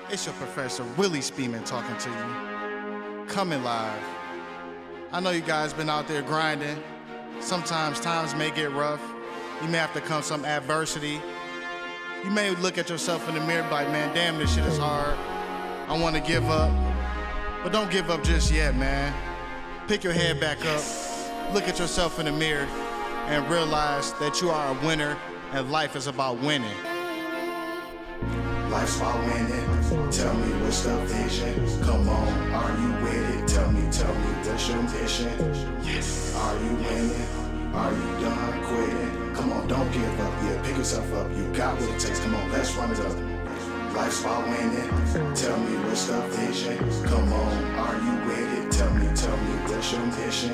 It's your Professor Willie Speeman talking to you. Coming live. I know you guys been out there grinding. Sometimes times may get rough. You may have to come some adversity. You may look at yourself in the mirror like, man, damn, this shit is hard. I want to give up. But don't give up just yet, man. Pick your head back up. Look at yourself in the mirror and realize that you are a winner and life is about winning. Life's about winning. Tell me what's the vision. Come on, are you with it? Tell me what's your mission? Yes. Are you winning? Are you done quitting? Come on, don't give up. Yeah, pick yourself up. You got what it takes. Come on, let's run it up. Life's about winning. Tell me what's the vision. Come on, are you with it? Tell me what's your mission?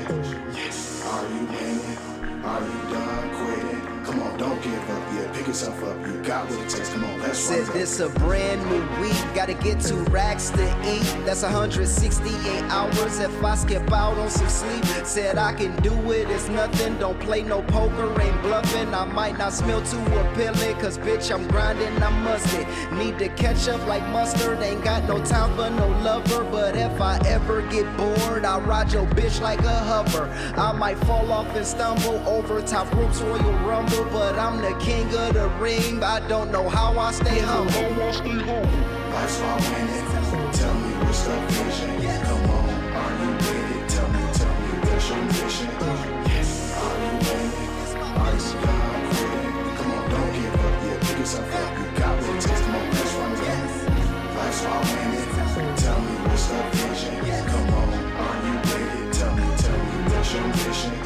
Yes. Are you winning? Are you done quitting? Come on, don't give up, yeah, pick yourself up. You got what it takes, come on, let's run it up. Said this a brand new week, gotta get 2 racks to eat. That's 168 hours if I skip out on some sleep. Said I can do it, it's nothing, don't play no poker, ain't bluffing. I might not smell too appealing, cause bitch I'm grinding, I'm musty. Need to catch up like mustard, ain't got no time for no lover. But if I ever get bored, I'll ride your bitch like a hover. I might fall off and stumble over top ropes, Royal Rumble. But I'm the king of the ring, I don't know how I stay humble. Life's about winning, tell me what's the vision. Come on, are you with it? Tell me what's your mission? Yes. Are you winning? Are you done quitting? Come on, don't give up, yeah, pick yourself up. You got what it takes, come on, let's run it up. Life's about winning, tell me what's the vision. Come on, are you with it? Tell me what's your mission?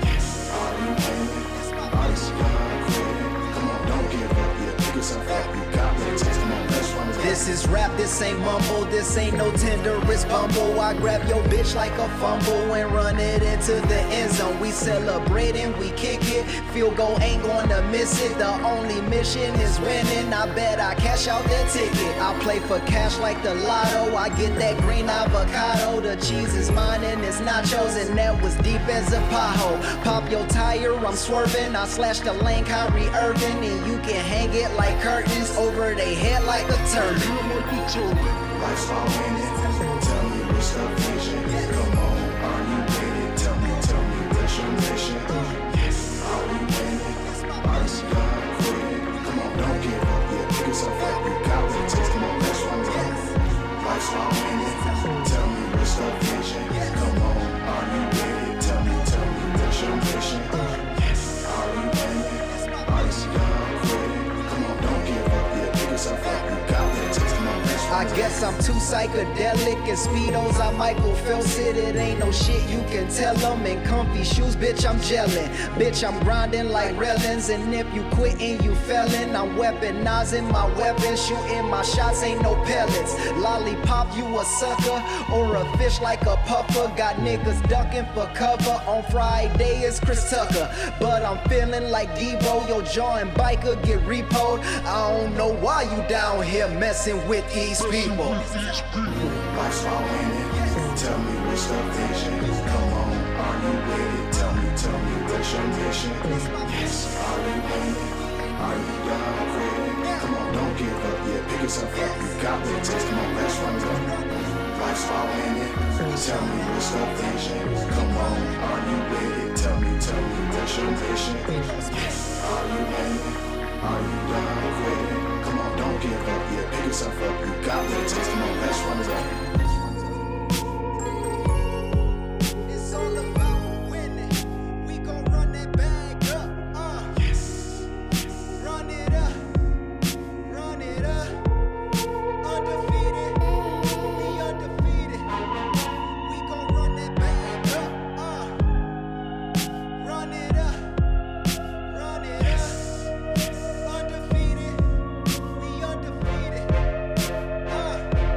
Yes. Are you winning? Are you done quitting? Come on, don't give up, yeah, pick yourself up. You got what it takes, come on, let's run it up. This is rap, this ain't mumble, this ain't no tender wrist bumble. I grab your bitch like a fumble and run it into the end zone. We celebrate and we kick it, field goal ain't gonna miss it. The only mission is winning, I bet I cash out that ticket. I play for cash like the lotto, I get that green avocado. The cheese is mine and it's nachos, and that was deep as a pothole. Pop your tire, I'm swerving, I slash the lane, Kyrie Irving, and you can hang it like curtains over they head like a turban. Life's about winning, tell me what's the vision. Come on, are you with it? Tell me what's your mission? Yes. Are you winning? Are you done quitting? Come on, don't give up, yeah, pick yourself up. You got what it takes, come on, let's run it up. Life's about winning, tell me what's the vision. Come on, are you with it? Tell me what's your mission? Yes. Are you winning? Are you done quitting? Come on, don't give up, yeah, pick yourself up. You got what it takes, come on, let's run it up. I guess I'm too psychedelic, and Speedos I Michael Phelps it. It ain't no shit you can tell them. In comfy shoes, bitch I'm gelling. Bitch I'm grinding like railings, and if you quitting you felling. I'm weaponizing my weapons, shooting my shots, ain't no pellets. Lollipop you a sucker, or a fish like a puffer. Got niggas ducking for cover, on Friday it's Chris Tucker. But I'm feeling like Debo, your jaw and biker get repoed. I don't know why you down here messing with these people. Life's about winning, tell me what's the vision. Come on, are you with it? Tell me what's your mission? Yes. Are you winning? Are you done quitting? Come on, don't give up, yeah, pick yourself up. You got what it takes, come on, let's run it up. Life's about winning, tell me what's the vision. Come on, are you with it? Tell me what's your mission? Yes. Are you winning? Are you done quitting? Come on, don't give up, yeah, pick yourself up. You got what it takes, come on, let's run it up. It's all about winning. We gon' run that bag up. Yes. Run it up. Run it up. Undefeated. We undefeated. We gon' run that bag up. Run it up. Run it up. Undefeated. We undefeated.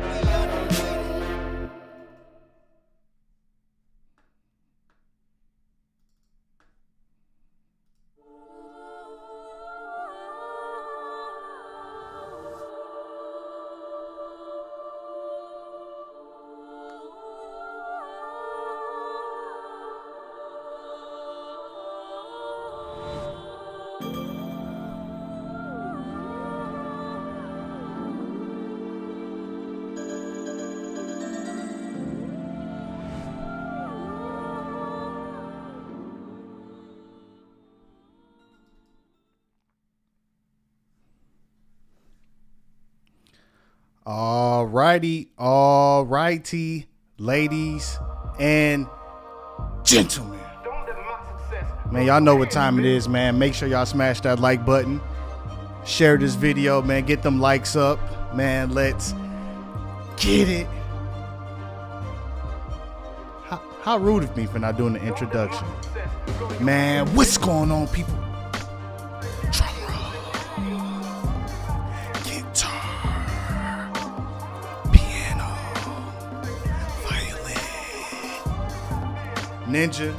We undefeated. All righty, ladies and gentlemen. Man, y'all know what time it is, man. Make sure y'all smash that like button. Share this video, man. Get them likes up. Man, let's get it. How rude of me for not doing the introduction. Man, what's going on, people? Drum roll. Guitar. Piano. Violin. Ninja.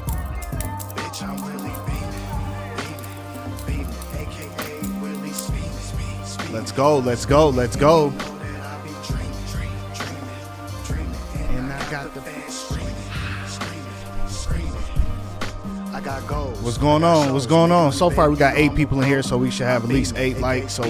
Bitch, I'm really beaming, aka Willie Speed. Let's go. Know that I be dreaming, And I got the fans screaming. I got goals. What's going on? So far we got 8 people in here, so we should have at least 8 likes. So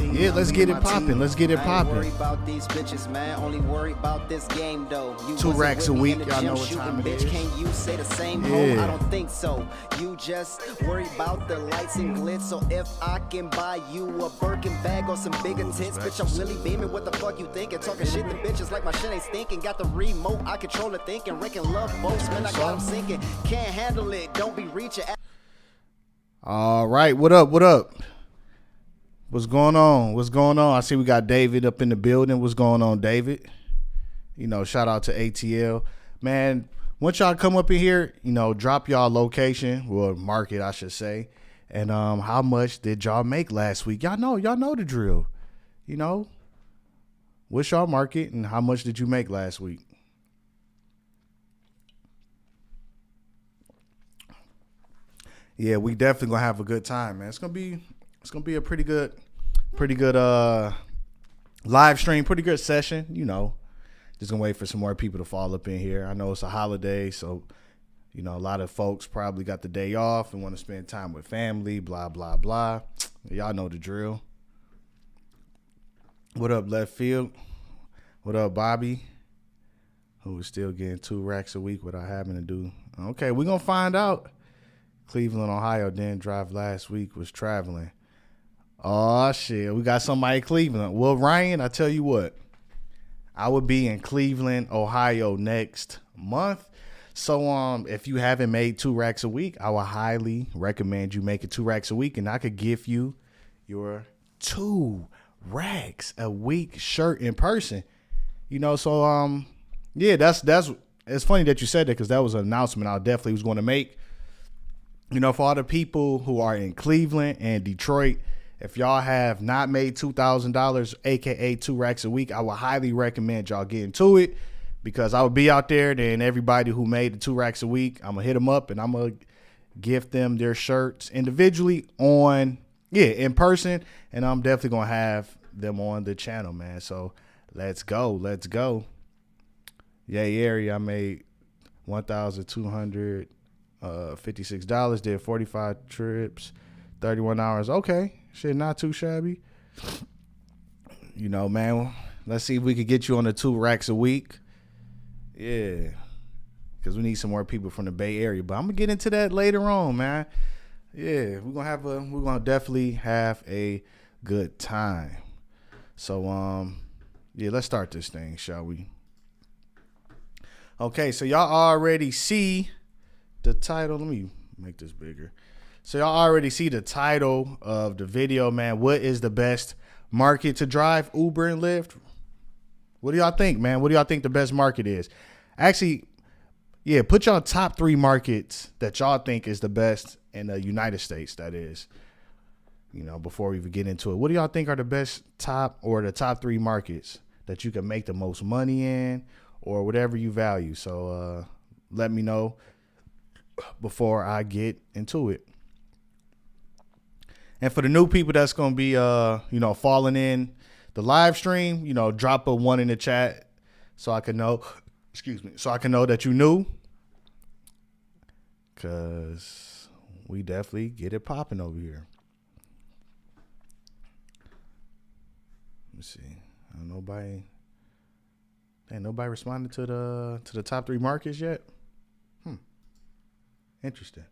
yeah, let's get it popping. I ain't worried about these bitches, man. Only worry about this game, though. You 2 wasn't racks a with me in week. the Y'all gym know what shooting, time it bitch. is. Can't you say the same, Yeah. ho? I don't think so. You just worry about the lights and glitz. So if I can buy you a Birkin bag or some bigger tits, bitch, I'm really beaming. What the fuck you thinking? Talking shit to bitches like my shit ain't stinking. Got the remote, I control the thinking. Wrecking love boats, man. I got them sinking. Can't handle it. Don't be reaching. All right, what up? What's going on? I see we got David up in the building. What's going on, David? You know, shout out to ATL. Man, once y'all come up in here, you know, drop y'all location, well, market, I should say. And how much did y'all make last week? Y'all know the drill. You know, what's y'all market and how much did you make last week? Yeah, we definitely gonna have a good time, man. It's gonna be a pretty good live stream, pretty good session, you know. Just gonna wait for some more people to fall up in here. I know it's a holiday, so you know, a lot of folks probably got the day off and want to spend time with family, blah, blah, blah. Y'all know the drill. What up, Left Field? What up, Bobby? Who is still getting 2 racks a week without having to do. Okay, we're gonna find out. Cleveland, Ohio, didn't drive last week, was traveling. Oh, shit. We got somebody in Cleveland. Well, Ryan, I tell you what. I would be in Cleveland, Ohio next month. So if you haven't made 2 racks a week, I would highly recommend you make it 2 racks a week, and I could give you your 2 racks a week shirt in person. You know, so yeah, that's it's funny that you said that because that was an announcement I definitely was going to make. You know, for all the people who are in Cleveland and Detroit, if y'all have not made $2,000, aka 2 racks a week, I would highly recommend y'all getting to it because I would be out there. Then everybody who made the 2 racks a week, I'm gonna hit them up and I'm gonna gift them their shirts individually in person, and I'm definitely gonna have them on the channel, man. So let's go. Yay area, I made $1,256, did 45 trips, 31 hours. Okay, shit, not too shabby. You know, man, let's see if we could get you on the 2 racks a week. Yeah, because we need some more people from the Bay Area. But I'm gonna get into that later on, man. Yeah, we're gonna definitely have a good time. So yeah, let's start this thing, shall we? Okay, so y'all already see the title. Let me make this bigger. So y'all already see the title of the video, man. What is the best market to drive, Uber and Lyft? What do y'all think, man? What do y'all think the best market is? Actually, yeah, put y'all top 3 markets that y'all think is the best in the United States, that is. You know, before we even get into it. What do y'all think are the best top 3 markets that you can make the most money in or whatever you value? So let me know before I get into it. And for the new people that's going to be, you know, falling in the live stream, you know, drop a 1 in the chat so I can know, so I can know that you knew. Because we definitely get it popping over here. Let me see. Ain't nobody responded to the top 3 markets yet. Interesting.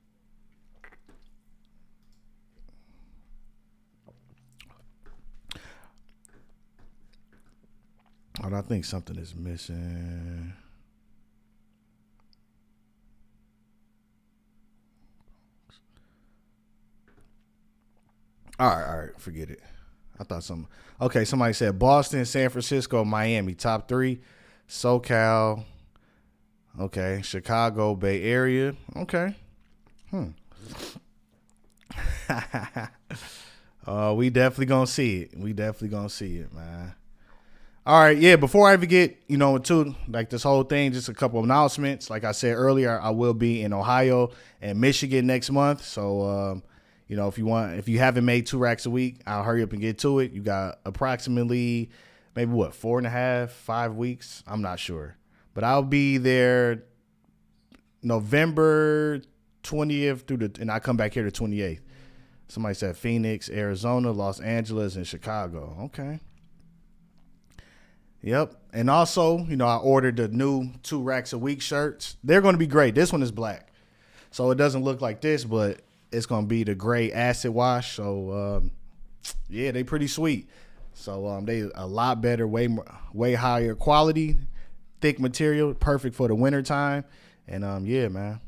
But I think something is missing. All right, forget it. I thought something. Okay, somebody said Boston, San Francisco, Miami, top 3. SoCal, okay. Chicago, Bay Area, okay. We definitely gonna see it. Man. All right, yeah, before I even get, into like this whole thing, just a couple of announcements. Like I said earlier, I will be in Ohio and Michigan next month. So, if you haven't made 2 racks a week, I'll hurry up and get to it. You got approximately maybe 4.5, 5 weeks. I'm not sure, but I'll be there November 20th and I come back here the 28th. Somebody said Phoenix, Arizona, Los Angeles, and Chicago. Okay. Yep. And also, I ordered the new 2 racks a week shirts. They're going to be great. This one is black, so it doesn't look like this, but it's going to be the gray acid wash. So, yeah, they pretty sweet. So, they a lot better, way higher quality, thick material, perfect for the winter time. And, yeah, man.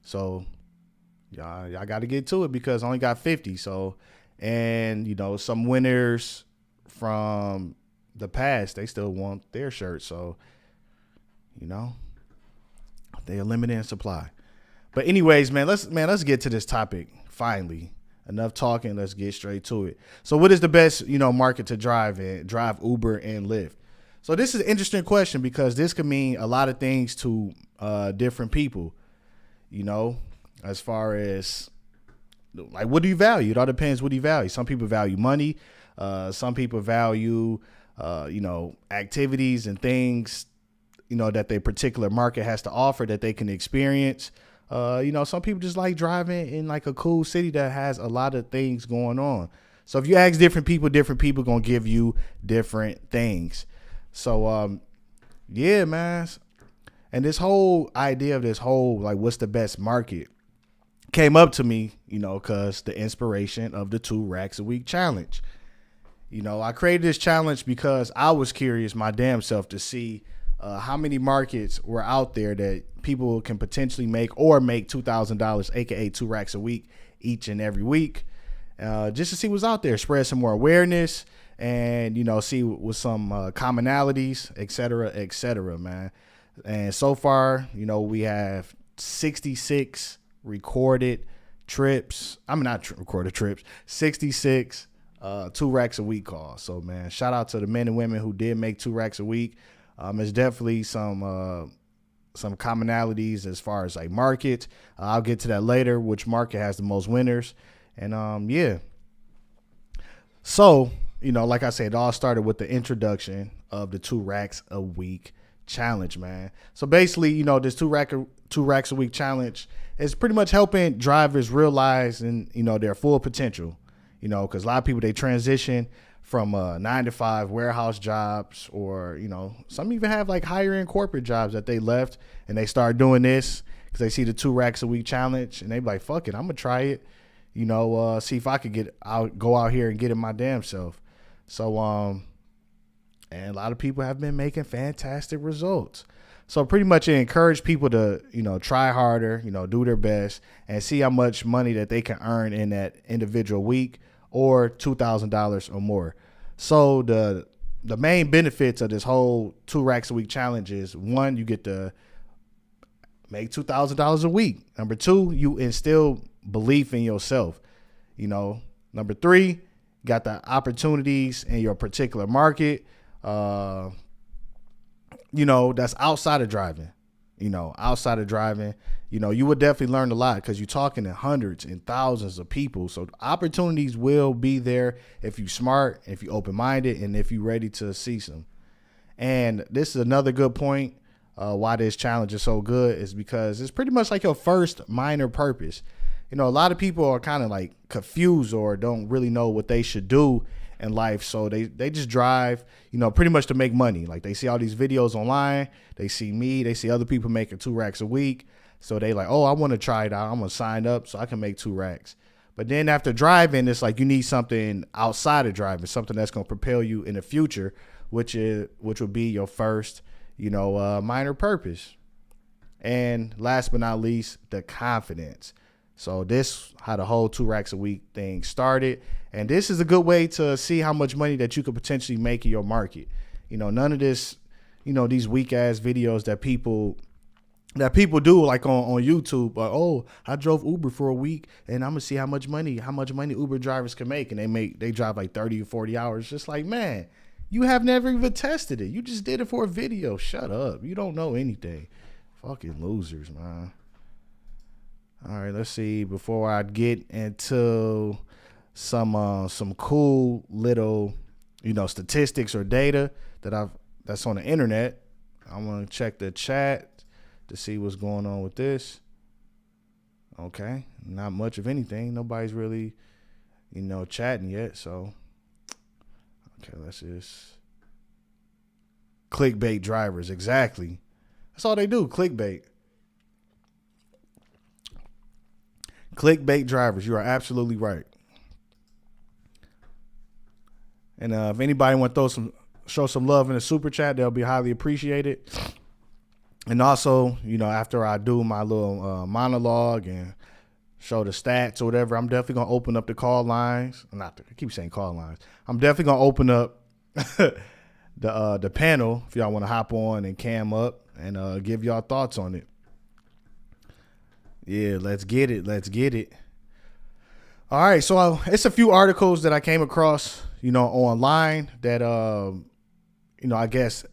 So, y'all got to get to it because I only got 50. So, and, some winners from the past, they still want their shirts. So, they are limited in supply. But anyways, let's get to this topic finally. Enough talking. Let's get straight to it. So what is the best, market to drive in? Drive Uber and Lyft. So this is an interesting question because this could mean a lot of things to different people, as far as like, what do you value? It all depends what you value. Some people value money. Some people value, activities and things, that their particular market has to offer that they can experience. Some people just like driving in like a cool city that has a lot of things going on. So if you ask different people going to give you different things. So, yeah, man. And this whole idea of this whole, like, what's the best market came up to me, cause the inspiration of the 2 racks a week challenge. I created this challenge because I was curious my damn self to see how many markets were out there that people can potentially make $2,000, aka 2 racks a week each and every week, just to see what's out there, spread some more awareness, and see with some commonalities, et cetera, man. And so far, we have 66 recorded trips. I'm not recorded trips. 66 2 racks a week calls. So, man, shout out to the men and women who did make 2 racks a week. There's definitely some commonalities as far as like markets. I'll get to that later, which market has the most winners. And yeah. So, like I said, it all started with the introduction of the 2 racks a week challenge, man. So basically, this 2 racks a week challenge is pretty much helping drivers realize their full potential. Because a lot of people, they transition from 9-to-5 warehouse jobs, or some even have like higher end corporate jobs that they left, and they start doing this because they see the 2 racks a week challenge, and they be like, fuck it, I'm gonna try it, see if I could go out here and get it my damn self. So and a lot of people have been making fantastic results. So pretty much it encouraged people to try harder, do their best, and see how much money that they can earn in that individual week, or $2,000 or more. So the main benefits of this whole 2 racks a week challenge is, 1, you get to make $2,000 a week. Number 2, you instill belief in yourself. Number 3, got the opportunities in your particular market. That's outside of driving. You would definitely learn a lot because you're talking to hundreds and thousands of people. So opportunities will be there if you're smart, if you're open-minded, and if you're ready to see some. And this is another good point why this challenge is so good, is because it's pretty much like your first minor purpose. A lot of people are kind of like confused or don't really know what they should do in life. So they just drive, pretty much to make money. Like, they see all these videos online. They see me. They see other people making 2 racks a week. So they like, oh, I want to try it out. I'm going to sign up so I can make 2 racks. But then after driving, it's like you need something outside of driving, something that's going to propel you in the will be your first, minor purpose. And last but not least, the confidence. So this how the whole 2 racks a week thing started. And this is a good way to see how much money that you could potentially make in your market. None of this, these weak ass videos that people do like on YouTube. Oh, I drove Uber for a week and I'm gonna see how much money Uber drivers can make. And they drive like 30 or 40 hours. Just like, man, you have never even tested it. You just did it for a video. Shut up. You don't know anything. Fucking losers, man. All right, let's see. Before I get into some cool little, statistics or data that's on the internet, I'm gonna check the chat to see what's going on with this. Okay, not much of anything. Nobody's really, chatting yet. So, okay, let's just clickbait drivers. Exactly. That's all they do. Clickbait. Clickbait drivers. You are absolutely right. And if anybody want to show some love in the super chat, they'll be highly appreciated. And also, after I do my little monologue and show the stats or whatever, I'm definitely gonna open up the call lines. I keep saying call lines. I'm definitely gonna open up the panel if y'all want to hop on and cam up and give y'all thoughts on it. Yeah, let's get it. All right, so it's a few articles that I came across, online that, I guess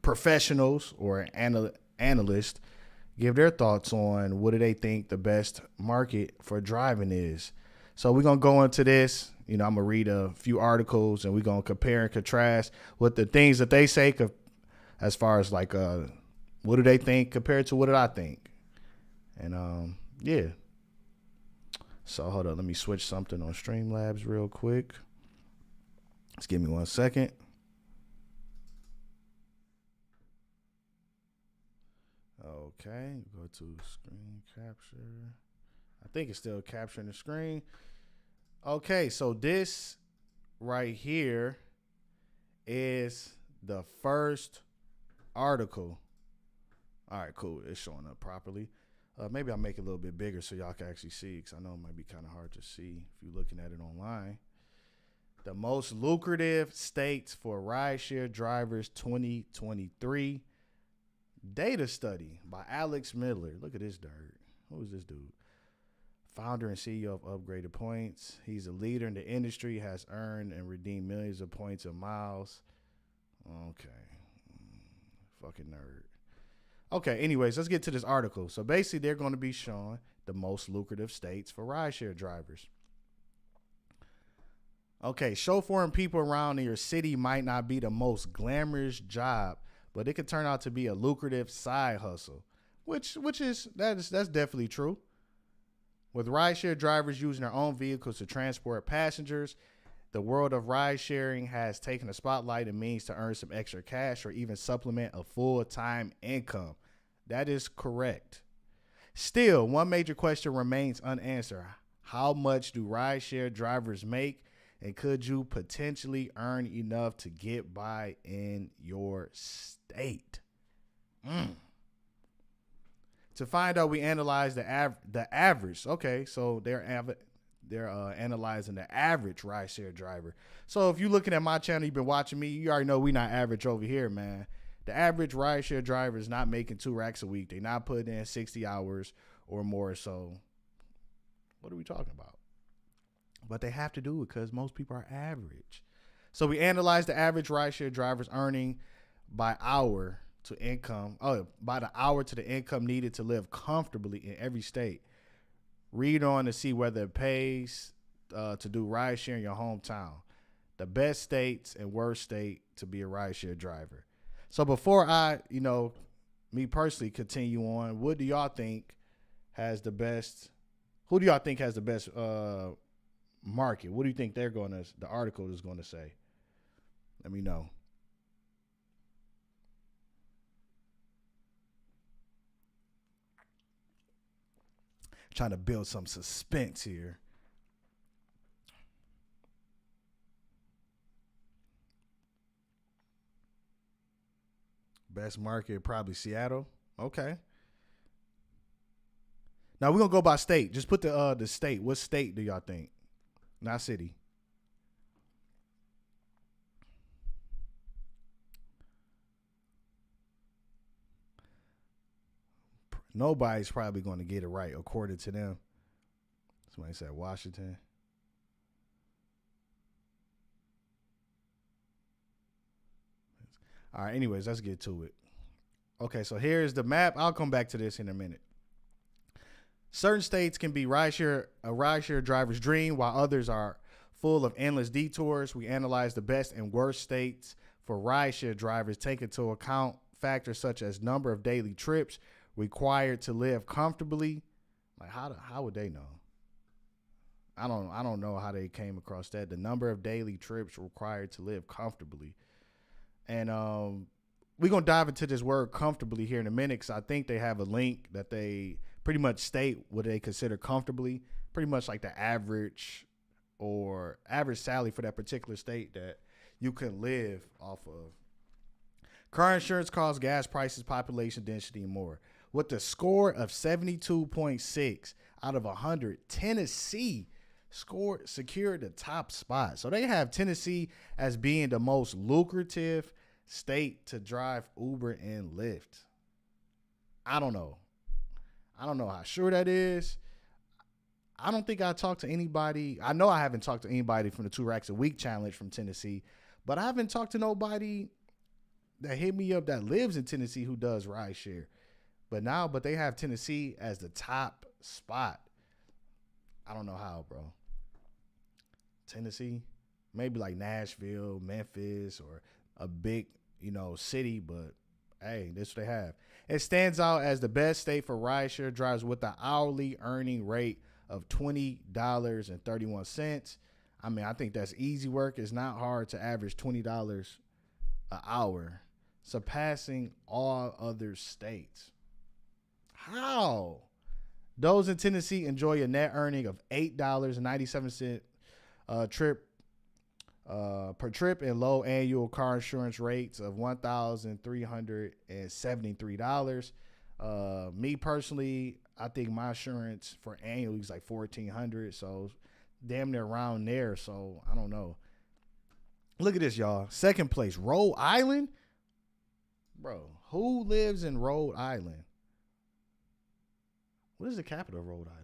professionals or analysts give their thoughts on what do they think the best market for driving is. So we're going to go into this. I'm going to read a few articles and we're going to compare and contrast with the things that they say as far as like what do they think compared to what did I think. And yeah. So hold on, let me switch something on Streamlabs real quick. Just give me 1 second. Okay, go to screen capture. I think it's still capturing the screen. Okay, so this right here is the first article. All right, cool. It's showing up properly. Maybe I'll make it a little bit bigger so y'all can actually see, because I know it might be kind of hard to see if you're looking at it online. The most lucrative states for rideshare drivers 2023 data study by Alex Miller. Look at this dirt. Who is this dude? Founder and CEO of Upgraded Points. He's a leader in the industry, has earned and redeemed millions of points and miles. Okay. Fucking nerd. Okay, anyways, let's get to this article. So basically, they're going to be showing the most lucrative states for rideshare drivers. Okay, chauffeuring people around in your city might not be the most glamorous job, but it could turn out to be a lucrative side hustle, which is that's definitely true. With rideshare drivers using their own vehicles to transport passengers, the world of ride sharing has taken a spotlight and means to earn some extra cash or even supplement a full-time income. That is correct. Still, one major question remains unanswered. How much do rideshare drivers make, and could you potentially earn enough to get by in your state? To find out, we analyze the average. Okay, so they're analyzing the average rideshare driver. So if you're looking at my channel, you've been watching me, you already know we not average over here, man. The average rideshare driver is not making 2 racks a week. They're not putting in 60 hours or more. So what are we talking about? But they have to do it because most people are average. So we analyze the average rideshare driver's earning by hour to income. By the hour to the income needed to live comfortably in every state. Read on to see whether it pays to do rideshare in your hometown. The best states and worst state to be a rideshare driver. So before I, me personally continue on, what do y'all think has the best? Who do y'all think has the best market? What do you think the article is going to say? Let me know. Trying to build some suspense here. Best market, probably Seattle. Okay. Now we're gonna go by state. Just put the state. What state do y'all think? Not city. Nobody's probably going to get it right according to them. Somebody said Washington. All right, anyways, let's get to it. Okay, so here's the map. I'll come back to this in a minute. Certain states can be a rideshare driver's dream, while others are full of endless detours. We analyze the best and worst states for rideshare drivers, take into account factors such as number of daily trips required to live comfortably. Like how would they know? I don't know how they came across that. The number of daily trips required to live comfortably. And we're going to dive into this word comfortably here in a minute, because I think they have a link that they pretty much state what they consider comfortably, pretty much like the average salary for that particular state that you can live off of. Car insurance costs, gas prices, population density, and more. With the score of 72.6 out of 100, Tennessee secured the top spot. So they have Tennessee as being the most lucrative state to drive Uber and Lyft. I don't know how sure that is. I don't think I talked to anybody. I know I haven't talked to anybody from the 2 Racks a Week challenge from Tennessee, but I haven't talked to nobody that hit me up that lives in Tennessee who does rideshare. But they have Tennessee as the top spot. I don't know how, bro. Tennessee, maybe like Nashville, Memphis, or a big, city, but hey, this is what they have. It stands out as the best state for rideshare drivers with an hourly earning rate of $20.31. I mean, I think that's easy work. It's not hard to average $20 an hour, surpassing all other states. How? Those in Tennessee enjoy a net earning of $8.97 per trip and low annual car insurance rates of $1,373. Me personally, I think my insurance for annually is like $1,400, so damn near around there. So I don't know. Look at this, y'all. Second place, Rhode Island. Bro, who lives in Rhode Island? What is the capital of Rhode Island?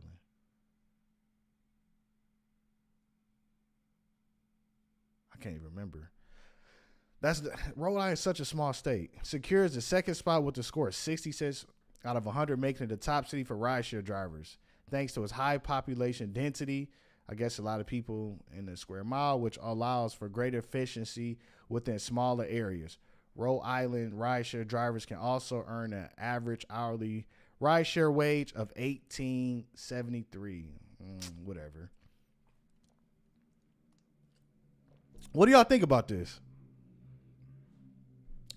I can't even remember. Rhode Island is such a small state. Secures the second spot with the score of 66 out of 100, making it the top city for rideshare drivers. Thanks to its high population density, I guess a lot of people in the square mile, which allows for greater efficiency within smaller areas. Rhode Island rideshare drivers can also earn an average hourly rideshare wage of $18.73. Whatever. What do y'all think about this?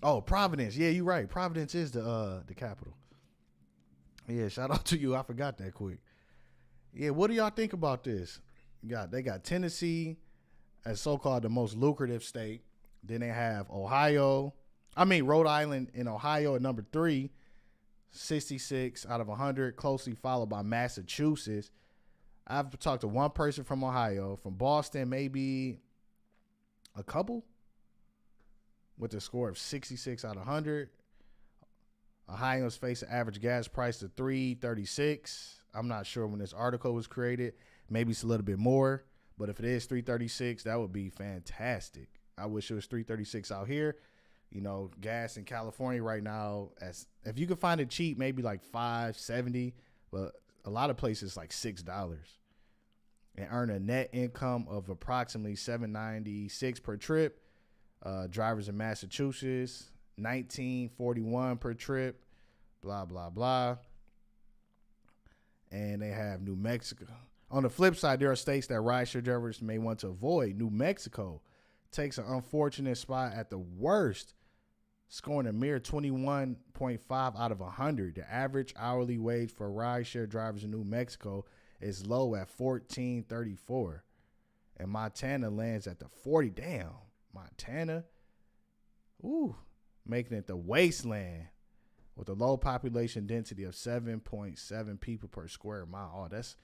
Oh, Providence. Yeah, you're right. Providence is the capital. Yeah, shout out to you. I forgot that quick. Yeah, what do y'all think about this? They got Tennessee as so-called the most lucrative state. Then they have Rhode Island and Ohio at number 3, 66 out of 100, closely followed by Massachusetts. I've talked to one person from Ohio. From Boston, maybe a couple, with a score of 66 out of 100. Ohio's face an average gas price of $3.36. I'm not sure when this article was created. Maybe it's a little bit more, but if it is $3.36, that would be fantastic. I wish it was $3.36 out here. Gas in California right now, if you can find it cheap, maybe like $5.70, but a lot of places like $6. And earn a net income of approximately $7.96 per trip. Drivers in Massachusetts, $19.41 per trip. Blah blah blah. And they have New Mexico. On the flip side, there are states that rideshare drivers may want to avoid. New Mexico takes an unfortunate spot at the worst, scoring a mere 21.5 out of 100. The average hourly wage for rideshare drivers in New Mexico is low at $14.34. And Montana lands at the 40. Damn, Montana. Ooh, making it the wasteland with a low population density of 7.7 people per square mile. Oh, that's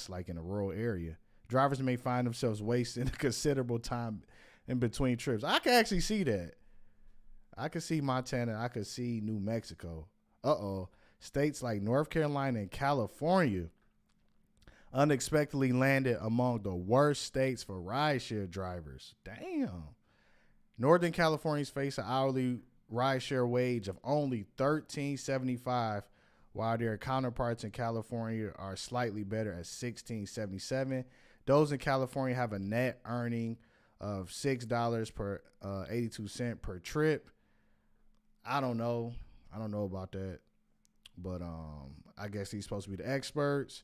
like in a rural area. Drivers may find themselves wasting considerable time in between trips. I can actually see that. I could see Montana. I could see New Mexico. States like North Carolina and California unexpectedly landed among the worst states for rideshare drivers. Damn. Northern Californians face an hourly rideshare wage of only $13.75, while their counterparts in California are slightly better at $16.77. Those in California have a net earning of $6 per 82 cents per trip. I don't know about that, but I guess he's supposed to be the experts.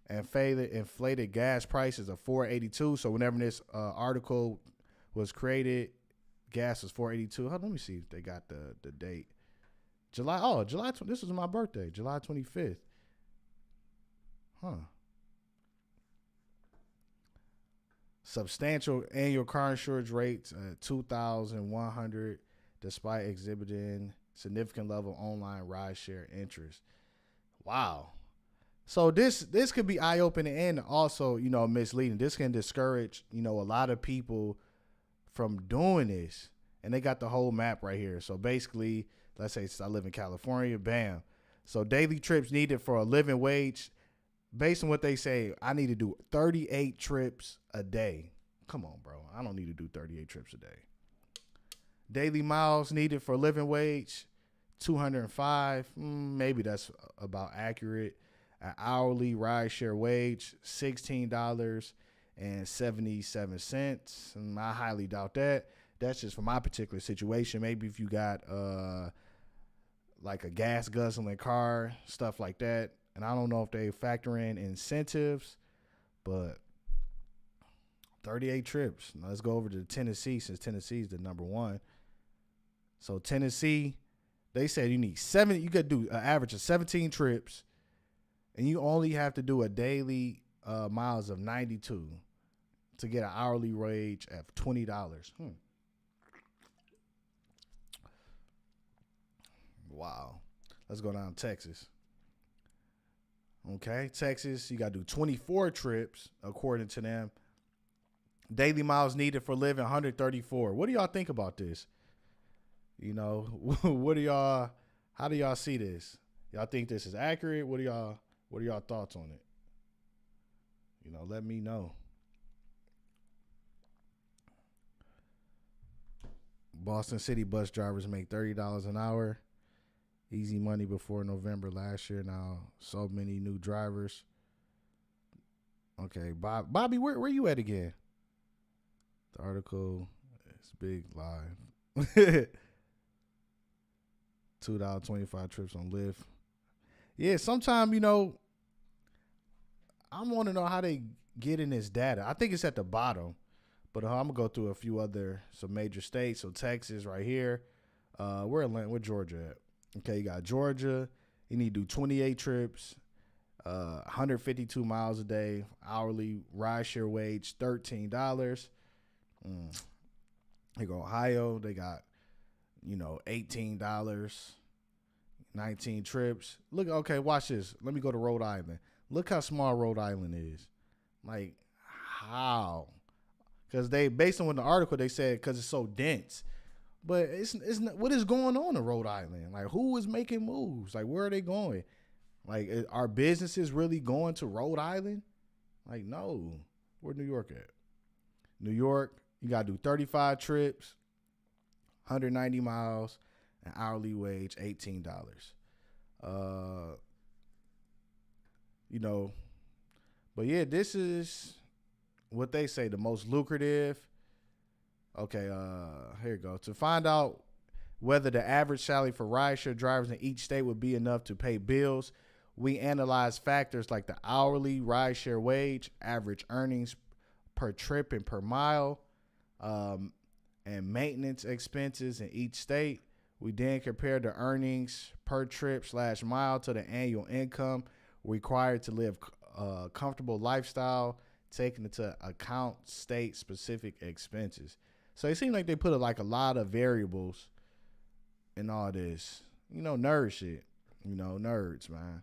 And inflated gas prices of $4.82. So whenever this article was created, gas was $4.82. Let me see if they got the date. July. This was my birthday, July 25th. Substantial annual car insurance rates at $2,100, despite exhibiting significant level online rideshare interest. Wow. So this could be eye-opening and also, misleading. This can discourage, a lot of people from doing this. And they got the whole map right here. So basically, let's say I live in California, bam. So daily trips needed for a living wage, based on what they say, I need to do 38 trips a day. Come on, bro. I don't need to do 38 trips a day. Daily miles needed for a living wage, 205. Maybe that's about accurate. An hourly rideshare wage, $16.77. I highly doubt that. That's just for my particular situation. Maybe if you got like a gas guzzling car, stuff like that. And I don't know if they factor in incentives, but 38 trips. Now let's go over to Tennessee, since Tennessee is the number one. So Tennessee, they said you need you got to do an average of 17 trips, and you only have to do a daily miles of 92 to get an hourly wage of $20. Wow. Let's go down to Texas. Okay, Texas, you got to do 24 trips, according to them. Daily miles needed for living, 134. What do y'all think about this? How do y'all see this? Y'all think this is accurate? What are y'all thoughts on it? Let me know. Boston City bus drivers make $30 an hour. Easy money before November last year. Now, so many new drivers. Okay, Bobby, where you at again? The article is big live. $2.25 trips on Lyft. Yeah, sometimes, I want to know how they get in this data. I think it's at the bottom, but I'm going to go through some major states. So Texas right here. Where Georgia at? Okay, you got Georgia. You need to do 28 trips, 152 miles a day, hourly rideshare wage, $13. Here go Ohio. They got, $18, 19 trips. Look, okay, watch this. Let me go to Rhode Island. Look how small Rhode Island is. Like, how? Because based on the article, they said because it's so dense. But it's not, what is going on in Rhode Island? Like, who is making moves? Like, where are they going? Like, are businesses really going to Rhode Island? Like, no. Where New York at? New York, you got to do 35 trips, 190 miles, an hourly wage, $18. But yeah, this is what they say, the most lucrative. Okay, here you go. To find out whether the average salary for rideshare drivers in each state would be enough to pay bills, we analyze factors like the hourly rideshare wage, average earnings per trip and per mile, and maintenance expenses in each state. We then compare the earnings per trip / mile to the annual income required to live a comfortable lifestyle, taking into account state-specific expenses. So it seems like they put a lot of variables and all this. Nerd shit. Nerds, man.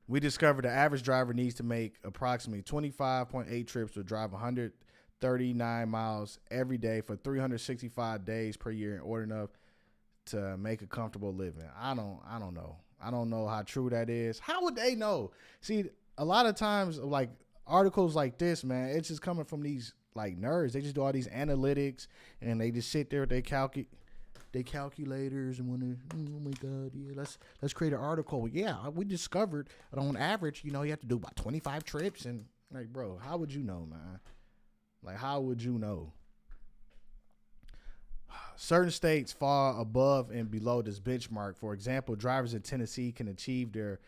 We discovered the average driver needs to make approximately 25.8 trips to drive 139 miles every day for 365 days per year in order enough to make a comfortable living. I don't know. I don't know how true that is. How would they know? See, a lot of times, like articles like this, man, it's just coming from these like nerds. They just do all these analytics and they just sit there with their calculators and want to, oh my God, yeah, let's create an article. Yeah, we discovered that on average, you have to do about 25 trips. And like, bro, how would you know, man? Like, how would you know? Certain states fall above and below this benchmark. For example, drivers in Tennessee can achieve their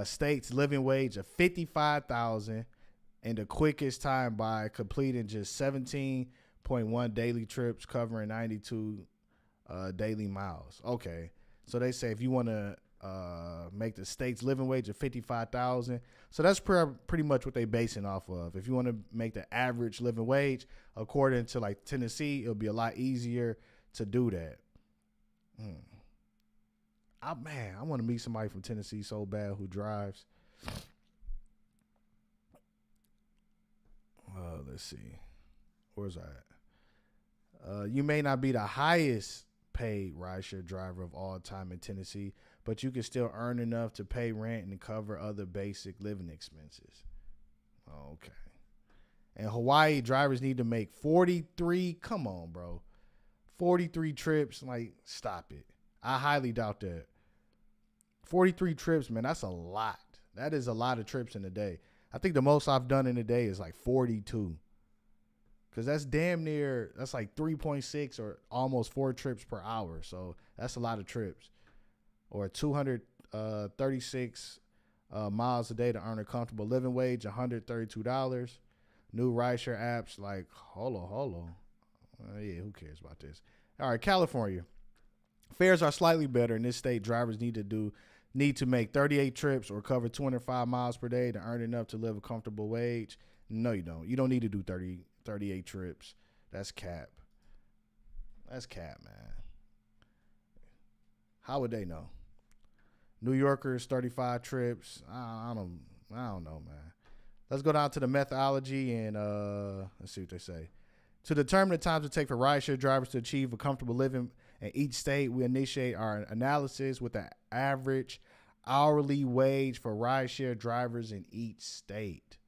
state's living wage of $55,000 in the quickest time by completing just 17.1 daily trips covering 92 daily miles. Okay, so they say if you want to make the state's living wage of $55,000, so that's pretty much what they basing off of. If you want to make the average living wage according to like Tennessee, it'll be a lot easier to do that. I want to meet somebody from Tennessee so bad who drives. Let's see, where's that? You may not be the highest paid rideshare driver of all time in Tennessee, but you can still earn enough to pay rent and cover other basic living expenses. Okay. In Hawaii, drivers need to make 43. Come on, bro. 43 trips. Like, stop it. I highly doubt that. 43 trips, man, that's a lot. That is a lot of trips in a day. I think the most I've done in a day is like 42. Because that's damn near, that's like 3.6 or almost 4 trips per hour. So that's a lot of trips. Or 236 miles a day to earn a comfortable living wage, $132. New rideshare apps like Holo. Yeah, who cares about this? All right, California. Fares are slightly better. In this state, drivers need to make 38 trips or cover 205 miles per day to earn enough to live a comfortable wage. No, you don't. You don't need to do 38 trips. That's cap. That's cap, man. How would they know? New Yorkers, 35 trips. I don't know, man. Let's go down to the methodology and let's see what they say. To determine the times it takes for rideshare drivers to achieve a comfortable living in each state, we initiate our analysis with the average hourly wage for rideshare drivers in each state.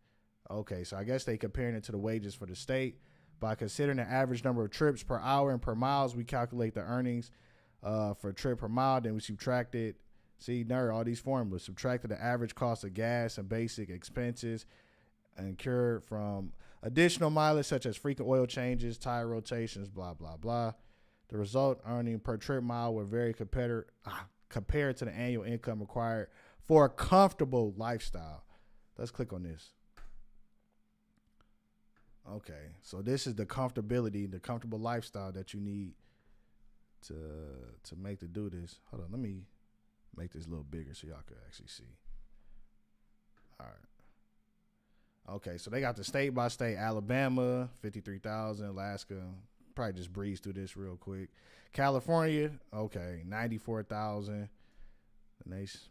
Okay, so I guess they comparing it to the wages for the state. By considering the average number of trips per hour and per miles, we calculate the earnings for trip per mile. Then we subtract it. See, nerd, all these formulas. Subtracted the average cost of gas and basic expenses incurred from additional mileage such as frequent oil changes, tire rotations, blah, blah, blah. The result earning per trip mile will vary compared to the annual income required for a comfortable lifestyle. Let's click on this. Okay, so this is the comfortability, the comfortable lifestyle that you need to make to do this. Hold on, let me make this a little bigger so y'all can actually see. All right. Okay, so they got the state by state. Alabama, 53,000. Alaska, probably just breeze through this real quick. California, okay, 94,000. Nice.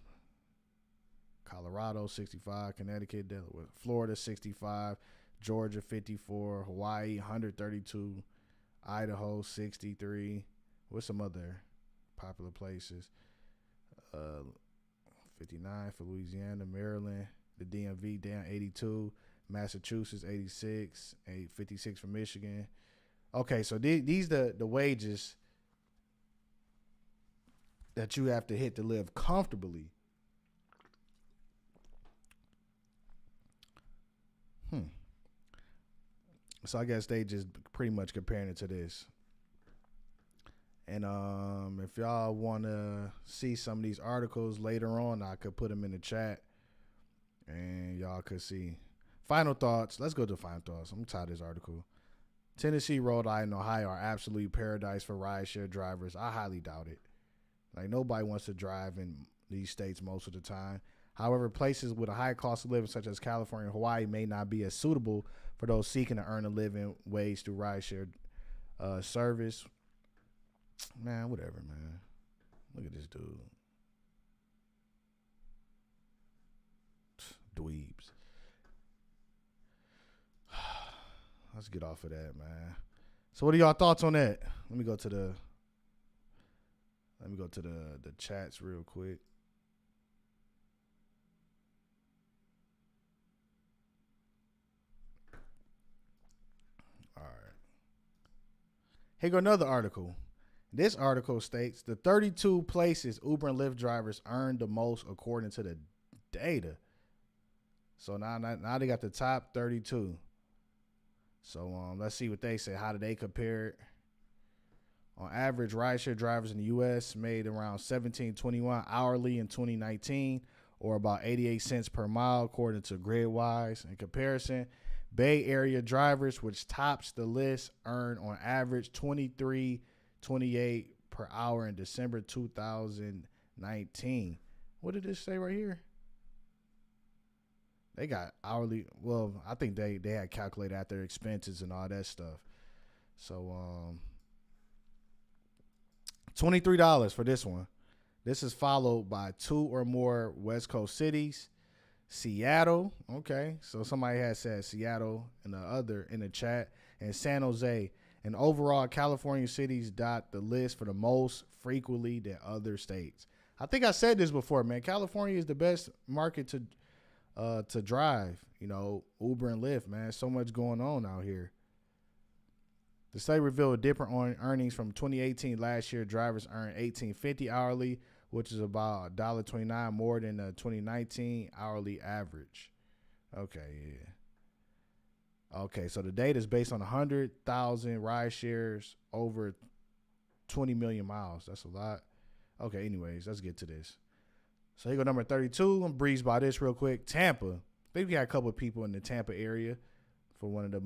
Colorado, 65. Connecticut, Delaware. Florida, 65. Georgia, 54. Hawaii, 132. Idaho, 63. What's some other popular places? 59 for Louisiana. Maryland, the DMV down 82. Massachusetts, 86. 56 for Michigan. Okay, so these the wages that you have to hit to live comfortably. So I guess they just pretty much comparing it to this. And if y'all want to see some of these articles later on, I could put them in the chat and y'all could see. Final thoughts. Let's go to final thoughts. I'm tired of this article. Tennessee, Rhode Island, Ohio are absolute paradise for rideshare drivers. I highly doubt it. Like, nobody wants to drive in these states most of the time. However, places with a high cost of living, such as California and Hawaii, may not be as suitable for those seeking to earn a living wage through rideshare service. Man, whatever, man. Look at this dude. Dweebs. Let's get off of that, man. So what are y'all thoughts on that? Let me go to the chats real quick. All right. Here go another article. This article states the 32 places Uber and Lyft drivers earned the most according to the data. So now they got the top 32. So let's see what they say. How do they compare it? On average, rideshare drivers in the U.S. made around $17.21 hourly in 2019, or about 88 cents per mile, according to GridWise. In comparison, Bay Area drivers, which tops the list, earned on average $23.28 per hour in December 2019. What did this say right here? They got hourly. Well, I think they had calculated out their expenses and all that stuff. So $23 for this one. This is followed by 2 or more West Coast cities. Seattle, okay. So somebody had said Seattle in the chat, and San Jose. And overall, California cities dot the list for the most frequently than other states. I think I said this before, man. California is the best market to drive. You know, Uber and Lyft, man. So much going on out here. The study revealed different earnings from 2018. Last year, drivers earned $18.50 hourly, which is about $1.29 more than the 2019 hourly average. Okay, yeah. Okay, so the data is based on 100,000 ride shares over 20 million miles. That's a lot. Okay, anyways, let's get to this. So here go number 32. I'm breeze by this real quick. Tampa. I think we got a couple of people in the Tampa area for one of the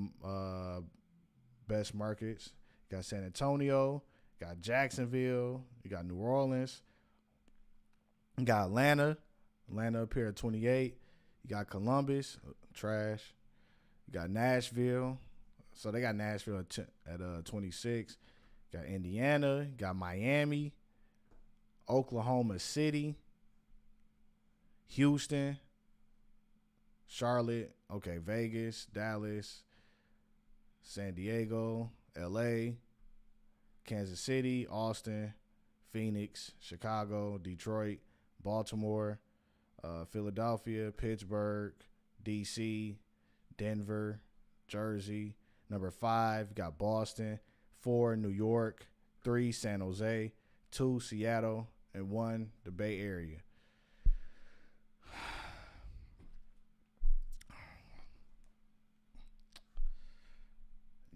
best markets. You got San Antonio, got Jacksonville, you got New Orleans, you got Atlanta up here at 28. You got Columbus, trash. You got Nashville, so they got Nashville at 26. You got Indiana, you got Miami, Oklahoma City, Houston, Charlotte, okay, Vegas, Dallas, San Diego, LA, Kansas City, Austin, Phoenix, Chicago, Detroit, Baltimore, Philadelphia, Pittsburgh, DC, Denver, Jersey. Number 5, got Boston. 4, New York. 3, San Jose. 2, Seattle. And 1, the Bay Area.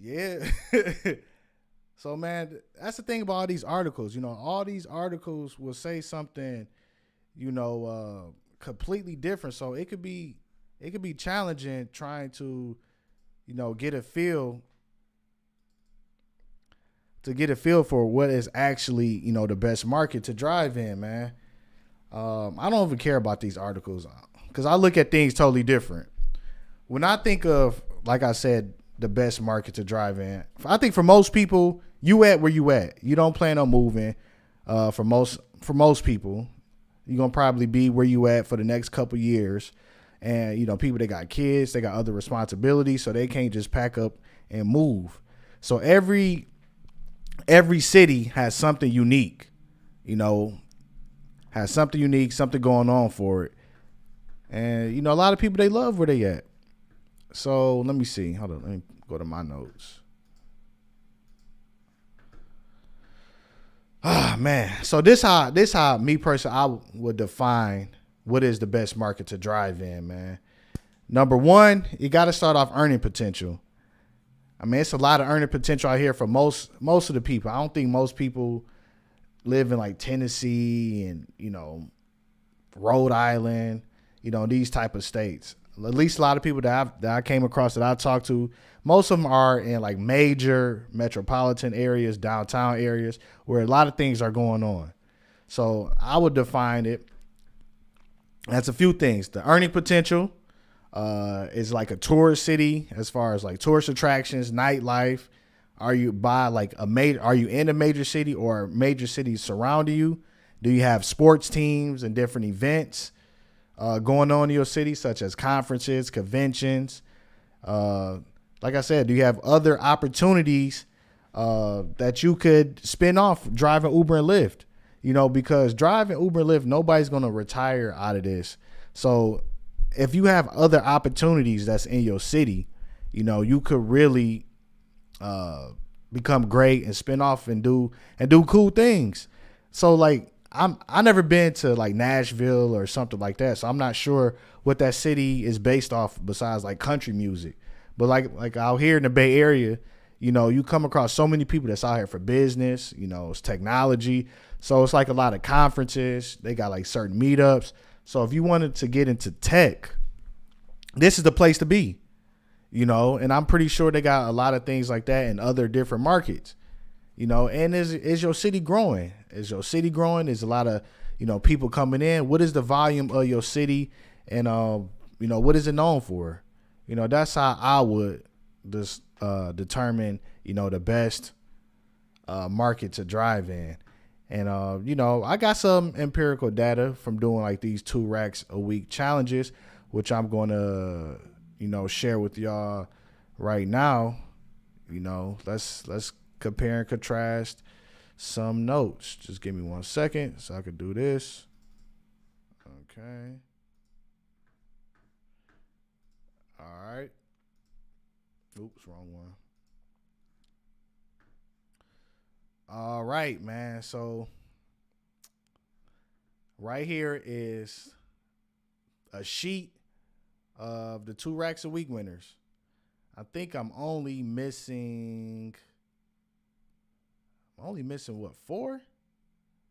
Yeah. So, man, that's the thing about all these articles. You know, all these articles will say something, you know, completely different. So it could be challenging trying to, you know, get a feel for what is actually, you know, the best market to drive in, man. I don't even care about these articles because I look at things totally different. When I think of, like I said, the best market to drive in, I think for most people, you at where you at. You don't plan on moving. For most people, you're gonna probably be where you at for the next couple years. And you know, people, they got kids, they got other responsibilities, so they can't just pack up and move. So every city has something unique, you know, something going on for it. And you know, a lot of people, they love where they at. So let me see. Hold on, let me go to my notes. Ah, man. So this how me personally, I would define what is the best market to drive in, man. Number 1, you got to start off earning potential. I mean, it's a lot of earning potential out here for most of the people. I don't think most people live in like Tennessee and, you know, Rhode Island, you know, these type of states. At least a lot of people that I came across, that I talked to, most of them are in like major metropolitan areas, downtown areas, where a lot of things are going on. So I would define it as a few things. The earning potential is like a tourist city as far as like tourist attractions, nightlife, Are you by like a major? Are you in a major city or major cities surrounding you? Do you have sports teams and different events going on in your city, such as conferences, conventions? Like I said, do you have other opportunities that you could spin off driving Uber and Lyft? You know, because driving Uber and Lyft, nobody's going to retire out of this. So if you have other opportunities that's in your city, you know, you could really become great and spin off and do cool things. So like I never been to like Nashville or something like that, so I'm not sure what that city is based off besides like country music. But like out here in the Bay Area, you know, you come across so many people that's out here for business. You know, it's technology, so it's like a lot of conferences. They got like certain meetups. So if you wanted to get into tech, this is the place to be. You know, and I'm pretty sure they got a lot of things like that in other different markets. You know, and is your city growing? Is your city growing? Is a lot of, you know, people coming in? What is the volume of your city? And, you know, what is it known for? You know, that's how I would just determine, you know, the best market to drive in. And, you know, I got some empirical data from doing like these 2 racks a week challenges, which I'm going to, you know, share with y'all right now. You know, let's compare and contrast some notes. Just give me 1 second so I could do this. Okay. All right. Oops, wrong one. All right, man. So right here is a sheet of the 2 racks a week winners. I think I'm only missing what, 4?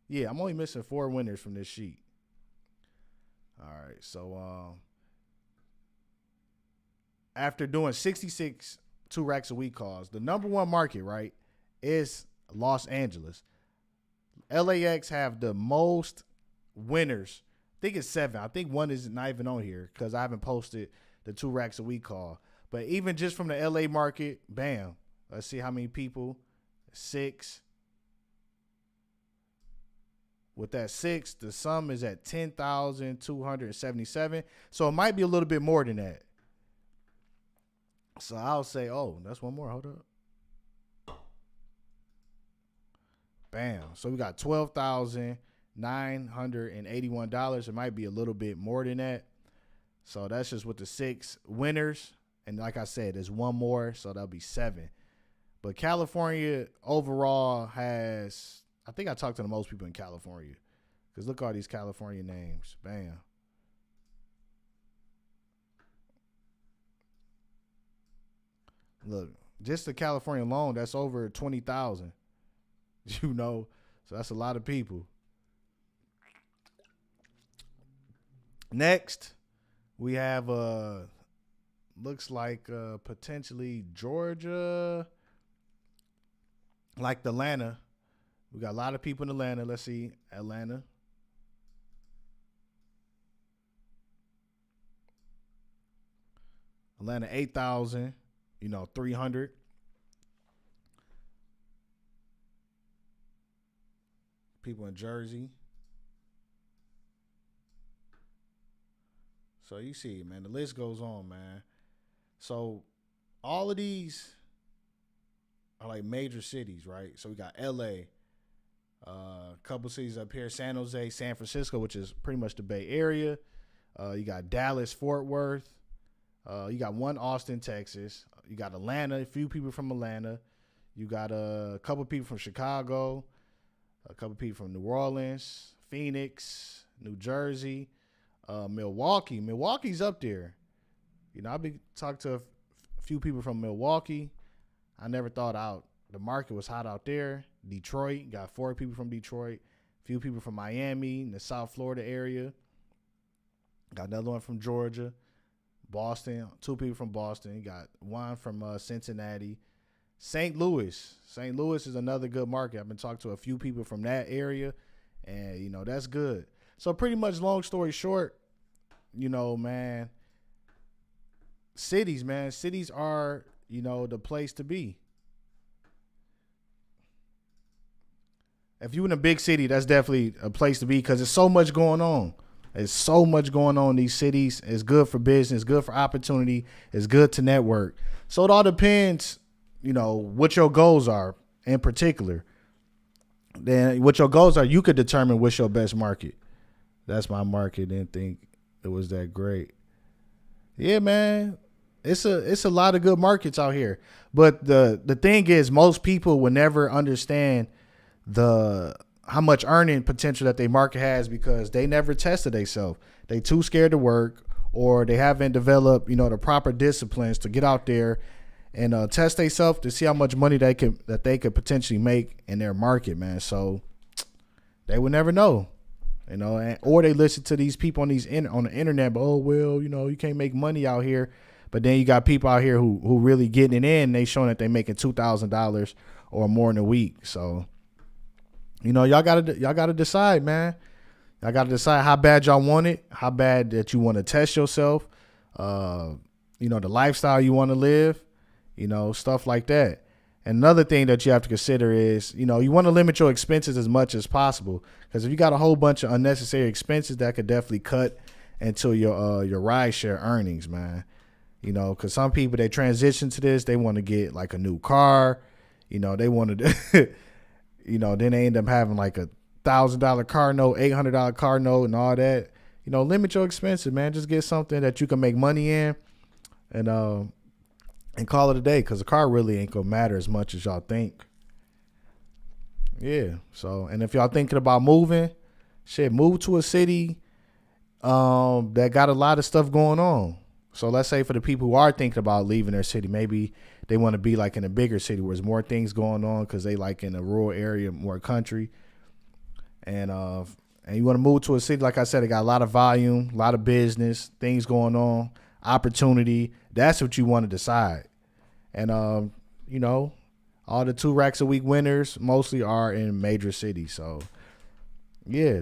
Yeah, I'm only missing 4 winners from this sheet. All right, so after doing 66 2 racks a week calls, the number 1 market, right, is Los Angeles. LAX have the most winners. I think it's 7. I think 1 is not even on here because I haven't posted the 2 racks a week call. But even just from the LA market, bam. Let's see how many people. 6. With that 6, the sum is at 10,277. So it might be a little bit more than that. So I'll say, oh, that's 1 more. Hold up. Bam. So we got $12,981. It might be a little bit more than that. So that's just with the 6 winners. And like I said, there's 1 more, so that'll be 7. But California overall has, I think I talked to the most people in California. Because look at all these California names. Bam. Look, just the California alone, that's over 20,000. You know, so that's a lot of people. Next, we have looks like potentially Georgia, like Atlanta. We got a lot of people in Atlanta. Let's see, Atlanta. Atlanta 8,000, 300. People in Jersey. So you see, man, the list goes on, man. So all of these are like major cities, right? So we got LA, a couple cities up here, San Jose, San Francisco, which is pretty much the Bay Area. You got Dallas, Fort Worth. You got 1 Austin, Texas. You got Atlanta, a few people from Atlanta. You got a couple people from Chicago, a couple people from New Orleans, Phoenix, New Jersey, Milwaukee. Milwaukee's up there. I've been talking to a few people from Milwaukee. I never thought the market was hot out there. Detroit, got 4 people from Detroit. A few people from Miami, in the South Florida area. Got another one from Georgia. Boston, 2 people from Boston. You got 1 from Cincinnati. St. Louis. St. Louis is another good market. I've been talking to a few people from that area, and, that's good. So pretty much, long story short, man, cities are, the place to be. If you in a big city, that's definitely a place to be because there's so much going on. There's so much going on in these cities. It's good for business, good for opportunity. It's good to network. So it all depends, what your goals are in particular. Then what your goals are, you could determine what's your best market. That's my market. Didn't think it was that great. Yeah, man. It's a lot of good markets out here. But the thing is, most people will never understand how much earning potential that their market has because they never tested themselves. They too scared to work, or they haven't developed, the proper disciplines to get out there and test themselves to see how much money they could potentially make in their market, man. So they would never know, or they listen to these people on the internet. But you can't make money out here. But then you got people out here who really getting it in. And they showing that they making $2,000 or more in a week. So. Y'all gotta decide, man. Y'all gotta decide how bad y'all want it, how bad that you want to test yourself, the lifestyle you want to live, stuff like that. And another thing that you have to consider is, you want to limit your expenses as much as possible. Because if you got a whole bunch of unnecessary expenses, that could definitely cut into your rideshare earnings, man. Because some people, they transition to this, they want to get like a new car, they want to. Then they end up having like $1,000 car note, $800 car note, and all that. Limit your expenses, man. Just get something that you can make money in, and call it a day. Cause the car really ain't gonna matter as much as y'all think. Yeah. So, and if y'all thinking about moving, move to a city, that got a lot of stuff going on. So let's say for the people who are thinking about leaving their city, maybe they want to be like in a bigger city where there's more things going on because they like in a rural area, more country. And you want to move to a city, like I said, it got a lot of volume, a lot of business, things going on, opportunity. That's what you want to decide. And, all the 2 racks a week winners mostly are in major cities. So, yeah.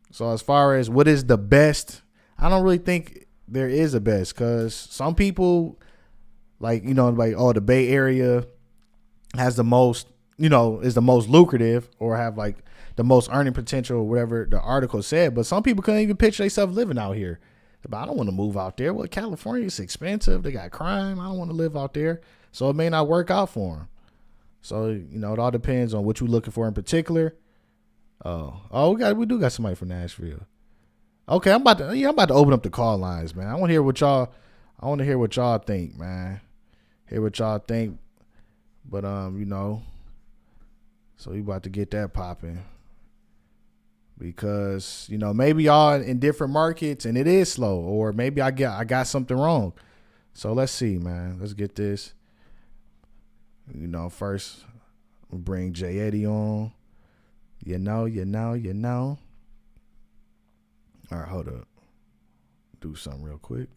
So as far as what is the best, I don't really think there is a best because some people the Bay Area has the most, is the most lucrative or have like the most earning potential or whatever the article said. But some people couldn't even picture themselves living out here. But I don't want to move out there. Well, California is expensive. They got crime. I don't want to live out there. So it may not work out for them. So, it all depends on what you're looking for in particular. We do got somebody from Nashville. Okay, I'm about to open up the call lines, man. I want to hear what y'all think, man. Hear what y'all think. But so we about to get that popping. Because, maybe y'all in different markets and it is slow, or maybe I got something wrong. So let's see, man. Let's get this. First we'll bring J Eddie on. You know. All right, hold up. Do something real quick.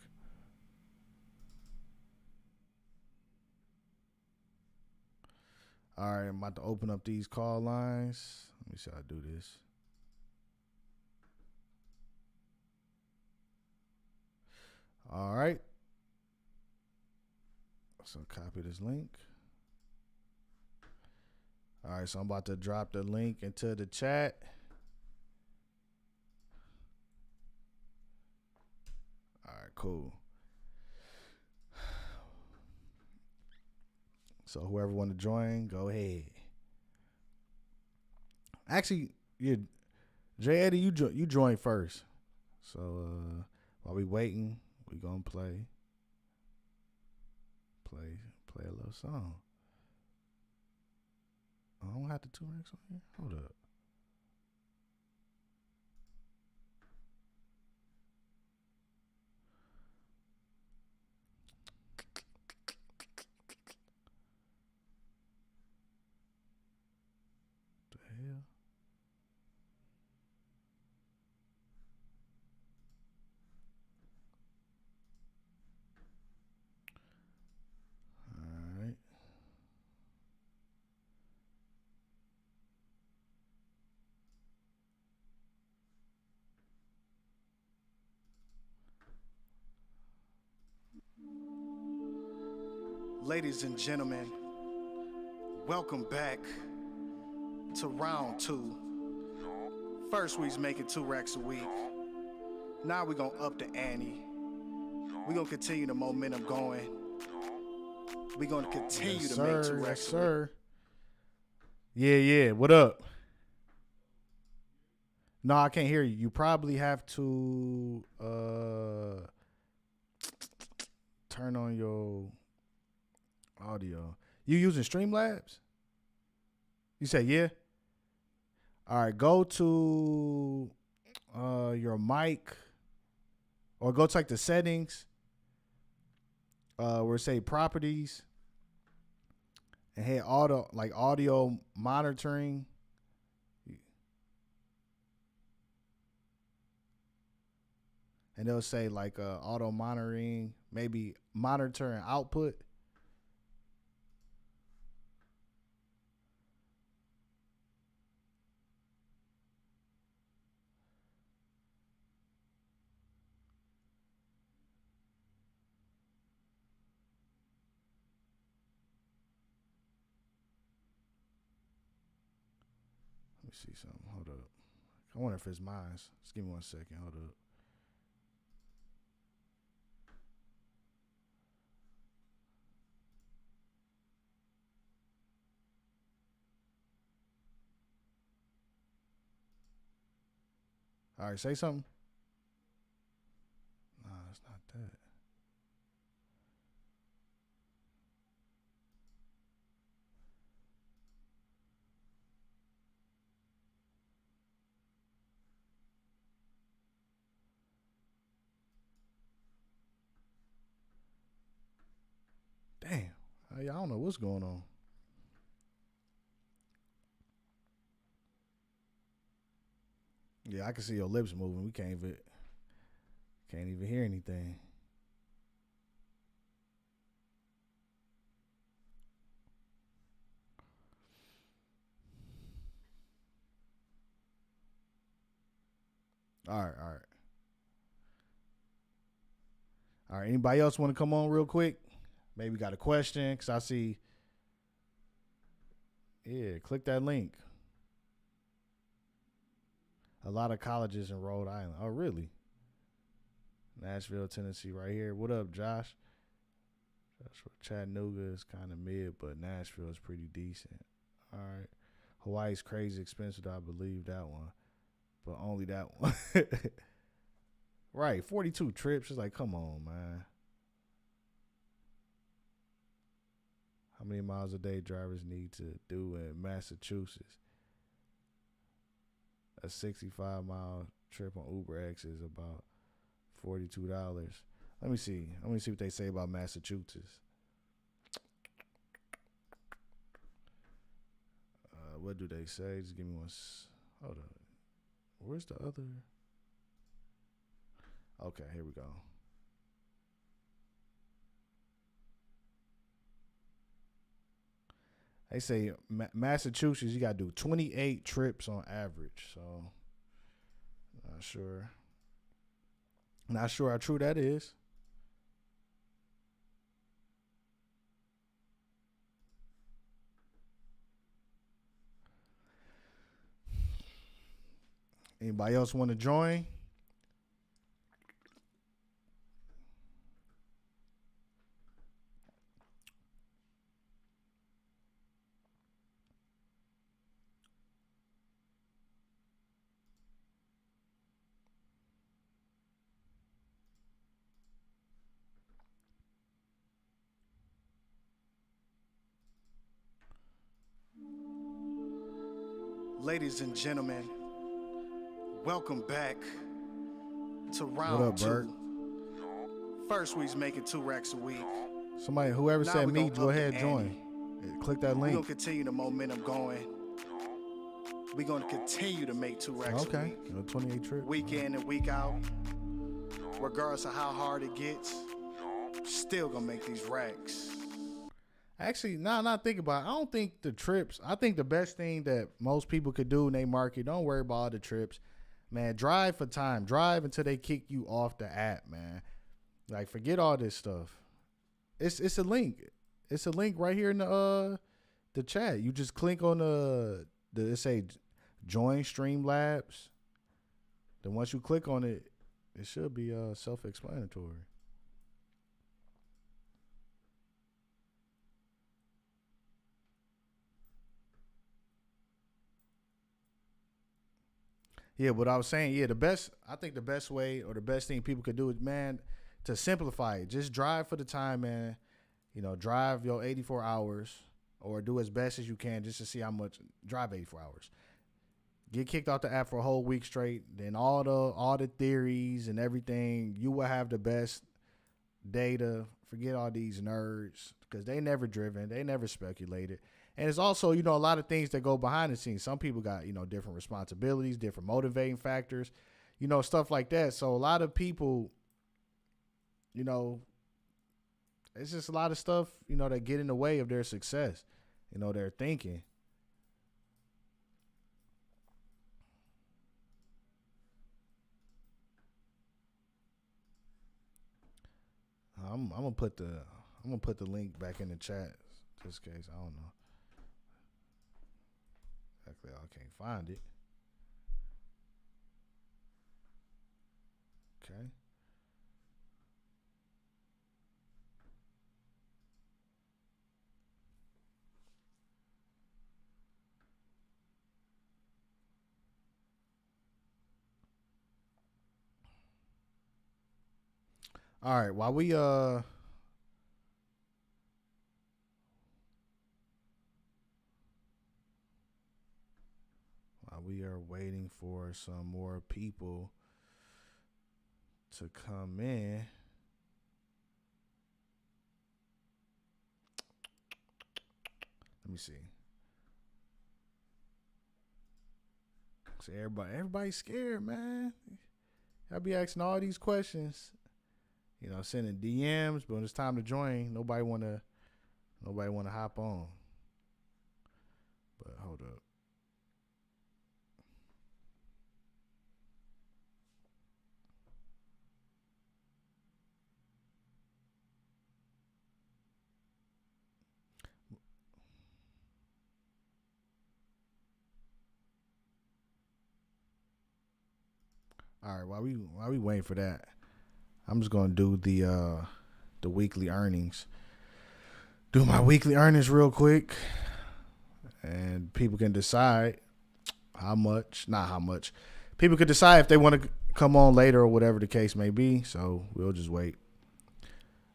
All right, I'm about to open up these call lines. Let me see how I do this. All right. So copy this link. All right, so I'm about to drop the link into the chat. All right, cool. So whoever want to join, go ahead. Actually, J Eddie, you join first. So while we waiting, we gonna play a little song. I don't have the 2 racks on here. Hold up. The hell? All right. Ladies and gentlemen, welcome back to round 2. First we was making 2 racks a week. Now we gonna up the ante. We gonna continue the momentum going. We gonna continue to make 2 racks a week. Yeah. What up? No, I can't hear you. You probably have to turn on your audio. You using Streamlabs? You say yeah? All right, go to your mic or go to like the settings where it say properties and hit audio monitoring. And they'll say like auto monitoring, maybe monitoring output. Let me see something. Hold up. I wonder if it's mine. Just give me 1 second. Hold up. All right, say something. Nah, it's not that. Damn. I don't know what's going on. Yeah, I can see your lips moving. We can't even hear anything. All right. All right. Anybody else want to come on real quick? Maybe got a question because I see. Yeah, click that link. A lot of colleges in Rhode Island. Oh, really? Nashville, Tennessee, right here. What up, Josh? Chattanooga is kind of mid, but Nashville is pretty decent. All right. Hawaii's crazy expensive. I believe that one, but only that one. Right, 42 trips. It's like, come on, man. How many miles a day drivers need to do in Massachusetts? A 65-mile trip on UberX is about $42. Let me see what they say about Massachusetts. What do they say? Just give me one. Hold on. Where's the other? Okay, here we go. They say Massachusetts, you got to do 28 trips on average. So, not sure how true that is. Anybody else want to join? Ladies and gentlemen, welcome back to round What up, 2. Bert? First we was making 2 racks a week. Somebody, whoever Now said we me, gonna go up the ahead, join. ante. Click that We're link. gonna continue the momentum going. We're gonna continue to make 2 racks a Okay, week. 28 trips. Week in and week out. Regardless of how hard it gets, still gonna make these racks. Actually, not think about it. I don't think the trips. I think the best thing that most people could do in their market, don't worry about all the trips. Man, drive for time. Drive until they kick you off the app, man. Like, forget all this stuff. It's a link. It's a link right here in the chat. You just click on the it say join Streamlabs? Then once you click on it, it should be self-explanatory. Yeah, what I was saying, yeah, I think the best way or the best thing people could do is, man, to simplify it. Just drive for the time, man. You know, drive your 84 hours or do as best as you can just to see how much, drive 84 hours. Get kicked off the app for a whole week straight. Then all the theories and everything, you will have the best data. Forget all these nerds because they never driven. They never speculated. And it's also, you know, a lot of things that go behind the scenes. Some people got, you know, different responsibilities, different motivating factors, you know, stuff like that. So a lot of people, you know, it's just a lot of stuff, you know, that get in the way of their success, you know, their thinking. I'm gonna put the link back in the chat just in case. I don't know. Actually, I can't find it. Okay. All right, while we are waiting for some more people to come in. Let me see. See, everybody's scared, man. I'll be asking all these questions. You know, sending DMs, but when it's time to join, nobody wanna hop on. But hold up. All right, while we waiting for that, I'm just gonna do the weekly earnings. Do my weekly earnings real quick, and people can decide how much. Not how much. People could decide if they want to come on later or whatever the case may be. So we'll just wait.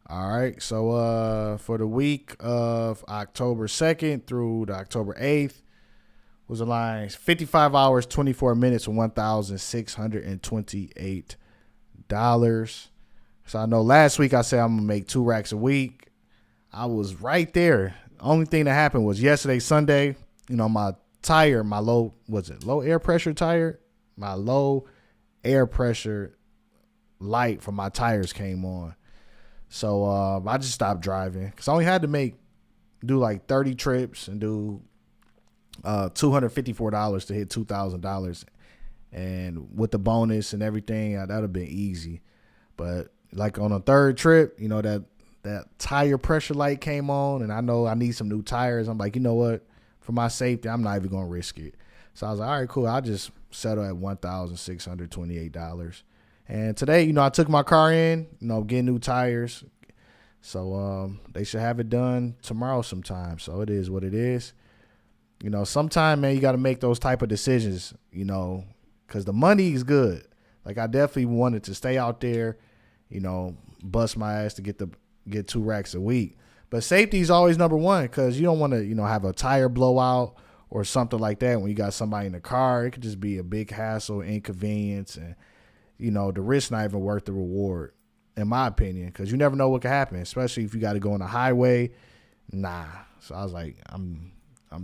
All right. So for the week of October 2nd through the October 8th was the lines 55 hours, 24 minutes, $1,628. So I know last week I said I'm going to make 2 racks a week. I was right there. Only thing that happened was yesterday, Sunday, you know, my tire, my low air pressure tire? My low air pressure light for my tires came on. So I just stopped driving because I only had to do like 30 trips and do $254 to hit $2,000. And with the bonus and everything, that would have been easy. But like on a third trip, you know, that tire pressure light came on and I know I need some new tires. I'm like, you know what? For my safety, I'm not even going to risk it. So I was like, all right, cool. I'll just settle at $1,628. And today, you know, I took my car in, you know, getting new tires. So they should have it done tomorrow sometime. So it is what it is. You know, sometime, man, you got to make those type of decisions, you know, because the money is good. Like, I definitely wanted to stay out there, you know, bust my ass to get 2 racks a week. But safety is always number one because you don't want to, you know, have a tire blowout or something like that when you got somebody in the car. It could just be a big hassle, inconvenience, and, you know, the risk not even worth the reward, in my opinion, because you never know what could happen, especially if you got to go on the highway. Nah. So I was like, I'm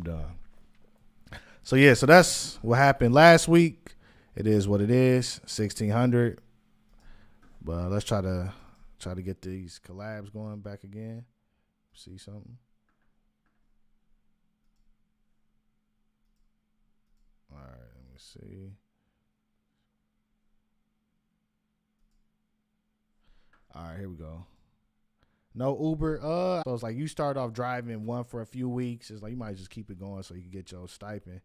done. So, yeah, so that's what happened last week. It is what it is, 1,600. But let's try to get these collabs going back again. See something. All right, let me see. All right, here we go. No Uber. So it's like you start off driving one for a few weeks. It's like you might just keep it going so you can get your stipend.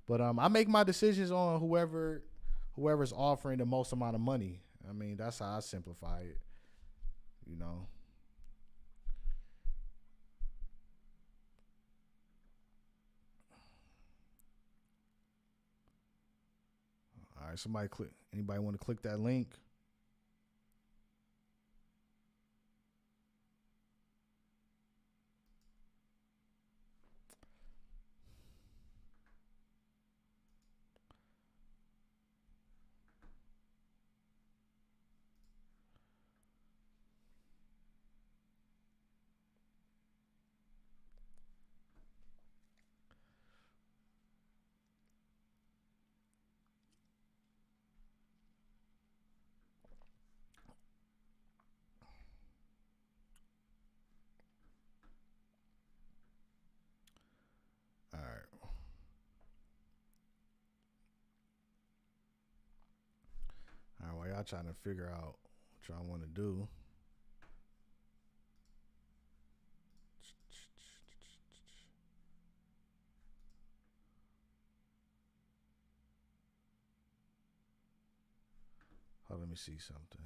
But I make my decisions on whoever's offering the most amount of money. I mean, that's how I simplify it. You know. All right, somebody click. Anybody want to click that link? All right. All right, while y'all trying to figure out what y'all want to do. Oh, let me see something.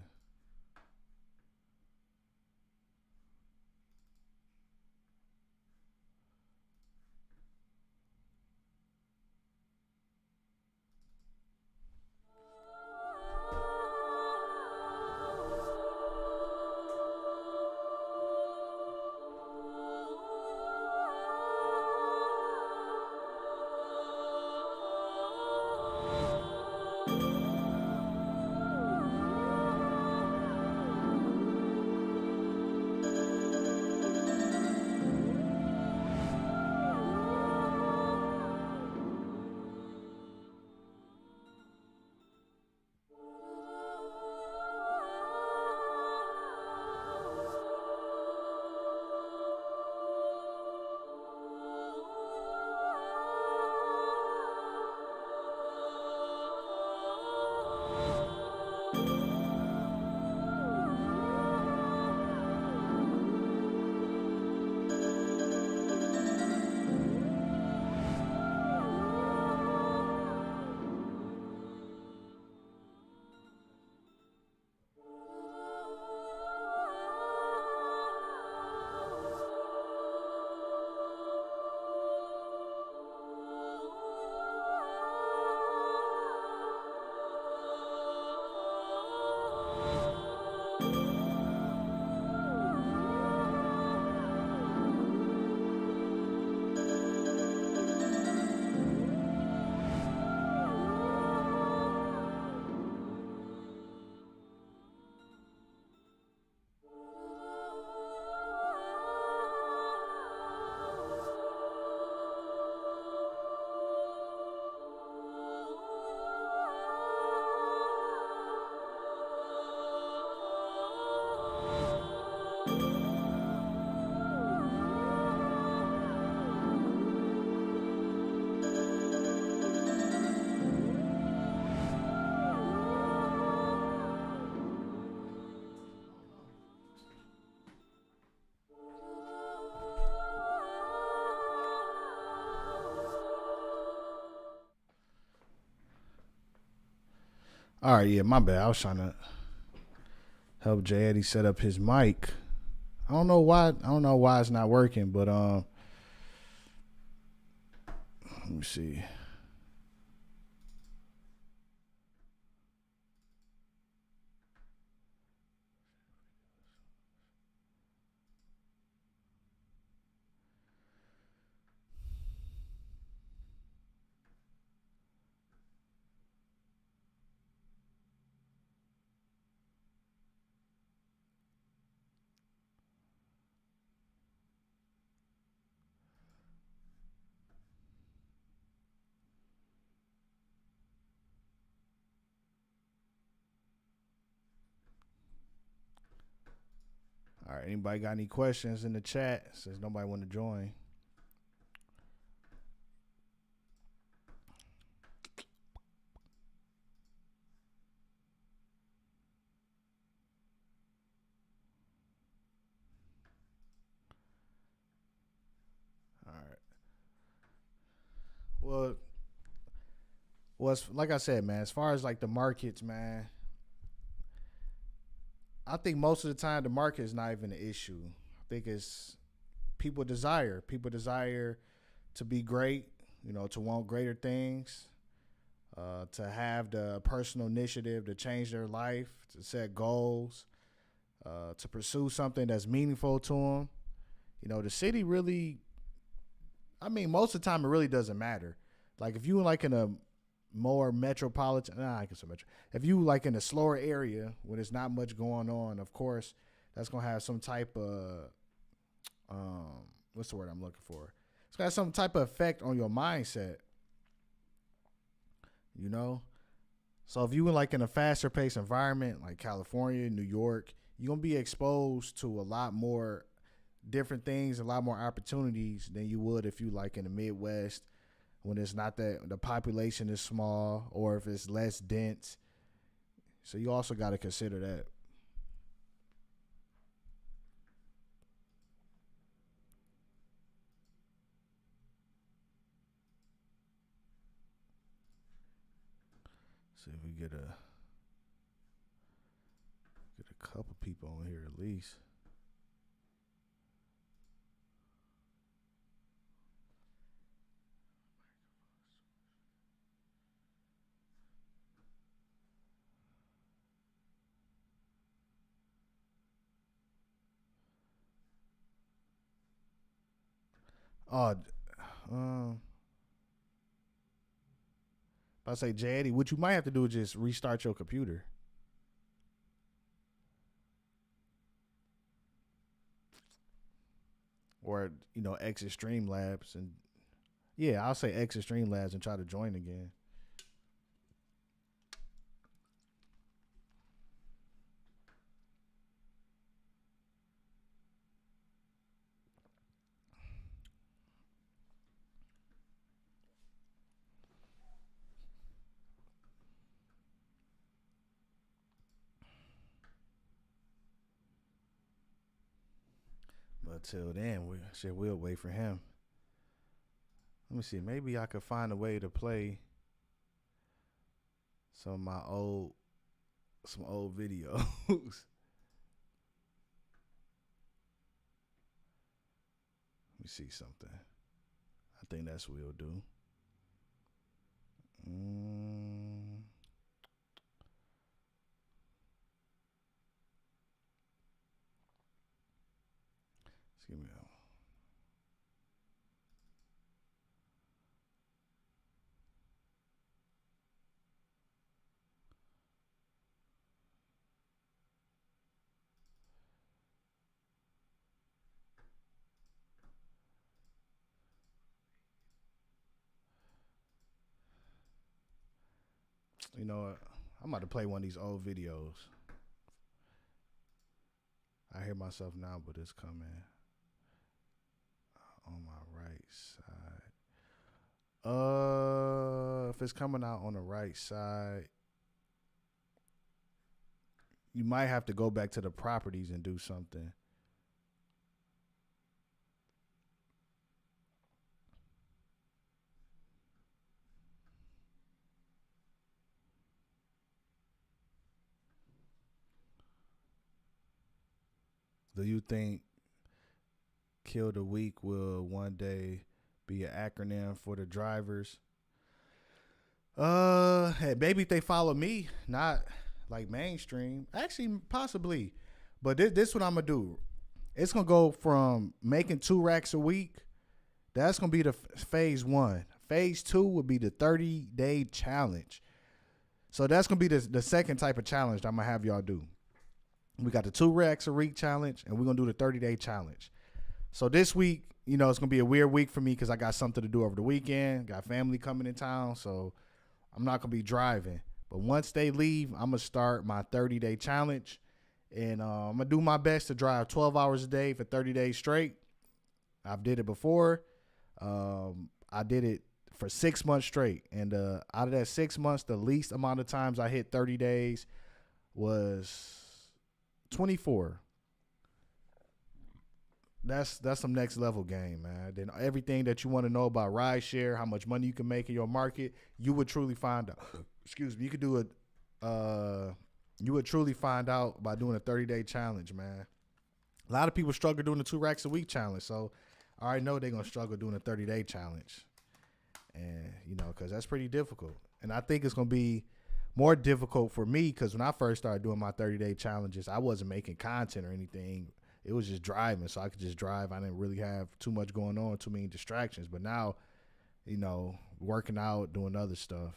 All right, yeah, my bad. I was trying to help J Eddie set up his mic. I don't know why. It's not working, but let me see. All right, anybody got any questions in the chat? Since nobody want to join. All right. Well, Well, like I said, man, as far as like the markets, man, I think most of the time the market is not even an issue. I think it's people desire. People desire to be great, to want greater things, to have the personal initiative to change their life, to set goals, to pursue something that's meaningful to them. The city really, most of the time it really doesn't matter. Like if you like in a more metropolitan, I can say metro. If you like in a slower area when there's not much going on, of course, that's gonna have some type of, what's the word I'm looking for? It's gonna have some type of effect on your mindset. So if you were like in a faster paced environment like California, New York, you're gonna be exposed to a lot more different things, a lot more opportunities than you would if you like in the Midwest when it's not that the population is small or if it's less dense. So you also got to consider that. See if we get a couple people on here at least. Oh, if I say Jaddy, what you might have to do is just restart your computer. Or, exit Streamlabs and I'll say exit Streamlabs and try to join again. But till then, we'll wait for him. Let me see. Maybe I could find a way to play some old videos. Let me see something. I think that's what we'll do. Give me a I'm about to play one of these old videos. I hear myself now, but it's coming on my right side. If it's coming out on the right side, you might have to go back to the properties and do something. Do you think Kill the Week will one day be an acronym for the drivers? Hey, maybe if they follow me, not like mainstream. Actually, possibly. But this what I'm gonna do. It's gonna go from making 2 racks a week. That's gonna be the phase 1. Phase 2 would be the 30-day challenge. So that's gonna be the second type of challenge that I'm gonna have y'all do. We got the 2 racks a week challenge, and we're gonna do the 30-day challenge. So this week, it's gonna be a weird week for me because I got something to do over the weekend. Got family coming in town, so I'm not gonna be driving. But once they leave, I'm gonna start my 30-day challenge, and I'm gonna do my best to drive 12 hours a day for 30 days straight. I've did it before. I did it for 6 months straight, and out of that 6 months, the least amount of times I hit 30 days was 24. that's some next level game, man. Then everything that you want to know about rideshare, how much money you can make in your market, you would truly find out. Excuse me. You could do it. You would truly find out by doing a 30-day challenge, man. A lot of people struggle doing the 2 racks a week challenge, so I already know they're gonna struggle doing a 30-day challenge, and because that's pretty difficult. And I think it's gonna be more difficult for me because when I first started doing my 30-day challenges, I wasn't making content or anything. It was just driving, so I could just drive. I didn't really have too much going on, too many distractions. But now, working out, doing other stuff.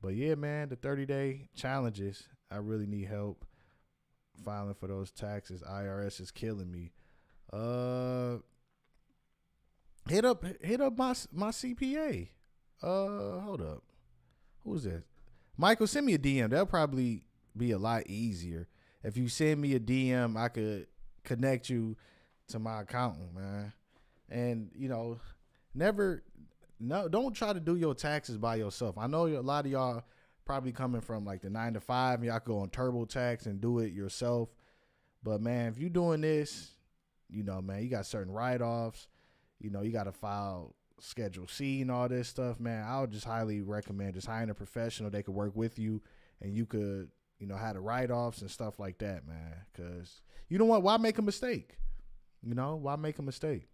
But yeah, man, the 30-day challenges, I really need help filing for those taxes. IRS is killing me. Hit up my CPA. Hold up. Who's that? Michael, send me a DM. That'll probably be a lot easier. If you send me a DM, I could connect you to my accountant, man. And don't try to do your taxes by yourself. I know a lot of y'all probably coming from like the 9 to 5, and y'all could go on TurboTax and do it yourself. But man, if you doing this, man, you got certain write-offs. You got to file Schedule C and all this stuff, man. I would just highly recommend just hiring a professional. They could work with you, and you could, have the write-offs and stuff like that, man. Because you know what? Why make a mistake? Why make a mistake?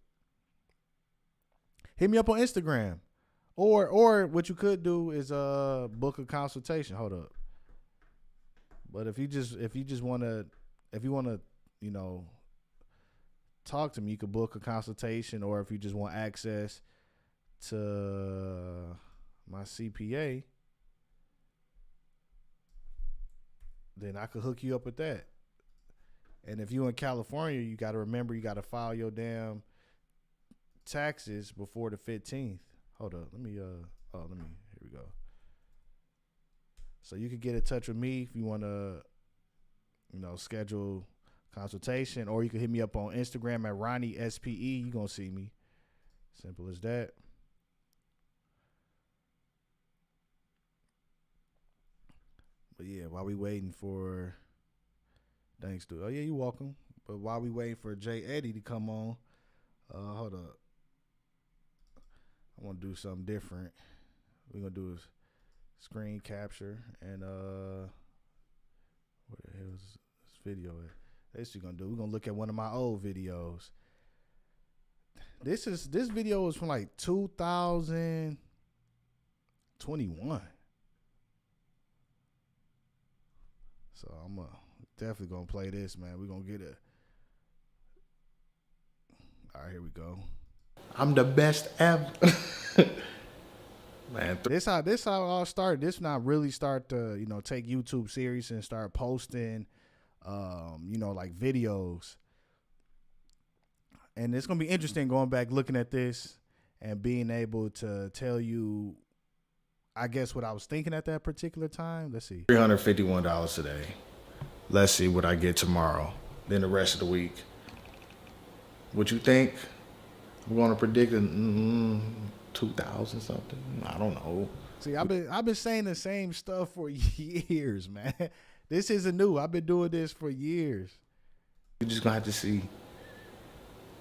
Hit me up on Instagram, or what you could do is book a consultation. Hold up. But if you want to talk to me, you could book a consultation, or if you just want access to my CPA, then I could hook you up with that. And if you're in California, you got to remember you got to file your damn taxes before the 15th. Hold up. Here we go. So you can get in touch with me if you want to, schedule consultation, or you can hit me up on Instagram at Ronnie SPE. You're going to see me. Simple as that. But yeah, while we waiting for, thanks to, oh yeah, you're welcome. But while we waiting for Jay Eddie to come on, hold up. I want to do something different. We're going to do is screen capture and, where the hell is this video at? This we're going to do. We're going to look at one of my old videos. This video was from like 2021. So I'm definitely going to play this, man. We're going to get it. All right, here we go. I'm the best ever. Man, this how it all started. This when I really start to, take YouTube serious and start posting, like videos. And it's going to be interesting going back, looking at this and being able to tell you, I guess, what I was thinking at that particular time. Let's see. $351 today. Let's see what I get tomorrow. Then the rest of the week. What you think? We're going to predict 2,000 something. I don't know. See, I've been saying the same stuff for years, man. This isn't new. I've been doing this for years. We're just going to have to see.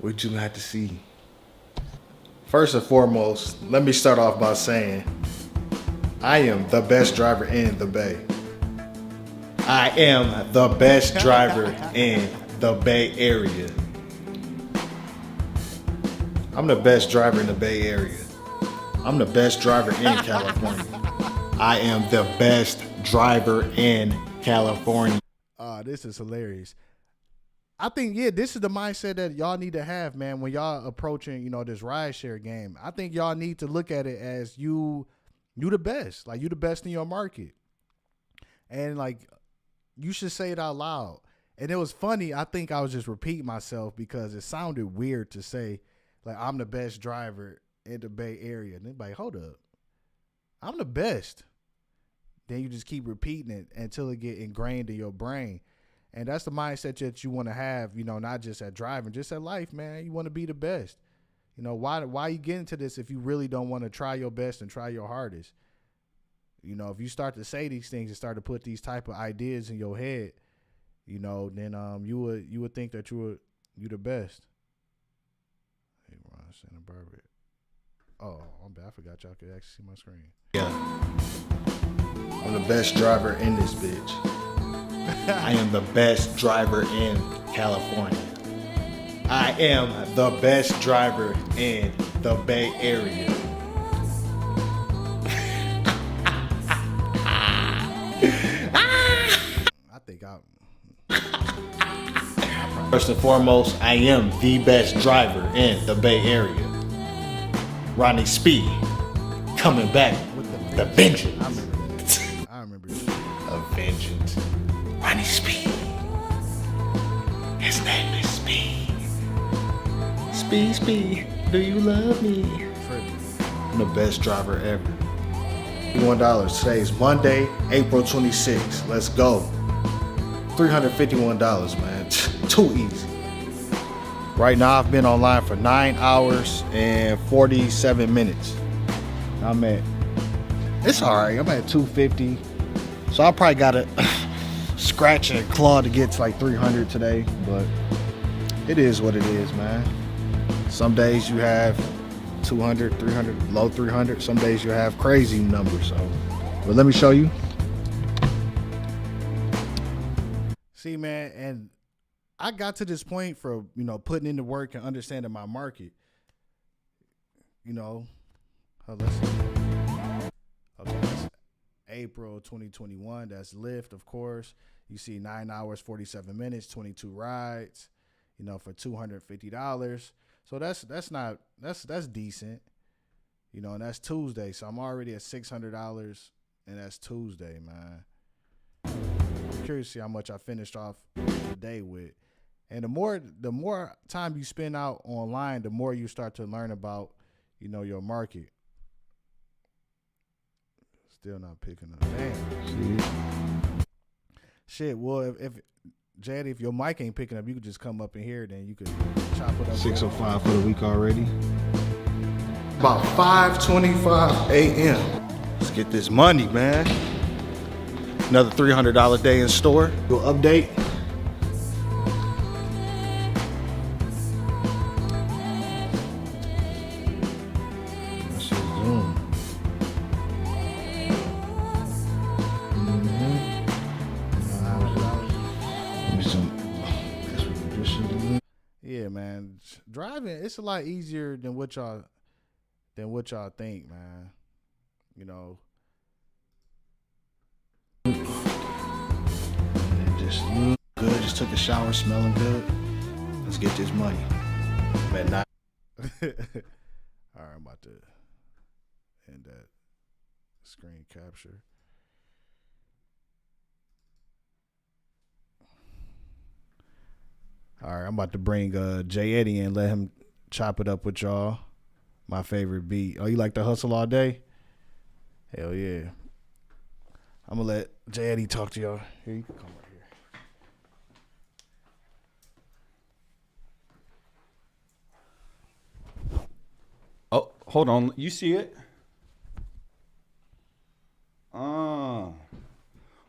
We're just going to have to see. First and foremost, let me start off by saying I am the best driver in the Bay. I am the best driver in the Bay Area. I'm the best driver in the Bay Area. I'm the best driver in California. I am the best driver in California. This is hilarious. I think, this is the mindset that y'all need to have, man, when y'all approaching, this rideshare game. I think y'all need to look at it as you the best. Like, you the best in your market. And, like, you should say it out loud. And it was funny. I think I was just repeating myself because it sounded weird to say, like, I'm the best driver in the Bay Area. And they're like, hold up. I'm the best. Then you just keep repeating it until it get ingrained in your brain. And that's the mindset that you want to have, not just at driving, just at life, man. You want to be the best. Why you get into this if you really don't want to try your best and try your hardest? If you start to say these things and start to put these type of ideas in your head, then you would think that you the best. Santa Barbara. Oh, I'm bad. I forgot y'all could actually see my screen. Yeah. I'm the best driver in this bitch. I am the best driver in California. I am the best driver in the Bay Area. I think I. First and foremost, I am the best driver in the Bay Area. Ronnie Speed, coming back with the vengeance. I remember. A vengeance. Ronnie Speed. His name is Speed. Speed, do you love me? I'm the best driver ever. $51. Today is Monday, April 26th. Let's go. $351, man. Too easy. Right now, I've been online for 9 hours and 47 minutes. It's all right. I'm at 250. So I probably got to scratch and claw to get to like 300 today. But it is what it is, man. Some days you have 200, 300, low 300. Some days you have crazy numbers. So, but let me show you. See, man, and I got to this point for, putting in the work and understanding my market. Let's see. Okay, that's April 2021. That's Lyft, of course. You see 9 hours, 47 minutes, 22 rides, for $250. So that's decent. And that's Tuesday. So I'm already at $600, and that's Tuesday, man. I'm curious to see how much I finished off the day with. And the more time you spend out online, the more you start to learn about, your market. Still not picking up. Damn. Shit. Well, if Jad, if your mic ain't picking up, you could just come up in here, then you could chop it up. 6:05 for the week already. About 5:25 a.m. Let's get this money, man. Another $300 day in store. We'll update. That's just Zoom. Yeah, man. Driving, it's a lot easier than what y'all think, man. Just good. Just took a shower, smelling good. Let's get this money. Man, not. All right, I'm about to end that screen capture. All right, I'm about to bring Jay Eddie in, let him chop it up with y'all. My favorite beat. Oh, you like to hustle all day? Hell yeah. I'm going to let Jay Eddie talk to y'all. Here, you can come right here. Oh, hold on. You see it?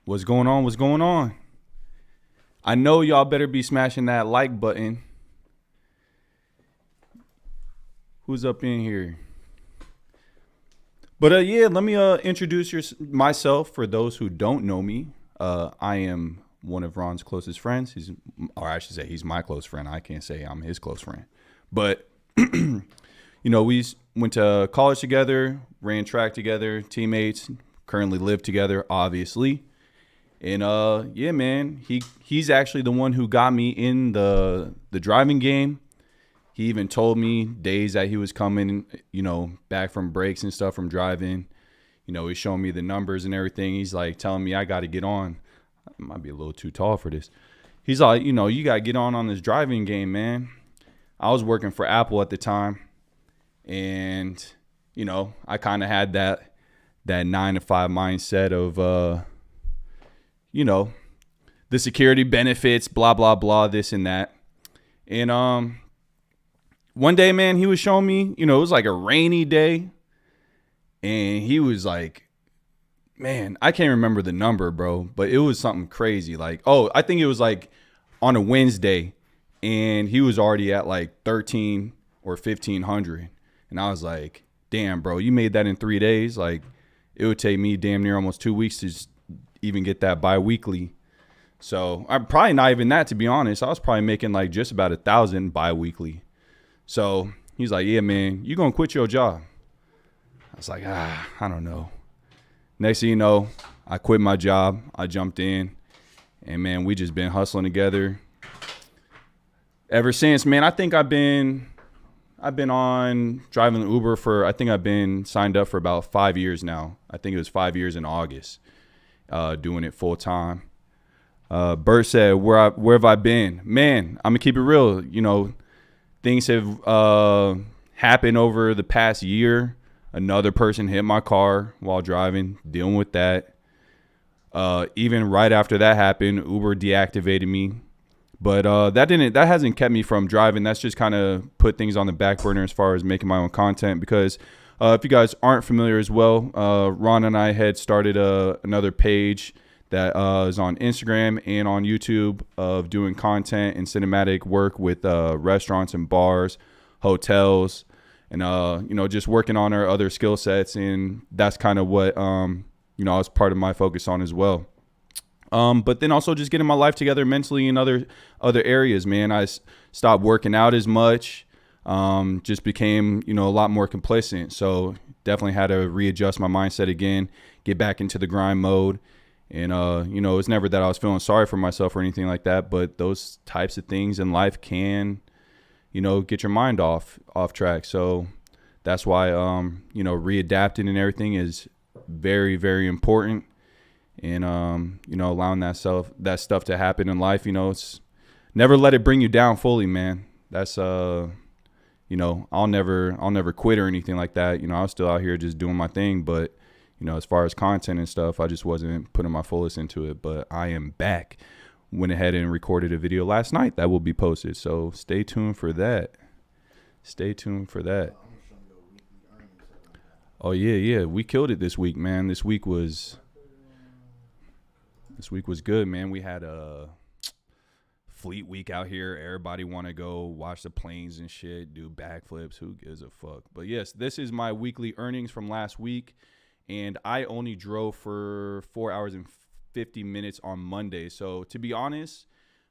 What's going on? What's going on? I know y'all better be smashing that like button. Who's up in here? But yeah, let me introduce myself for those who don't know me. I am one of Ron's closest friends. He's my close friend. I can't say I'm his close friend. But, we went to college together, ran track together, teammates, currently live together, obviously. And yeah, man, he's actually the one who got me in the driving game. He even told me days that he was coming, back from breaks and stuff from driving. He's showing me the numbers and everything. He's like telling me I got to get on. I might be a little too tall for this. He's like, you got to get on this driving game, man. I was working for Apple at the time. And, I kind of had that 9-to-5 mindset of, the security benefits, blah, blah, blah, this and that. And one day, man, he was showing me, it was like a rainy day. And he was like, man, I can't remember the number, bro, but it was something crazy. Like, I think it was like on a Wednesday. And he was already at like 13 or 1,500. And I was like, damn, bro, you made that in 3 days. Like, it would take me damn near almost 2 weeks to just even get that bi-weekly. So I'm probably not even that, to be honest. I was probably making like just about 1,000 bi-weekly. So he's like, yeah, man, you gonna quit your job? I was like, I don't know. Next thing you know, I quit my job. I jumped in, and man, we just been hustling together ever since. Man, I think I've been on driving Uber for, I think I've been signed up for about 5 years now. I think it was 5 years in August, doing it full time. Bert said, where have I been? Man, I'm gonna keep it real. You know, things have happened over the past year. Another person hit my car while driving, dealing with that. Even right after that happened, Uber deactivated me. But that hasn't kept me from driving. That's just kind of put things on the back burner as far as making my own content. Because if you guys aren't familiar as well, Ron and I had started another page that is on Instagram and on YouTube of doing content and cinematic work with restaurants and bars, hotels, and just working on our other skill sets. And that's kind of what was part of my focus on as well. But then also just getting my life together mentally in other areas, man. I stopped working out as much, just became, a lot more complacent. So definitely had to readjust my mindset again, get back into the grind mode. And, it's never that I was feeling sorry for myself or anything like that. But those types of things in life can, get your mind off track. So that's why, readapting and everything is very, very important. And, allowing that stuff to happen in life, it's never let it bring you down fully, man. That's, I'll never quit or anything like that. I was still out here just doing my thing, but, as far as content and stuff, I just wasn't putting my fullest into it. But I am back. Went ahead and recorded a video last night that will be posted. So stay tuned for that. Oh yeah. We killed it this week, man. This week was good, man. We had a fleet week out here. Everybody want to go watch the planes and shit, do backflips. Who gives a fuck? But yes, this is my weekly earnings from last week. And I only drove for 4 hours and 50 minutes on Monday. So to be honest,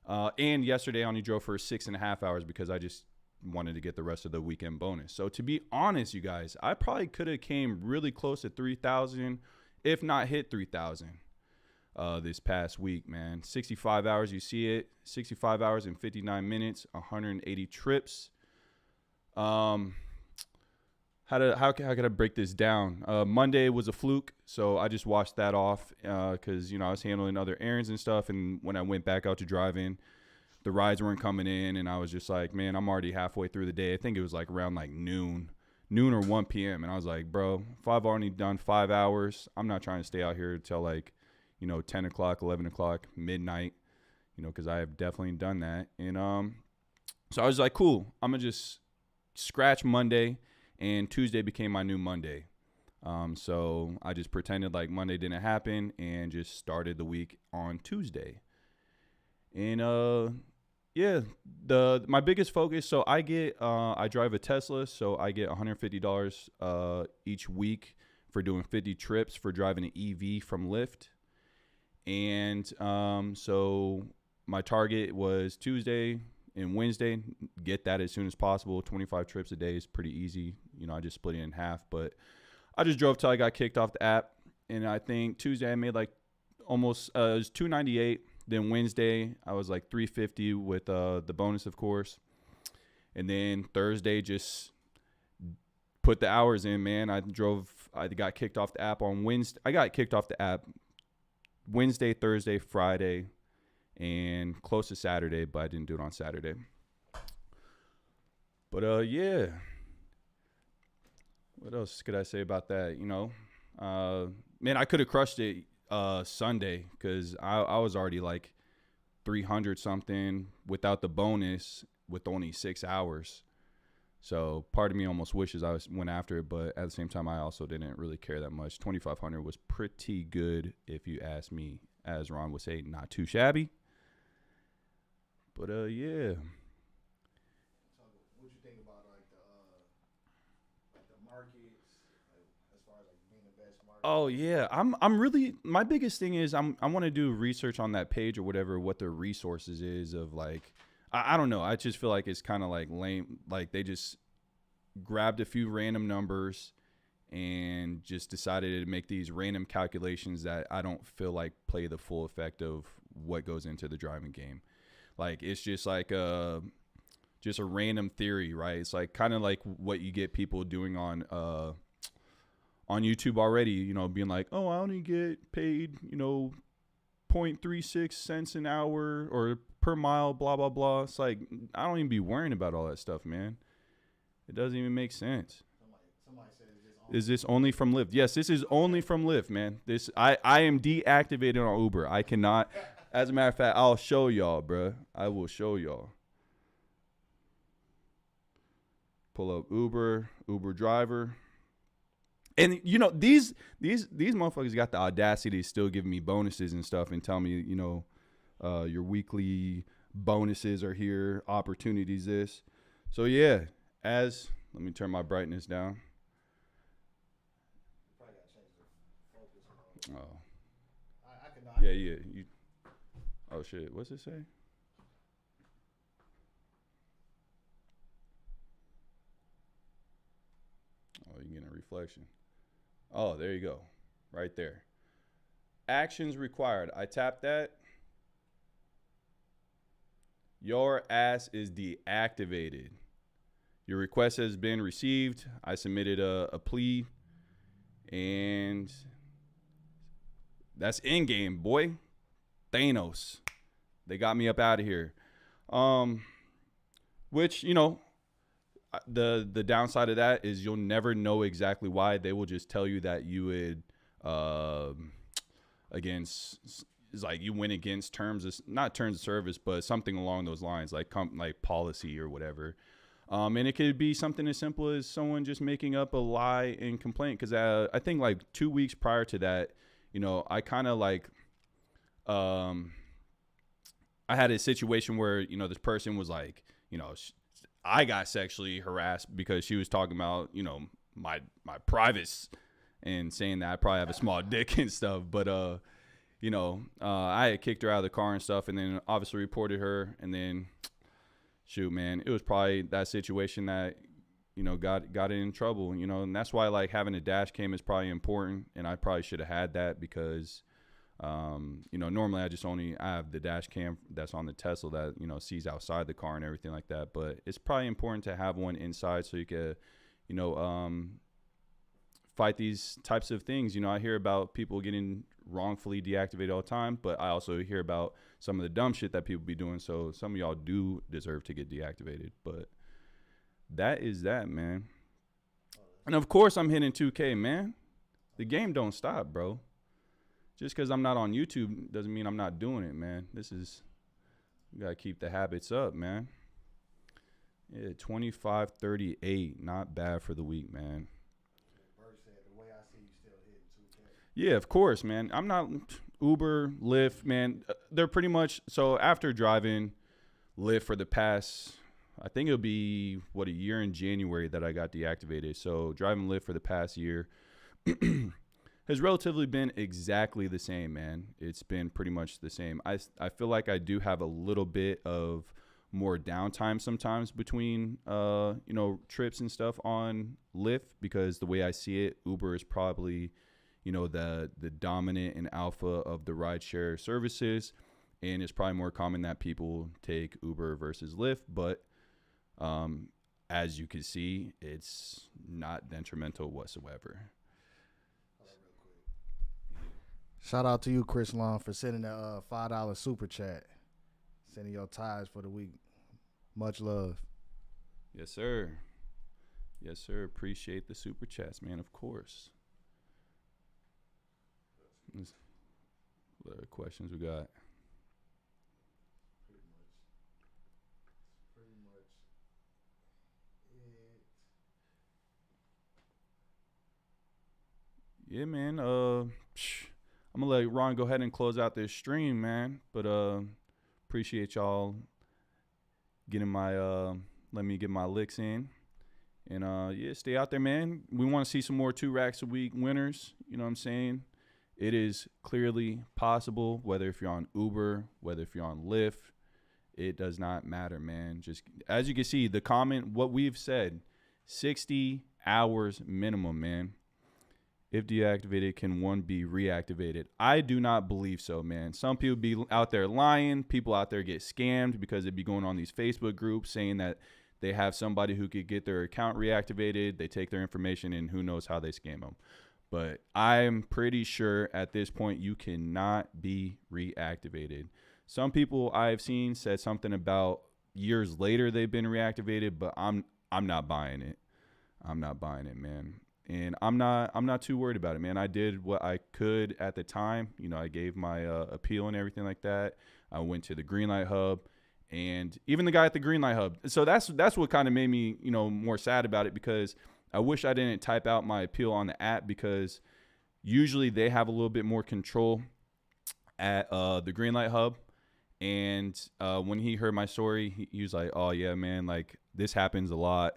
and yesterday I only drove for 6.5 hours because I just wanted to get the rest of the weekend bonus. So to be honest, you guys, I probably could have came really close to 3,000, if not hit 3,000 this past week, man. 65 hours, you see it. 65 hours and 59 minutes, 180 trips. How could I break this down? Monday was a fluke, so I just washed that off because I was handling other errands and stuff. And when I went back out to driving, the rides weren't coming in, and I was just like, man, I'm already halfway through the day. I think it was like around like noon or 1 p.m. And I was like, bro, if I've already done 5 hours, I'm not trying to stay out here till like 10 o'clock, 11 o'clock, midnight, because I have definitely done that. And so I was like, cool, I'm gonna just scratch Monday. And Tuesday became my new Monday. So I just pretended like Monday didn't happen and just started the week on Tuesday. And my biggest focus, so I drive a Tesla, so I get $150 each week for doing 50 trips for driving an EV from Lyft. And so my target was Tuesday and Wednesday, get that as soon as possible. 25 trips a day is pretty easy. I just split it in half, but I just drove till I got kicked off the app. And I think Tuesday I made like almost, it was $298. Then Wednesday I was like $350 with the bonus, of course. And then Thursday just put the hours in, man. I got kicked off the app on Wednesday. I got kicked off the app Wednesday, Thursday, Friday, and close to Saturday, but I didn't do it on Saturday. But yeah, what else could I say about that? Man, I could have crushed it Sunday because I was already like 300 something without the bonus with only 6 hours. So part of me almost wishes I went after it, but at the same time, I also didn't really care that much. 2,500 was pretty good, if you ask me. As Ron would say, not too shabby. But yeah. What you think about like the Oh yeah, I'm really, my biggest thing is I want to do research on that page or whatever, what the resources is of like, I don't know. I just feel like it's kind of like lame. Like they just grabbed a few random numbers and just decided to make these random calculations that I don't feel like play the full effect of what goes into the driving game. Like it's just like just a random theory, right? It's like kind of like what you get people doing on YouTube already, you know, being like, oh, I only get paid, you know, 0.36 cents an hour or per mile, blah, blah, blah. It's like, I don't even be worrying about all that stuff, man. It doesn't even make sense. Somebody said Is this only from Lyft? Yes, this is only from Lyft, man. This I am deactivated on Uber. I cannot. As a matter of fact, I'll show y'all, bruh. I will show y'all. Pull up Uber driver. And you know, these motherfuckers got the audacity to still give me bonuses and stuff and tell me, you know, your weekly bonuses are here, opportunities this. So yeah, let me turn my brightness down. Oh. Yeah. You. Oh shit. What's it say? Oh, you getting a reflection. Oh, there you go. Right there. Actions required. I tap that. Your ass is deactivated. Your request has been received. I submitted a plea. And that's in game, boy. Thanos. They got me up out of here. Which, you know, the downside of that is you'll never know exactly why. They will just tell you that you would you went against not terms of service, but something along those lines, like policy or whatever. And it could be something as simple as someone just making up a lie and complaint. Because I think like 2 weeks prior to that, you know, I kind of like I had a situation where, you know, this person was like, you know, I got sexually harassed because she was talking about, you know, my privates and saying that I probably have a small dick and stuff. But, you know, I had kicked her out of the car and stuff, and then obviously reported her. And then, shoot, man, it was probably that situation that, you know, got it in trouble, you know. And that's why, like, having a dash cam is probably important. And I probably should have had that because, you know, normally I have the dash cam that's on the Tesla that, you know, sees outside the car and everything like that. But it's probably important to have one inside so you can, you know, fight these types of things. You know, I hear about people getting wrongfully deactivated all the time, but I also hear about some of the dumb shit that people be doing. So some of y'all do deserve to get deactivated, but that is that, man. And of course I'm hitting 2K, man. The game don't stop, bro. Just because I'm not on YouTube doesn't mean I'm not doing it, man. You got to keep the habits up, man. Yeah, 25:38. Not bad for the week, man. Yeah, of course, man. I'm not Uber, Lyft, man. They're pretty much, so after driving Lyft for the past, I think it'll be, a year in January that I got deactivated. So driving Lyft for the past year has relatively been exactly the same, man. It's been pretty much the same. I feel like I do have a little bit of more downtime sometimes between, you know, trips and stuff on Lyft, because the way I see it, Uber is probably, you know, the dominant and alpha of the rideshare services. And it's probably more common that people take Uber versus Lyft. But as you can see, it's not detrimental whatsoever. Shout out to you, Chris Long, for sending a $5 super chat. Sending your ties for the week. Much love. Yes, sir. Yes, sir. Appreciate the super chats, man. Of course. What other questions we got? Pretty much it. Yeah, man. I'm gonna let Ron go ahead and close out this stream, man. But appreciate y'all getting my let me get my licks in. And yeah, stay out there, man. We want to see some more 2 racks a week winners. You know what I'm saying? It is clearly possible, whether if you're on Uber, whether if you're on Lyft, it does not matter, man. Just as you can see, the comment, what we've said, 60 hours minimum, man. If deactivated, can one be reactivated? I do not believe so, man. Some people be out there lying. People out there get scammed because they be going on these Facebook groups saying that they have somebody who could get their account reactivated. They take their information and who knows how they scam them. But I'm pretty sure at this point you cannot be reactivated. Some people I've seen said something about years later they've been reactivated, but I'm not buying it. I'm not buying it, man. And I'm not too worried about it, man. I did what I could at the time. You know, I gave my appeal and everything like that. I went to the Greenlight Hub, and even the guy at the Greenlight Hub. So that's what kind of made me, you know, more sad about it, because I wish I didn't type out my appeal on the app, because usually they have a little bit more control at the Greenlight Hub. And when he heard my story, he was like, "Oh yeah, man, like this happens a lot.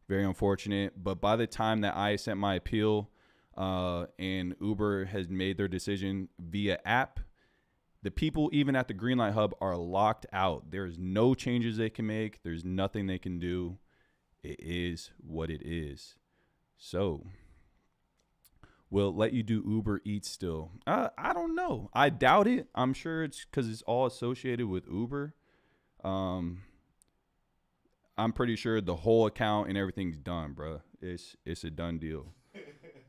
Very unfortunate." But by the time that I sent my appeal and Uber has made their decision via app, the people even at the Greenlight Hub are locked out. There's no changes they can make. There's nothing they can do. It is what it is. So, will it let you do Uber Eats still? I don't know. I doubt it. I'm sure it's because it's all associated with Uber. I'm pretty sure the whole account and everything's done, bro. It's a done deal.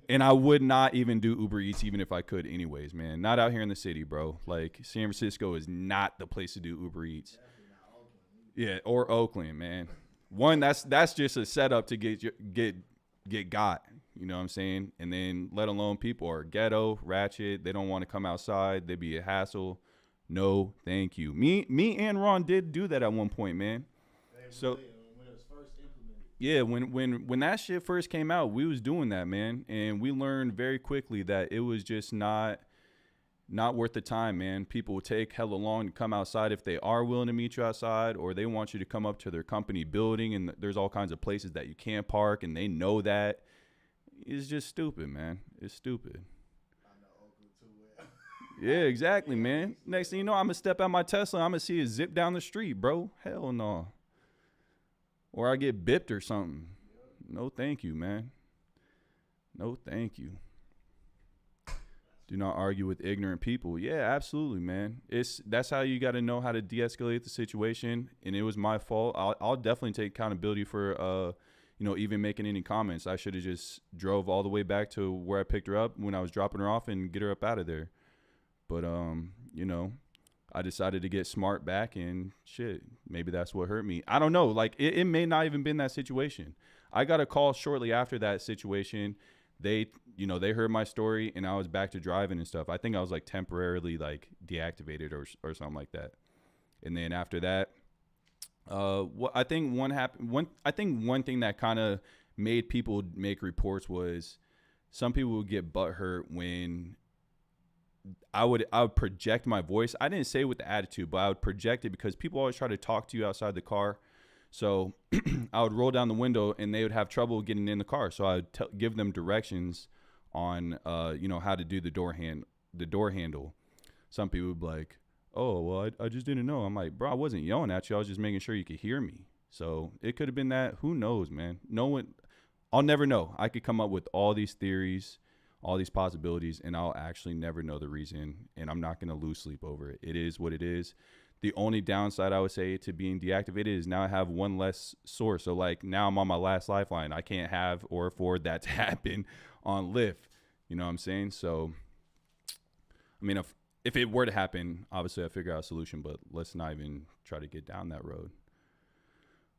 And I would not even do Uber Eats even if I could anyways, man. Not out here in the city, bro. Like, San Francisco is not the place to do Uber Eats. Yeah, or Oakland, man. One, that's just a setup to get got. You know what I'm saying? And then let alone people are ghetto, ratchet. They don't want to come outside. They be a hassle. No, thank you. Me and Ron did do that at one point, man. So when it was first implemented. Yeah, when that shit first came out, we was doing that, man. And we learned very quickly that it was just not worth the time, man. People will take hella long to come outside if they are willing to meet you outside, or they want you to come up to their company building, and there's all kinds of places that you can't park, and they know that. It's just stupid, man. It's stupid. I know Oakland too well. Yeah, exactly, man. Next thing you know, I'm going to step out my Tesla, I'm going to see it zip down the street, bro. Hell no. Or I get bipped or something. No, thank you, man. No, thank you. Do not argue with ignorant people. Yeah, absolutely, man. That's how you got to know how to de-escalate the situation. And it was my fault. I'll definitely take accountability for, even making any comments. I should have just drove all the way back to where I picked her up when I was dropping her off and get her up out of there. But, I decided to get smart back, and shit, maybe that's what hurt me. I don't know. Like, it may not even been that situation. I got a call shortly after that situation. They heard my story, and I was back to driving and stuff. I think I was like temporarily like deactivated or something like that. And then after that, I think one thing that kind of made people make reports was some people would get butthurt when I would project my voice. I didn't say it with the attitude, but I would project it because people always try to talk to you outside the car. So I would roll down the window and they would have trouble getting in the car. So I would give them directions on, how to do the door handle. Some people would be like, "Oh, well, I just didn't know." I'm like, "Bro, I wasn't yelling at you. I was just making sure you could hear me." So it could have been that. Who knows, man? No one, I'll never know. I could come up with all these theories, all these possibilities, and I'll actually never know the reason, and I'm not going to lose sleep over it. It is what it is. The only downside I would say to being deactivated is now I have one less source. So, like, now I'm on my last lifeline. I can't have or afford that to happen on Lyft. You know what I'm saying? So, I mean, if it were to happen, obviously I'd figure out a solution, but let's not even try to get down that road.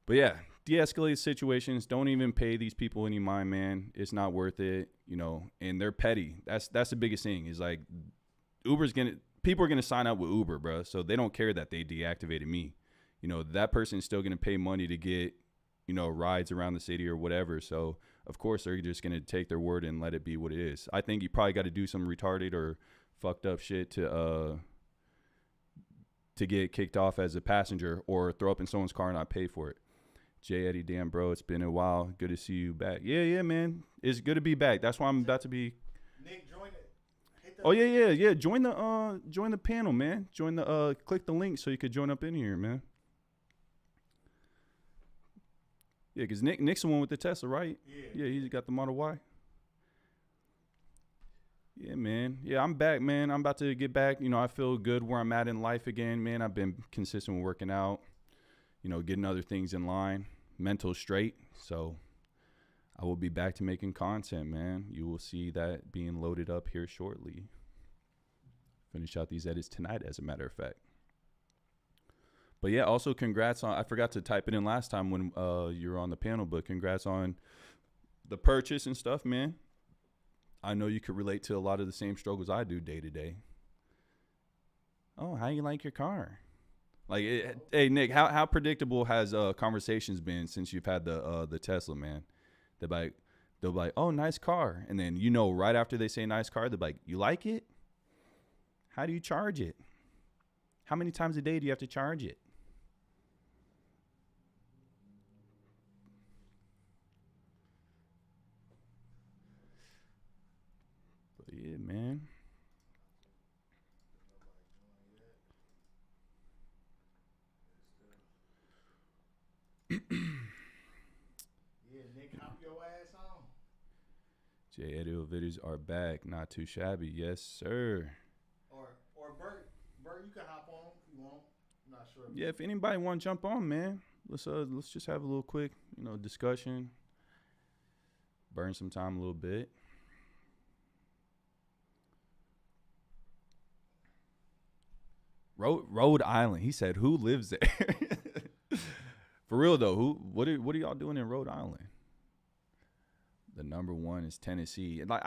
But yeah, de-escalate situations. Don't even pay these people any mind, man. It's not worth it, and they're petty. That's the biggest thing is like people are going to sign up with Uber, bro. So they don't care that they deactivated me. That person's still going to pay money to get, rides around the city or whatever. So of course they're just going to take their word and let it be what it is. I think you probably got to do some retarded or fucked up shit to get kicked off as a passenger or throw up in someone's car and not pay for it Jay Eddie, damn bro, it's been a while. Good to see you back. Yeah, man. It's good to be back. That's why I'm about to be. Nick, join it. Oh yeah. Join the panel, man. Join the click the link so you could join up in here, man. Yeah, cause Nick's the one with the Tesla, right? Yeah, he's got the Model Y. Yeah, man. Yeah, I'm back, man. I'm about to get back. You know, I feel good where I'm at in life again, man. I've been consistent with working out, you know, getting other things in line, mental straight. So I will be back to making content, man. You will see that being loaded up here shortly. Finish out these edits tonight, as a matter of fact. But yeah, also congrats on, I forgot to type it in last time when you were on the panel, but congrats on the purchase and stuff, man. I know you could relate to a lot of the same struggles I do day to day. Oh, how you like your car? Like, hey Nick, how predictable has conversations been since you've had the Tesla, man? They'll be like, oh, nice car, and then right after they say nice car, they're like, you like it? How do you charge it? How many times a day do you have to charge it? But yeah, man. Yeah, Nick, hop your ass on. J Edio videos are back, not too shabby. Yes, sir. Or Bert, you can hop on if you want. I'm not sure. Yeah, if anybody want to jump on, man, let's just have a little quick, discussion. Burn some time a little bit. Rhode Island. He said, "Who lives there?" For real though, what are y'all doing in Rhode Island? The number one is Tennessee. Like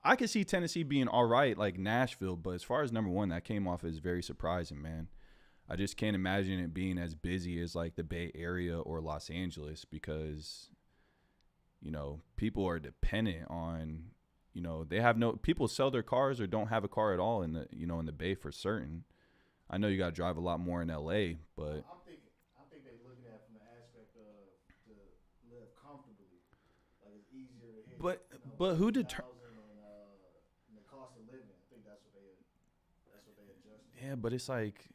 I could see Tennessee being all right, like Nashville, but as far as number one, that came off as very surprising, man. I just can't imagine it being as busy as like the Bay Area or Los Angeles because, people are dependent on, they have people sell their cars or don't have a car at all in the, in the Bay for certain. I know you got to drive a lot more in LA, but I think they're looking at it from the aspect of to live comfortably. Like it's easier to hit. But who determines? And the cost of living. I think that's what they adjusted. Yeah, but it's like,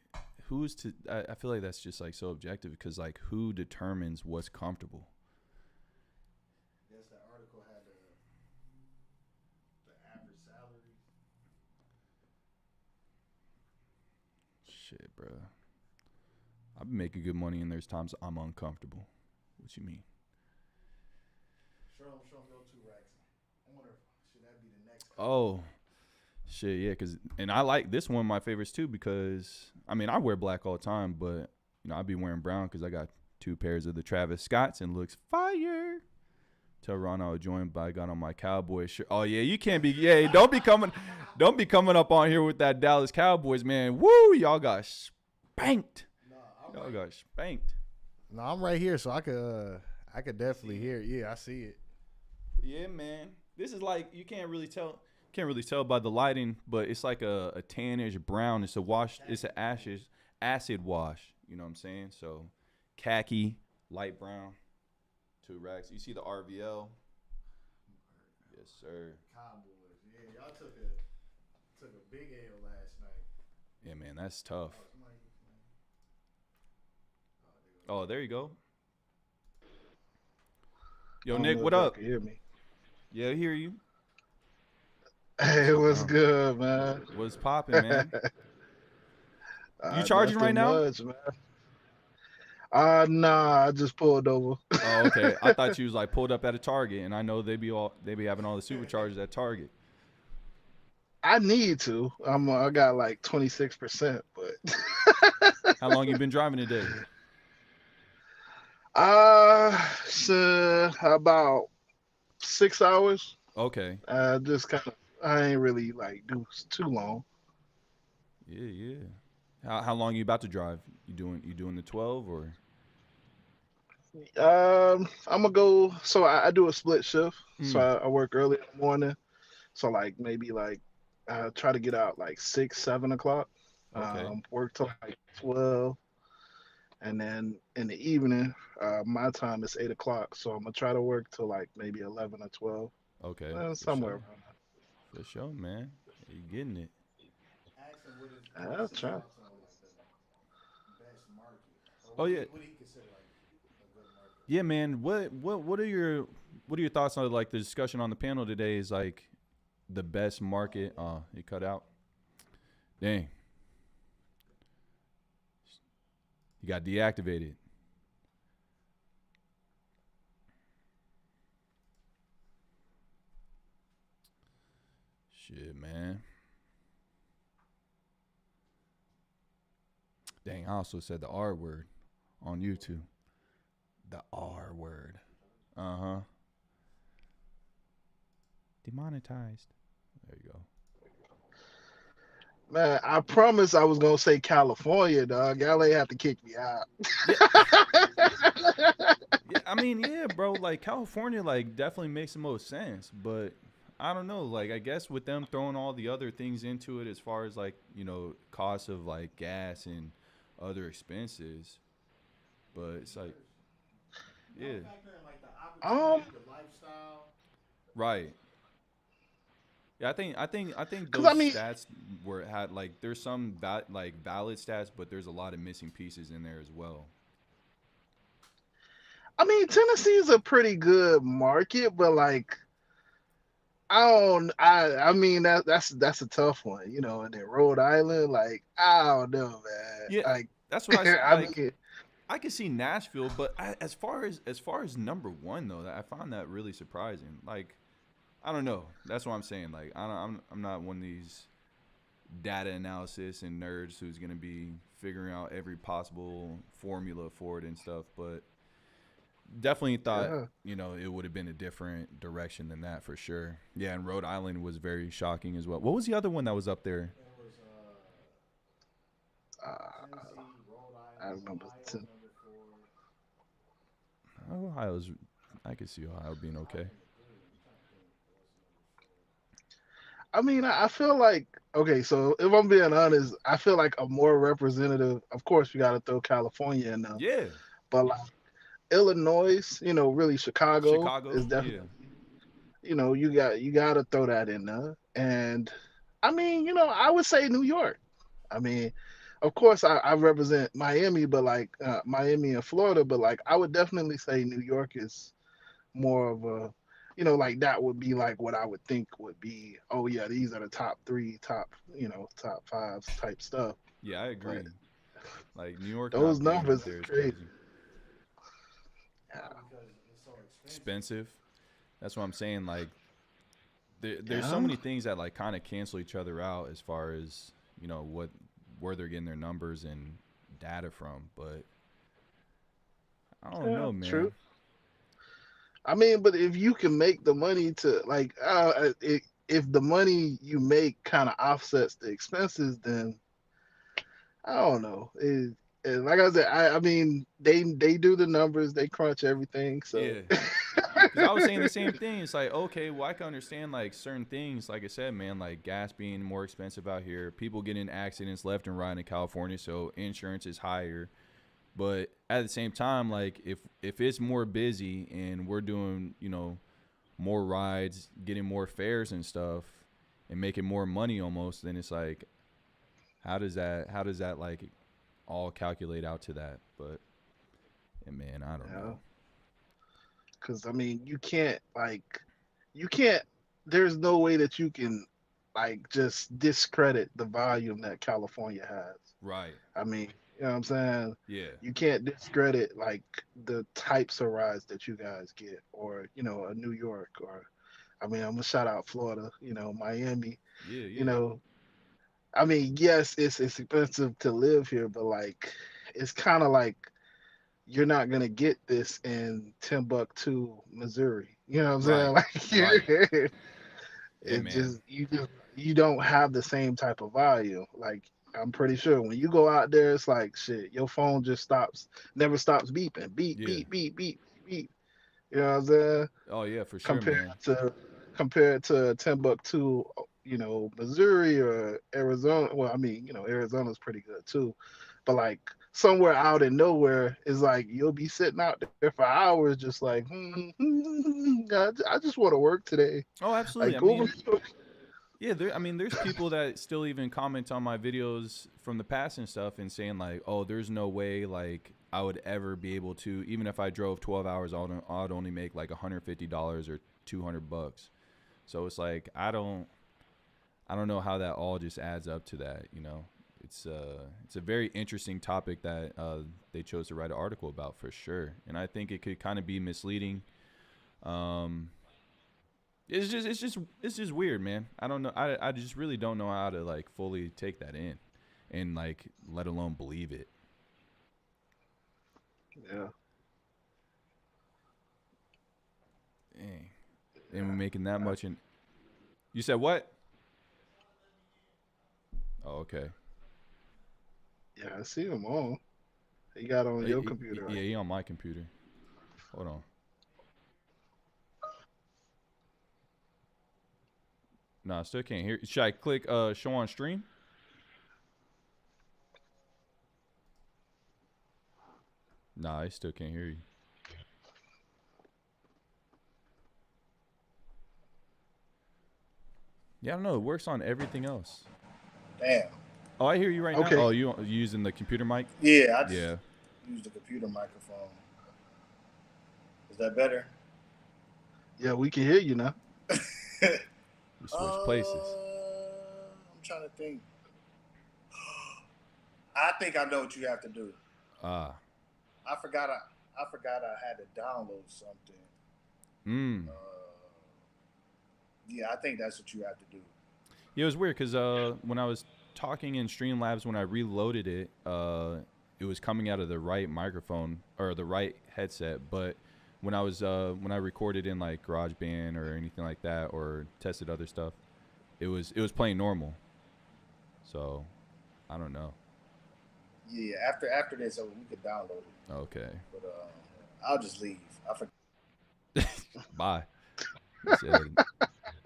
I feel like that's just like so objective because like who determines what's comfortable? Yes, that article had the average salary. Shit, bro. I've been making good money and there's times I'm uncomfortable. What you mean? Show them go 2 racks. I wonder should that be the next? Oh, shit, yeah, and I like this one of my favorites too because I wear black all the time, but I be wearing brown because I got 2 pairs of the Travis Scotts and looks fire. Tell Ron I was joined by I got on my Cowboy shirt. Oh yeah, you can't be. Yeah, don't be coming up on here with that Dallas Cowboys, man. Woo, y'all got spanked. Y'all got spanked. No, I'm right here, so I could definitely hear it. Yeah, I see it. Yeah, man. This is like you can't really tell by the lighting, but it's like a tannish brown. It's a wash. It's an acid wash. You know what I'm saying? So khaki, light brown, 2 racks. You see the RVL? Yes, sir. Cowboys. Yeah, y'all took a big L last night. Yeah, man, that's tough. Oh, there you go. Yo, Nick, what up? Can you hear me? Yeah, I hear you. Hey, what's good, man? What's popping, man? You charging right now? Much, man. Nah, I just pulled over. Oh, okay. I thought you was like pulled up at a Target, and I know they be having all the superchargers at Target. I need to. I got like 26%, but How long you been driving today? So about 6 hours. Okay. I ain't really like do too long. Yeah. How long you about to drive? You doing the 12 or? I'm gonna go. So I do a split shift. So Mm. I work early in the morning. So like maybe like I try to get out like 6, 7 o'clock. Okay. Work till like 12, and then in the evening, my time is 8 o'clock. So I'm gonna try to work till like maybe 11 or 12, Okay, for somewhere sure. around For sure, man. You getting it. Ask him there. what I'll is his try. thoughts on like the best market, or Oh yeah. what do you consider like a good market? Yeah, man. What are your thoughts on like the discussion on the panel today is like the best market he cut out. Dang. He got deactivated. Shit, man. Dang, I also said the R word on YouTube. The R word. Uh-huh. Demonetized. There you go. Man, I promise I was gonna say California, dog. Y'all ain't have to kick me out. Yeah. Yeah, I mean, yeah, bro, like California like definitely makes the most sense, but I don't know, like I guess with them throwing all the other things into it as far as like, cost of like gas and other expenses, but it's like You yeah, don't factor in like the Um, opportunity, the lifestyle. right. Yeah, I think cause those I mean, stats were had like there's some like valid stats, but there's a lot of missing pieces in there as well. Tennessee's a pretty good market, but like I mean that's a tough one, and then Rhode Island, like I don't know, man. Yeah, Like that's what I like. mean, I could see Nashville, but as far as number one though, I found that really surprising. Like, I don't know. That's what I'm saying. Like, I'm not one of these data analysis and nerds who's gonna be figuring out every possible formula for it and stuff. But definitely thought yeah. it would have been a different direction than that for sure. Yeah, and Rhode Island was very shocking as well. What was the other one that was up there? There was Uh, Tennessee, Rhode I Island, remember. Ohio number 4, Ohio's. I could see Ohio being Ohio okay. number 3. I'm trying to think what's number 4. I feel like okay. So if I'm being honest, I feel like a more representative. Of course, we got to throw California in there, Yeah, but like Illinois, really Chicago is Chicago. Yeah. definitely. You got to throw that in there. And I would say New York. I mean, of course, I represent Miami, but like Miami and Florida, but like I would definitely say New York is more of a, like that would be like what I would think would be. Oh yeah, these are the top three, top fives type stuff. Yeah, I But agree. Like New York those not being up numbers there is is crazy. crazy. Yeah, Probably because it's so expensive. Expensive. That's what I'm saying. Like there's so yeah, many things that like kind of cancel each other out as far as what where they're getting their numbers and data from. But I don't yeah, know, man. true. But if you can make the money to like, if the money you make kind of offsets the expenses, then I don't know. Like I said, they do the numbers, they crunch everything. So Yeah. Because I was saying the same thing. It's like, okay, well, I can understand like certain things. Like I said, man, like gas being more expensive out here, people getting in accidents left and right in California, so insurance is higher. But at the same time, like if it's more busy and we're doing, more rides, getting more fares and stuff, and making more money almost, then it's like, how does that like all calculate out to that? But yeah, man, I don't yeah, know. because you can't. There's no way that you can like just discredit the volume that California has. Right. You know what I'm saying? Yeah. You can't discredit like the types of rides that you guys get, or a New York, or I'm gonna shout out Florida, Miami, Yeah. you Yeah. know. Yes, it's expensive to live here, but like it's kind of like you're not gonna get this in Timbuktu, Missouri. You know what I'm saying? Right. Like Right. Yeah, it man. just you don't have the same type of volume. Like I'm pretty sure when you go out there, it's like shit. Your phone just never stops beeping, beep, Yeah. beep, beep, beep, beep. You know what I'm saying? Oh yeah, for sure, Compared man. to compared to Timbuktu, Missouri or Arizona. Well, Arizona's pretty good too, But like somewhere out in nowhere is like you'll be sitting out there for hours, just like, I just want to work today. Oh, absolutely. Like I go over. mean, yeah, there's people that still even comment on my videos from the past and stuff and saying like, oh, there's no way like I would ever be able to, even if I drove 12 hours, I'd only make like $150 or $200. So it's like, I don't know how that all just adds up to that, you know. It's a very interesting topic that they chose to write an article about for sure. And I think it could kind of be misleading. It's just weird, man. I don't know. I just really don't know how to like fully take that in, and like let alone believe it. Yeah. Dang. And we're making that much in. You said what? Oh, okay. Yeah, I see them all. You got on your computer. Yeah, he on my computer. Hold on. No, I still can't hear. Should I click show on stream? Nah, I still can't hear you. Yeah, I don't know. It works on everything else. Damn. Oh, I hear you right Okay. now. Oh, you using the computer mic? Yeah, I just Yeah. use the computer microphone. Is that better? Yeah, we can hear you now. We switch places. I'm trying to think. I think I know what you have to do. Ah. I forgot I had to download something. Yeah, I think that's what you have to do. Yeah, it was weird because when I was talking in Streamlabs, when I reloaded it, it was coming out of the right microphone or the right headset. But when I recorded in like GarageBand or anything like that, or tested other stuff, it was playing normal. So I don't know. Yeah, after this, we could download it. Okay. But I'll just leave. I forgot. Bye. He said,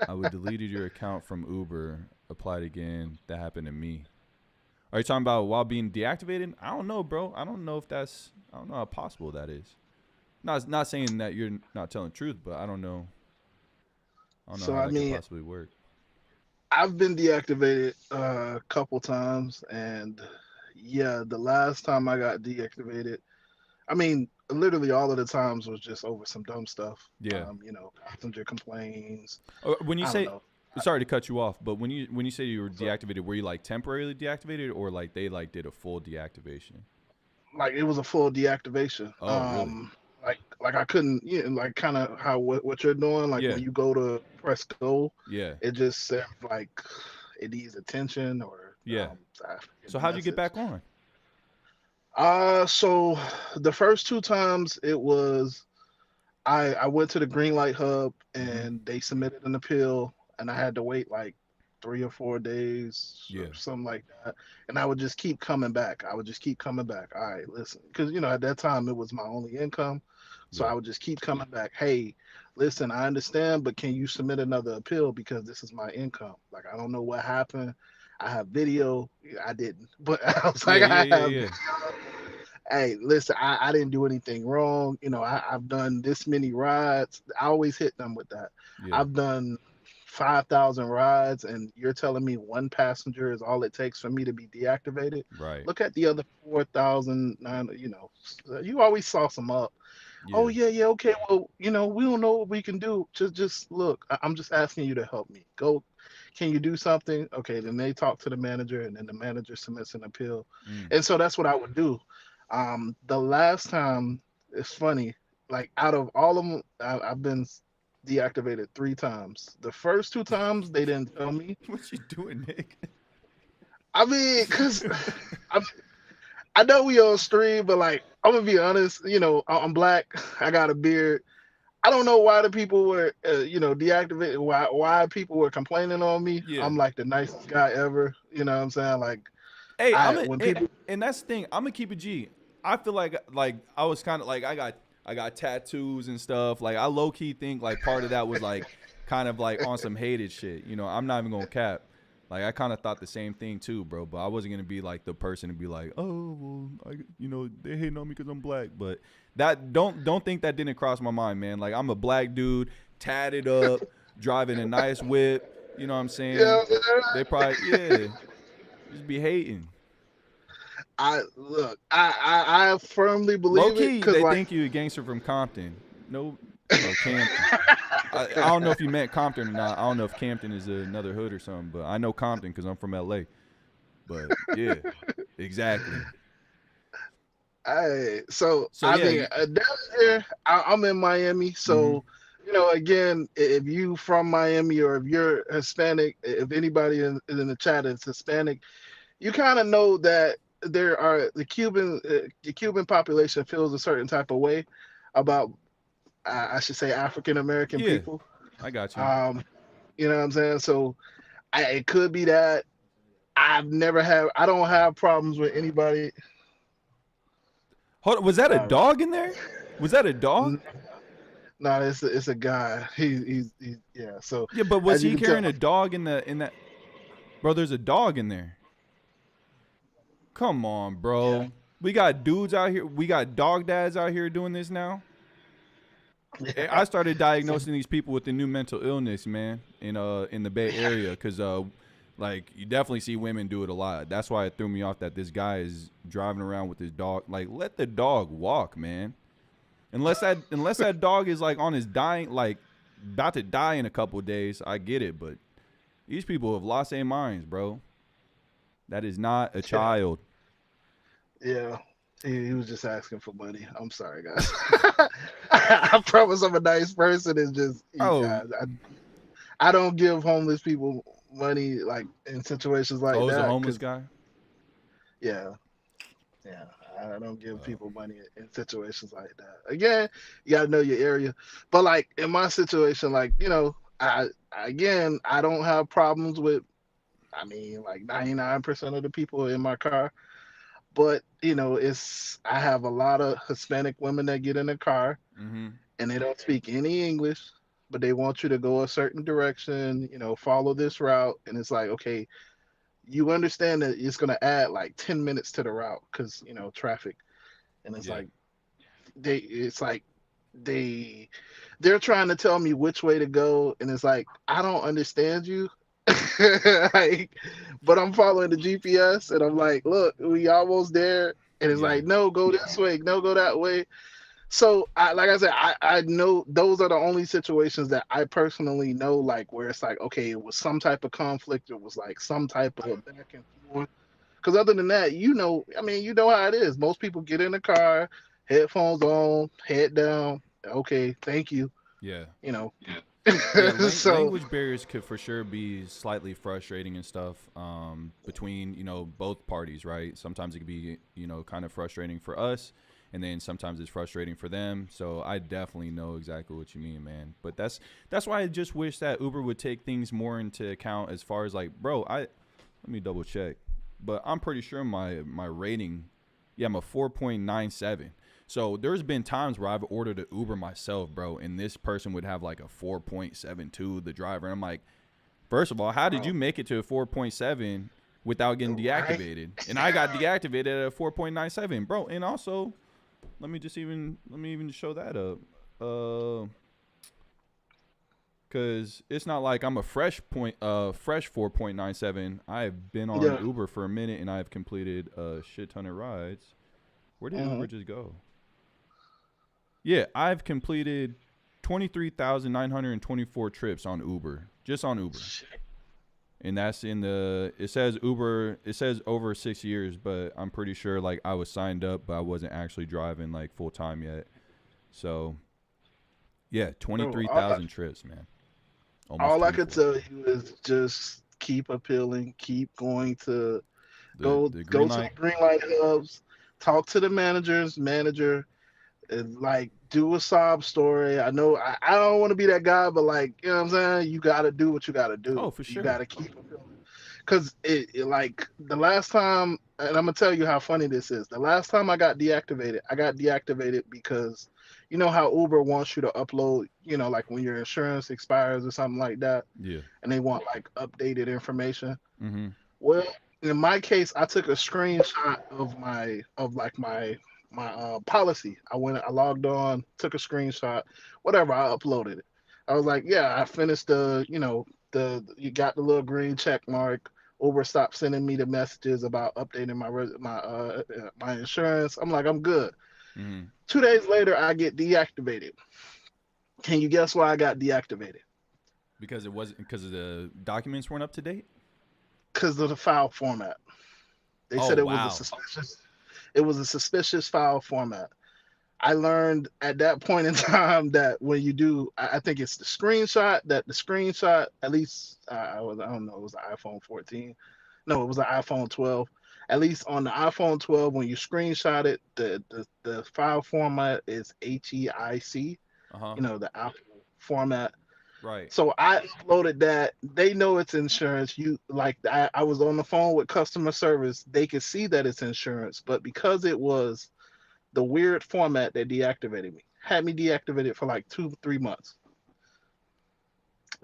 I would deleted your account from Uber, applied again. That happened to me. Are you talking about while being deactivated? I don't know, bro. I don't know how possible that is. Not saying that you're not telling the truth, but I don't know. How that could possibly work. I've been deactivated a couple times, and yeah, the last time I got deactivated, I mean, literally all of the times was just over some dumb stuff. Yeah. Passenger complaints. When you I say, don't know. sorry to cut you off, but when you say you were deactivated, were you like temporarily deactivated, or like they like did a full deactivation? Like it was a full deactivation. Oh, really? Like I couldn't, like kind of how what you're doing. Like Yeah. when you go to press go, Yeah. it just said like it needs attention or Yeah. I forget So the how'd you get message. back on? So the first two times it was I went to the green light hub and they submitted an appeal and I had to wait like 3 or 4 days Yeah. or something like that. And I would just keep coming back. All right, listen, because at that time it was my only income. So Yeah. I would just keep coming back. Hey, listen, I understand, but can you submit another appeal because this is my income? Like I don't know what happened. I have video. I didn't, but I was like, I have. Yeah. Hey, listen, I didn't do anything wrong. I've done this many rides. I always hit them with that. Yeah. I've done 5,000 rides, and you're telling me one passenger is all it takes for me to be deactivated? Right. Look at the other 4,000. You always sauce them up. Yeah. Oh yeah, okay. Well, we don't know what we can do. Just look. I'm just asking you to help me. Go. Can you do something? Okay, then they talk to the manager, and then the manager submits an appeal. And so that's what I would do. The last time, it's funny. Like out of all of them, I've been deactivated 3 times. The first 2 times they didn't tell me. What you doing, Nick? I mean, cause I know we on stream, but like I'm gonna be honest. I'm black. I got a beard. I don't know why the people were, deactivated. Why people were complaining on me. Yeah. I'm like the nicest guy ever. You know what I'm saying? Like, Hey, people. And that's the thing. I'm gonna keep it G. I feel like I was kind of like I got tattoos and stuff. Like I low key think like part of that was like kind of like on some hated shit. I'm not even gonna cap. Like I kind of thought the same thing too, bro. But I wasn't gonna be like the person to be like, oh, well, they hating on me because I'm black. But that don't think that didn't cross my mind, man. Like I'm a black dude, tatted up, driving a nice whip. You know what I'm saying? Yeah, They probably just be hating. I firmly Low believe it key, because they like think you a gangster from Compton. No, or Campton. I don't know if you meant Compton or not. I don't know if Campton is another hood or something, but I know Compton because I'm from LA. But yeah, exactly. So So yeah, mean down here I'm in Miami, mhm. so again, if you from Miami or if you're Hispanic, if anybody in the chat is Hispanic, you kind of know that there are the Cuban population feels a certain type of way about I should say African American Yeah, people. I got you. Um, you know what I'm saying? So it could be that I don't have problems with anybody. Hold on, was that a All right. dog in there? Was that a dog? No, it's a guy. He's yeah. So Yeah, but was as you he can tell, carrying a dog in that? Bro, there's a dog in there. Come on, yeah, bro. We got dudes out here. We got dog dads out here doing this now. yeah. I started So diagnosing these people with the new mental illness, man, in the Bay Area, because like you definitely see women do it a lot. That's why it threw me off that this guy is driving around with his dog. Like, let the dog walk, man. Unless that dog is like on his dying, like about to die in a couple of days, I get it. But these people have lost their minds, bro. That is not a yeah, child. yeah. He was just asking for money. I'm sorry, guys. I promise I'm a nice person. It's just Oh, I don't give homeless people money like in situations like oh, it's a that homeless because guy. yeah, yeah. I don't give Oh, people money in situations like that. Again, you gotta know your area. But like in my situation, like I don't have problems with. I mean, like 99% of the people in my car. But it's I have a lot of Hispanic women that get in the car mm-hmm. and they don't speak any English, but they want you to go a certain direction, follow this route, and it's like, okay, you understand that it's gonna add like 10 minutes to the route because traffic, and it's Yeah, like it's like they they're trying to tell me which way to go, and it's like I don't understand you. Like, but I'm following the GPS and I'm like, look, we almost there. And it's yeah, like, no, go this way, no, go that way. So like I said, I know those are the only situations that I personally know, like where it's like, okay, it was some type of conflict, it was like some type of back and forth. Because other than that, I mean, you know how it is. Most people get in the car, headphones on, head down. Okay, thank you. yeah. You know. Yeah, So language barriers could for sure be slightly frustrating and stuff between both parties, right? Sometimes it could be kind of frustrating for us, and then sometimes it's frustrating for them. So I definitely know exactly what you mean, man. But that's why I just wish that Uber would take things more into account as far as like, bro, let me double check, but I'm pretty sure my rating, yeah, I'm a 4.97. So there's been times where I've ordered an Uber myself, bro, and this person would have like a 4.72, the driver. And I'm like, first of all, how did you make it to a 4.7 without getting right. deactivated? And I got deactivated at a 4.97, bro. And also, let me even show that up. Cause it's not like I'm a fresh 4.97. I've been on Yeah. Uber for a minute and I've completed a shit ton of rides. Where did Uber just go? Yeah, I've completed 23,924 trips on Uber, just on Uber. And that's it says Uber, it says over 6 years, but I'm pretty sure like I was signed up, but I wasn't actually driving like full time yet. So yeah, 23,000 trips, man. Almost All I could 24. tell you is just keep appealing, keep going to The go green to the light. green light hubs, talk to the manager, and like do a sob story. I know I don't want to be that guy, but like what I'm saying, you got to do what you got to Oh, do. for You sure. got to keep appealing. Because it like the last time, and I'm gonna tell you how funny this is. The last time I got deactivated because, you know how Uber wants you to upload, you know, like when your insurance expires or something like that, Yeah. and they want like updated information. Mm-hmm. Well, in my case, I took a screenshot of my policy. I logged on, took a screenshot, whatever. I uploaded it. I was like, yeah, I finished the, you know, you got the little green check mark. Uber stopped sending me the messages about updating my insurance. I'm like, I'm good. Mm-hmm. 2 days later, I get deactivated. Can you guess why I got deactivated? Because it wasn't because the documents weren't up to date. Because of the file format. They Oh said it was a wow. suspicious. It was a suspicious file format. I learned at that point in time that when you do, I think it's the screenshot. That the screenshot, at least I don't know, it was an iPhone 14. No, it was an iPhone 12. At least on the iPhone 12, when you screenshot it, the file format is HEIC. Uh huh. You know, the Apple format. Right. So I uploaded that. They know it's insurance. You like I was on the phone with customer service. They could see that it's insurance, but because it was the weird format that deactivated me, had me deactivated for like 2, 3 months.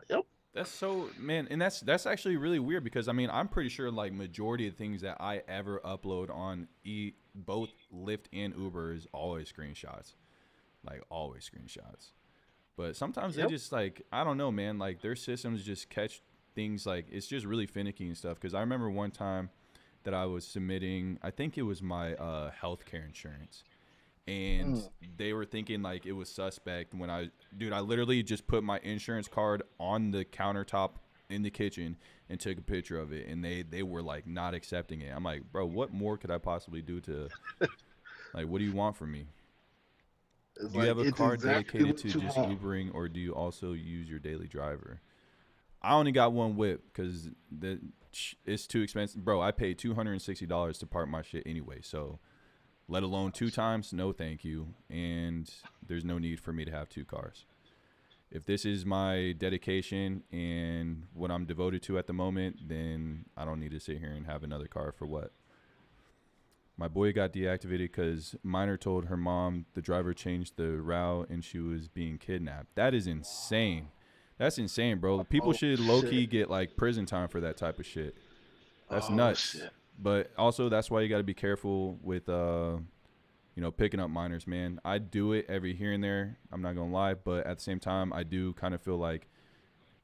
Yep. That's so man, and that's actually really weird because I mean I'm pretty sure like majority of things that I ever upload on both Lyft and Uber is always screenshots, like always screenshots. But sometimes they Yep. just like I don't know, man. Like their systems just catch things like it's just really finicky and stuff. Because I remember one time that I was submitting, I think it was my healthcare insurance, and they were thinking like it was suspect when I literally just put my insurance card on the countertop in the kitchen and took a picture of it, and they were like not accepting it. I'm like, bro, what more could I possibly do to like? What do you want from me? It's Do you like have a it's car exactly dedicated what to you just want. Ubering, or do you also use your daily driver? I only got one whip because it's too expensive, bro. I paid $260 to park my shit anyway, so let alone 2 times, no, thank you. And there's no need for me to have 2 cars. If this is my dedication and what I'm devoted to at the moment, then I don't need to sit here and have another car for what. My boy got deactivated because Minor told her mom the driver changed the route and she was being kidnapped. That is insane. That's insane, bro. People Oh should low key shit. get like prison time for that type of shit. That's Oh nuts. shit. But also that's why you got to be careful with picking up minors, man. I do it every here and there. I'm not gonna lie, but at the same time, I do kind of feel like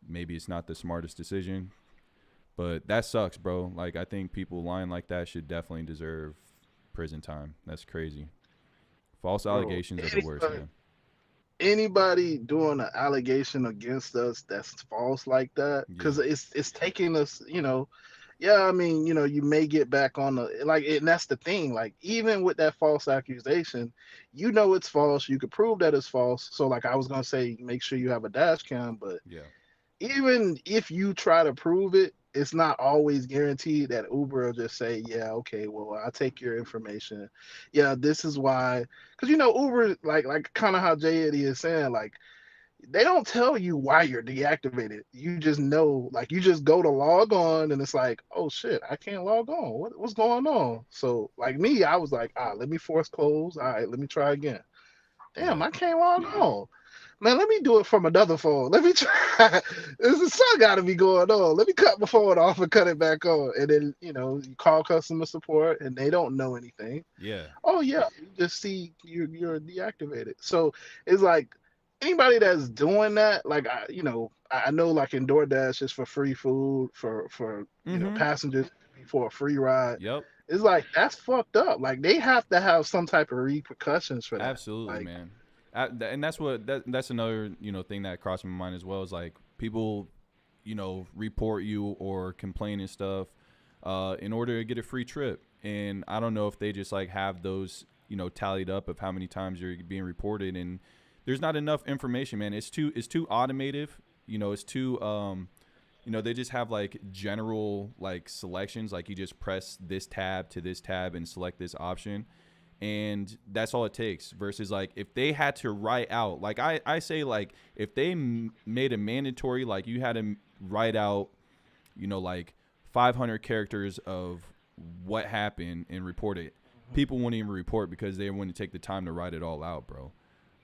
maybe it's not the smartest decision. But that sucks, bro. Like I think people lying like that should definitely deserve prison time. That's crazy. False Bro, allegations are the worst, man. anybody doing an allegation against us that's false like that, Yeah. because it's taking us, yeah, I mean, you may get back on the like, and that's the thing. Like, even with that false accusation, it's false. You could prove that it's false. So, like, I was gonna say, make sure you have a dash cam, but Yeah. even if you try to prove it, it's not always guaranteed that Uber will just say, yeah, okay, well, I'll take your information. Yeah, this is why, because Uber, like kind of how J Eddie is saying, like, they don't tell you why you're deactivated. You just know, like, you just go to log on, and it's like, oh shit, I can't log on. What's going on? So, like me, I was like, let me force close. All right, let me try again. Damn, Yeah. I can't log on. Man, let me do it from another phone. Let me try. This is something got to be going on. Let me cut my phone off and cut it back on. And then, you call customer support and they don't know anything. Yeah. Oh, yeah, you just see you're deactivated. So it's like anybody that's doing that, like, I know like in DoorDash it's for free food for Mm-hmm. passengers for a free ride. Yep. It's like that's fucked up. Like they have to have some type of repercussions for that. Absolutely, Like, man. And that's another thing that crossed my mind as well is like people report you or complain and stuff in order to get a free trip, and I don't know if they just like have those tallied up of how many times you're being reported, and there's not enough information, man. It's too automative. It's too they just have like general like selections, like you just press this tab to this tab and select this option, and that's all it takes. Versus like if they had to write out, like I say, like if they made a mandatory, like you had to write out like 500 characters of what happened and report it, people wouldn't even report because they wouldn't take the time to write it all out, bro.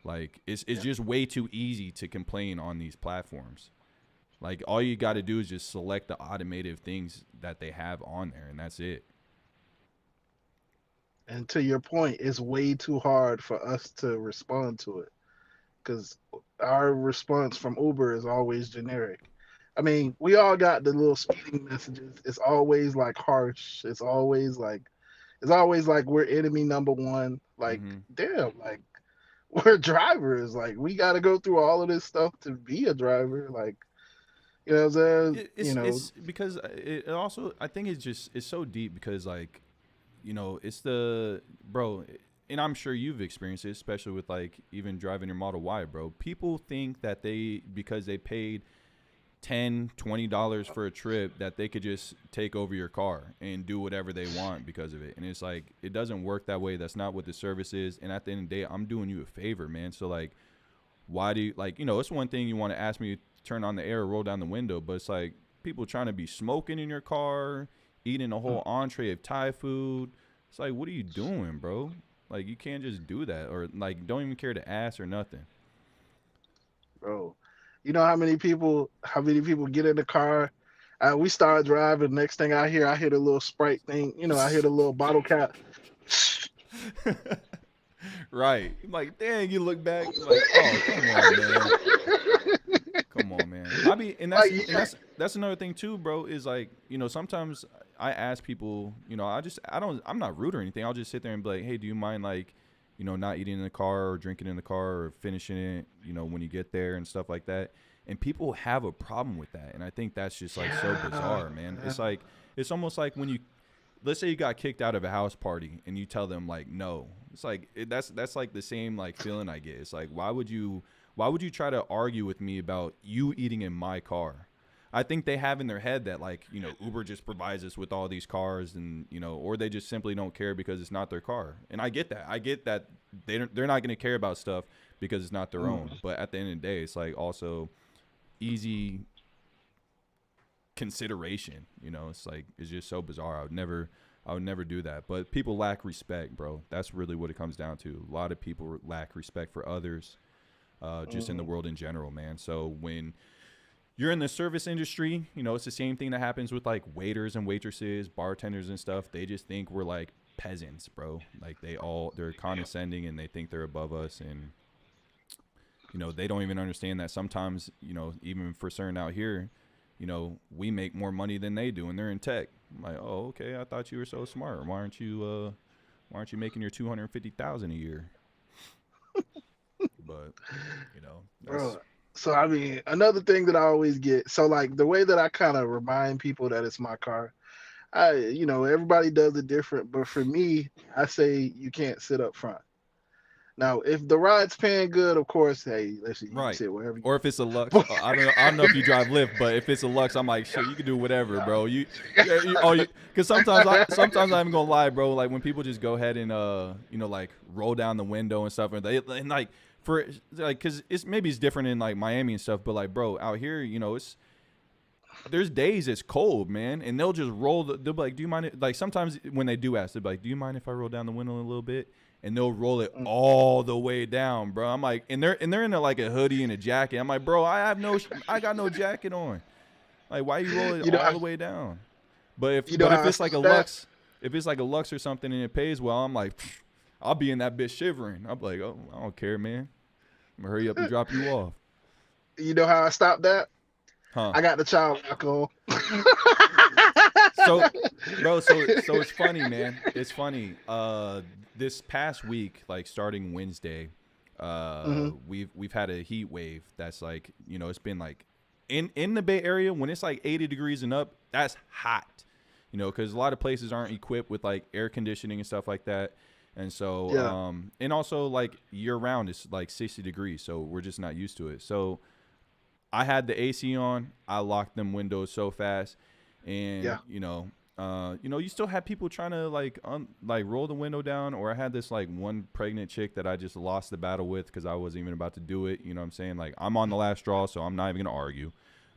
Like it's just way too easy to complain on these platforms. Like all you got to do is just select the automated things that they have on there, and that's it. And to your point, it's way too hard for us to respond to it because our response from Uber is always generic. I mean, we all got the little speeding messages. It's always like harsh. It's always like we're enemy number one. Like, Mm-hmm. damn, like we're drivers. Like we got to go through all of this stuff to be a driver. Like, you know what I'm saying? It's because it also, I think it's so deep because like, it's the bro, and I'm sure you've experienced it, especially with like even driving your Model Y, bro. People think that because they paid $10-$20 for a trip, that they could just take over your car and do whatever they want because of it. And it's like, it doesn't work that way. That's not what the service is. And at the end of the day, I'm doing you a favor, man. So like, why do you like, it's one thing you want to ask me to turn on the air or roll down the window, but it's like people trying to be smoking in your car, eating a whole entree of Thai food. It's like, what are you doing, bro? Like, you can't just do that, or like, don't even care to ask or nothing. bro. You know how many people get in the car? We start driving. Next thing I hear the little Sprite thing. I hear the little bottle cap. Right. Like, dang, you look back, like, oh, come on, man. Come on, man. That's another thing too, bro, is like, sometimes I ask people, I'm not rude or anything. I'll just sit there and be like, hey, do you mind like, not eating in the car or drinking in the car or finishing it, when you get there and stuff like that. And people have a problem with that. And I think that's just like so bizarre, man. It's like, it's almost like when let's say you got kicked out of a house party and you tell them like, no, it's like, that's like the same like feeling I get. It's like, why would you try to argue with me about you eating in my car? I think they have in their head that like, Uber just provides us with all these cars and, or they just simply don't care because it's not their car. And I get that. I get that they're not going to care about stuff because it's not their own. But at the end of the day, it's like also easy consideration, it's like, it's just so bizarre. I would never do that. But people lack respect, bro. That's really what it comes down to. A lot of people lack respect for others, just in the world in general, man. So when you're in the service industry, it's the same thing that happens with like waiters and waitresses, bartenders and stuff. They just think we're like peasants, bro. Like they're condescending and they think they're above us. And, they don't even understand that sometimes, even for certain out here, we make more money than they do and they're in tech. I'm like, oh, okay. I thought you were so smart. Why aren't you making your $250,000 a year? But, that's, Bro. So I mean, another thing that I always get, so like the way that I kind of remind people that it's my car, everybody does it different, but for me, I say you can't sit up front. Now, if the ride's paying good, of course, hey, you can sit wherever you or if it's a Lux, I don't know if you drive Lyft, but if it's a Lux, I'm like, shit, you can do whatever, bro. Because sometimes I'm even gonna lie, bro. Like when people just go ahead and like roll down the window and stuff, and like for like, cause it's different in like Miami and stuff, but like, bro, out here, there's days it's cold, man, and they'll just they'll be like, do you mind like sometimes when they do ask, they'll be like, do you mind if I roll down the window a little bit? And they'll roll it all the way down, bro. I'm like, and they're in like a hoodie and a jacket. I'm like, bro, I got no jacket on. Like, why you roll it all the way down? But if it's like a Lux, or something and it pays well, I'm like, I'll be in that bitch shivering. I'm like, oh, I don't care, man. I'm gonna hurry up and drop you off. You know how I stopped that? Huh? I got the child lock on. So, bro, so it's funny, man. It's funny. This past week, like starting Wednesday, we've had a heat wave that's like, it's been like in the Bay Area when it's like 80 degrees and up, that's hot, because a lot of places aren't equipped with like air conditioning and stuff like that. And so, and also like year round, it's like 60 degrees. So we're just not used to it. So I had the AC on, I locked them windows so fast and, you still have people trying to like roll the window down. Or I had this like one pregnant chick that I just lost the battle with because I wasn't even about to do it. You know what I'm saying? Like I'm on the last straw, so I'm not even gonna argue.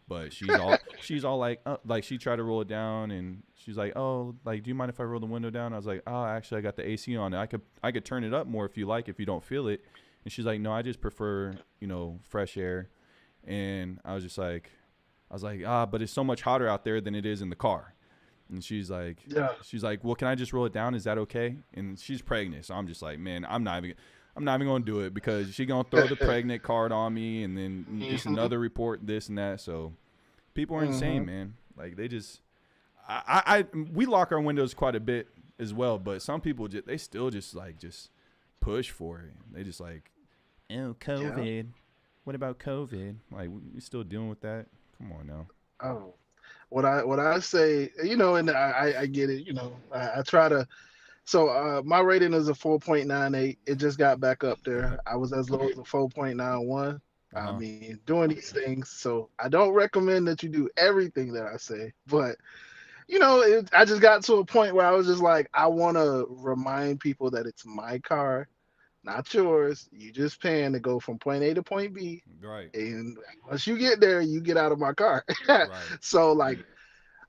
But she's all like she tried to roll it down and she's like, oh, like, do you mind if I roll the window down? I was like, oh, actually I got the AC on. I could turn it up more if you like, if you don't feel it. And she's like, no, I just prefer, fresh air. And I was like, but it's so much hotter out there than it is in the car. And she's like, Yeah. well, can I just roll it down? Is that okay? And she's pregnant. So I'm just like, man, I'm not even going to do it because she's going to throw the pregnant card on me. And then just another report, this and that. So people are insane, man. Like they just, we lock our windows quite a bit as well. But some people, they still just push for it. They just like, oh, COVID. Yeah. What about COVID? Like we still dealing with that? Come on now. Oh. What I say, and I get it, I try to. So my rating is a 4.98. It just got back up there. I was as low as a 4.91. I mean, doing these things. So I don't recommend that you do everything that I say, but I just got to a point where I was just like, I want to remind people that it's my car, not yours. You just paying to go from point A to point B. Right. And once you get there, you get out of my car. Right. So like,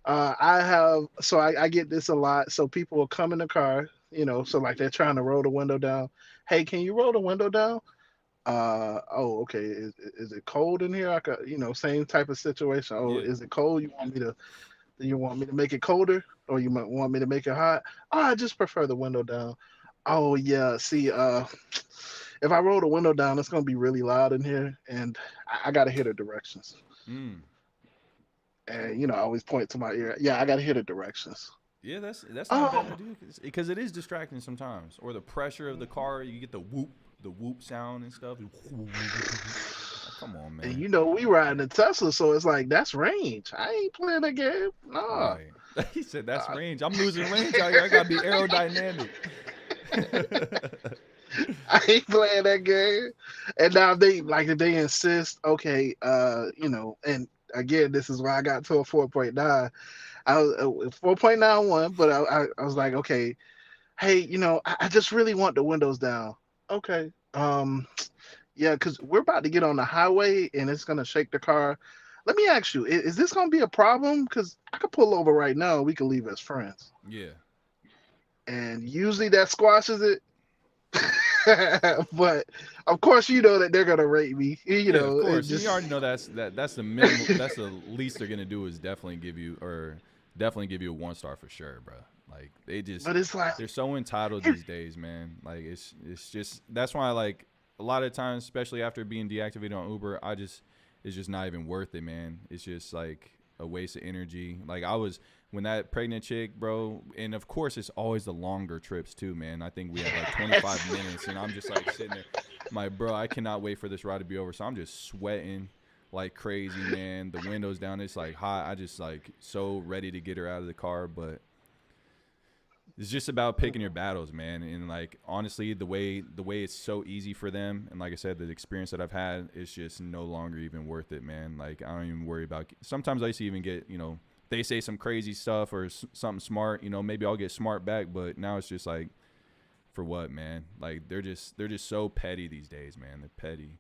I get this a lot. So people will come in the car, so like they're trying to roll the window down. Hey, can you roll the window down? Oh, okay. Is it cold in here? I could, same type of situation. Oh, yeah. Is it cold? You want me to make it colder, or you might want me to make it hot? Oh, I just prefer the window down. Oh yeah. See, if I roll the window down, it's gonna be really loud in here, and I gotta hear the directions. And I always point to my ear. Yeah, I gotta hear the directions. Yeah, that's not bad to do because it is distracting sometimes. Or the pressure of the car, you get the whoop sound and stuff. Come on, man. And we riding a Tesla, so it's like that's range. I ain't playing that game. No. Right. He said that's range. I'm losing range out here. I gotta be aerodynamic. I ain't playing that game. And now if they insist, okay, and again, this is why I got to a 4.9. I was 4.91, but I was like, okay, hey, I just really want the windows down. Okay. Yeah, because we're about to get on the highway and it's gonna shake the car. Let me ask you, is this gonna be a problem? Because I could pull over right now and we can leave as friends. Yeah. And usually that squashes it. But of course that they're gonna rate me. Of course. You already know that's the minimum. That's the least they're gonna do is definitely give you a 1-star for sure, bro. Like but it's like they're so entitled these days, man. Like it's just that's why like a lot of times, especially after being deactivated on Uber, it's just not even worth it, man. It's just like a waste of energy. Like when that pregnant chick, bro, and of course it's always the longer trips too, man. I think we have like 25 minutes, and I'm just like sitting there, my bro, I cannot wait for this ride to be over. So I'm just sweating like crazy, man. The windows down, it's like hot. I just like so ready to get her out of the car, but it's just about picking your battles, man. And like honestly, the way it's so easy for them, and like I said, the experience that I've had is just no longer even worth it, man. Like I don't even worry about. Sometimes I used to even get, they say some crazy stuff or something smart, maybe I'll get smart back. But now it's just like, for what, man? Like they're just so petty these days, man. They're petty.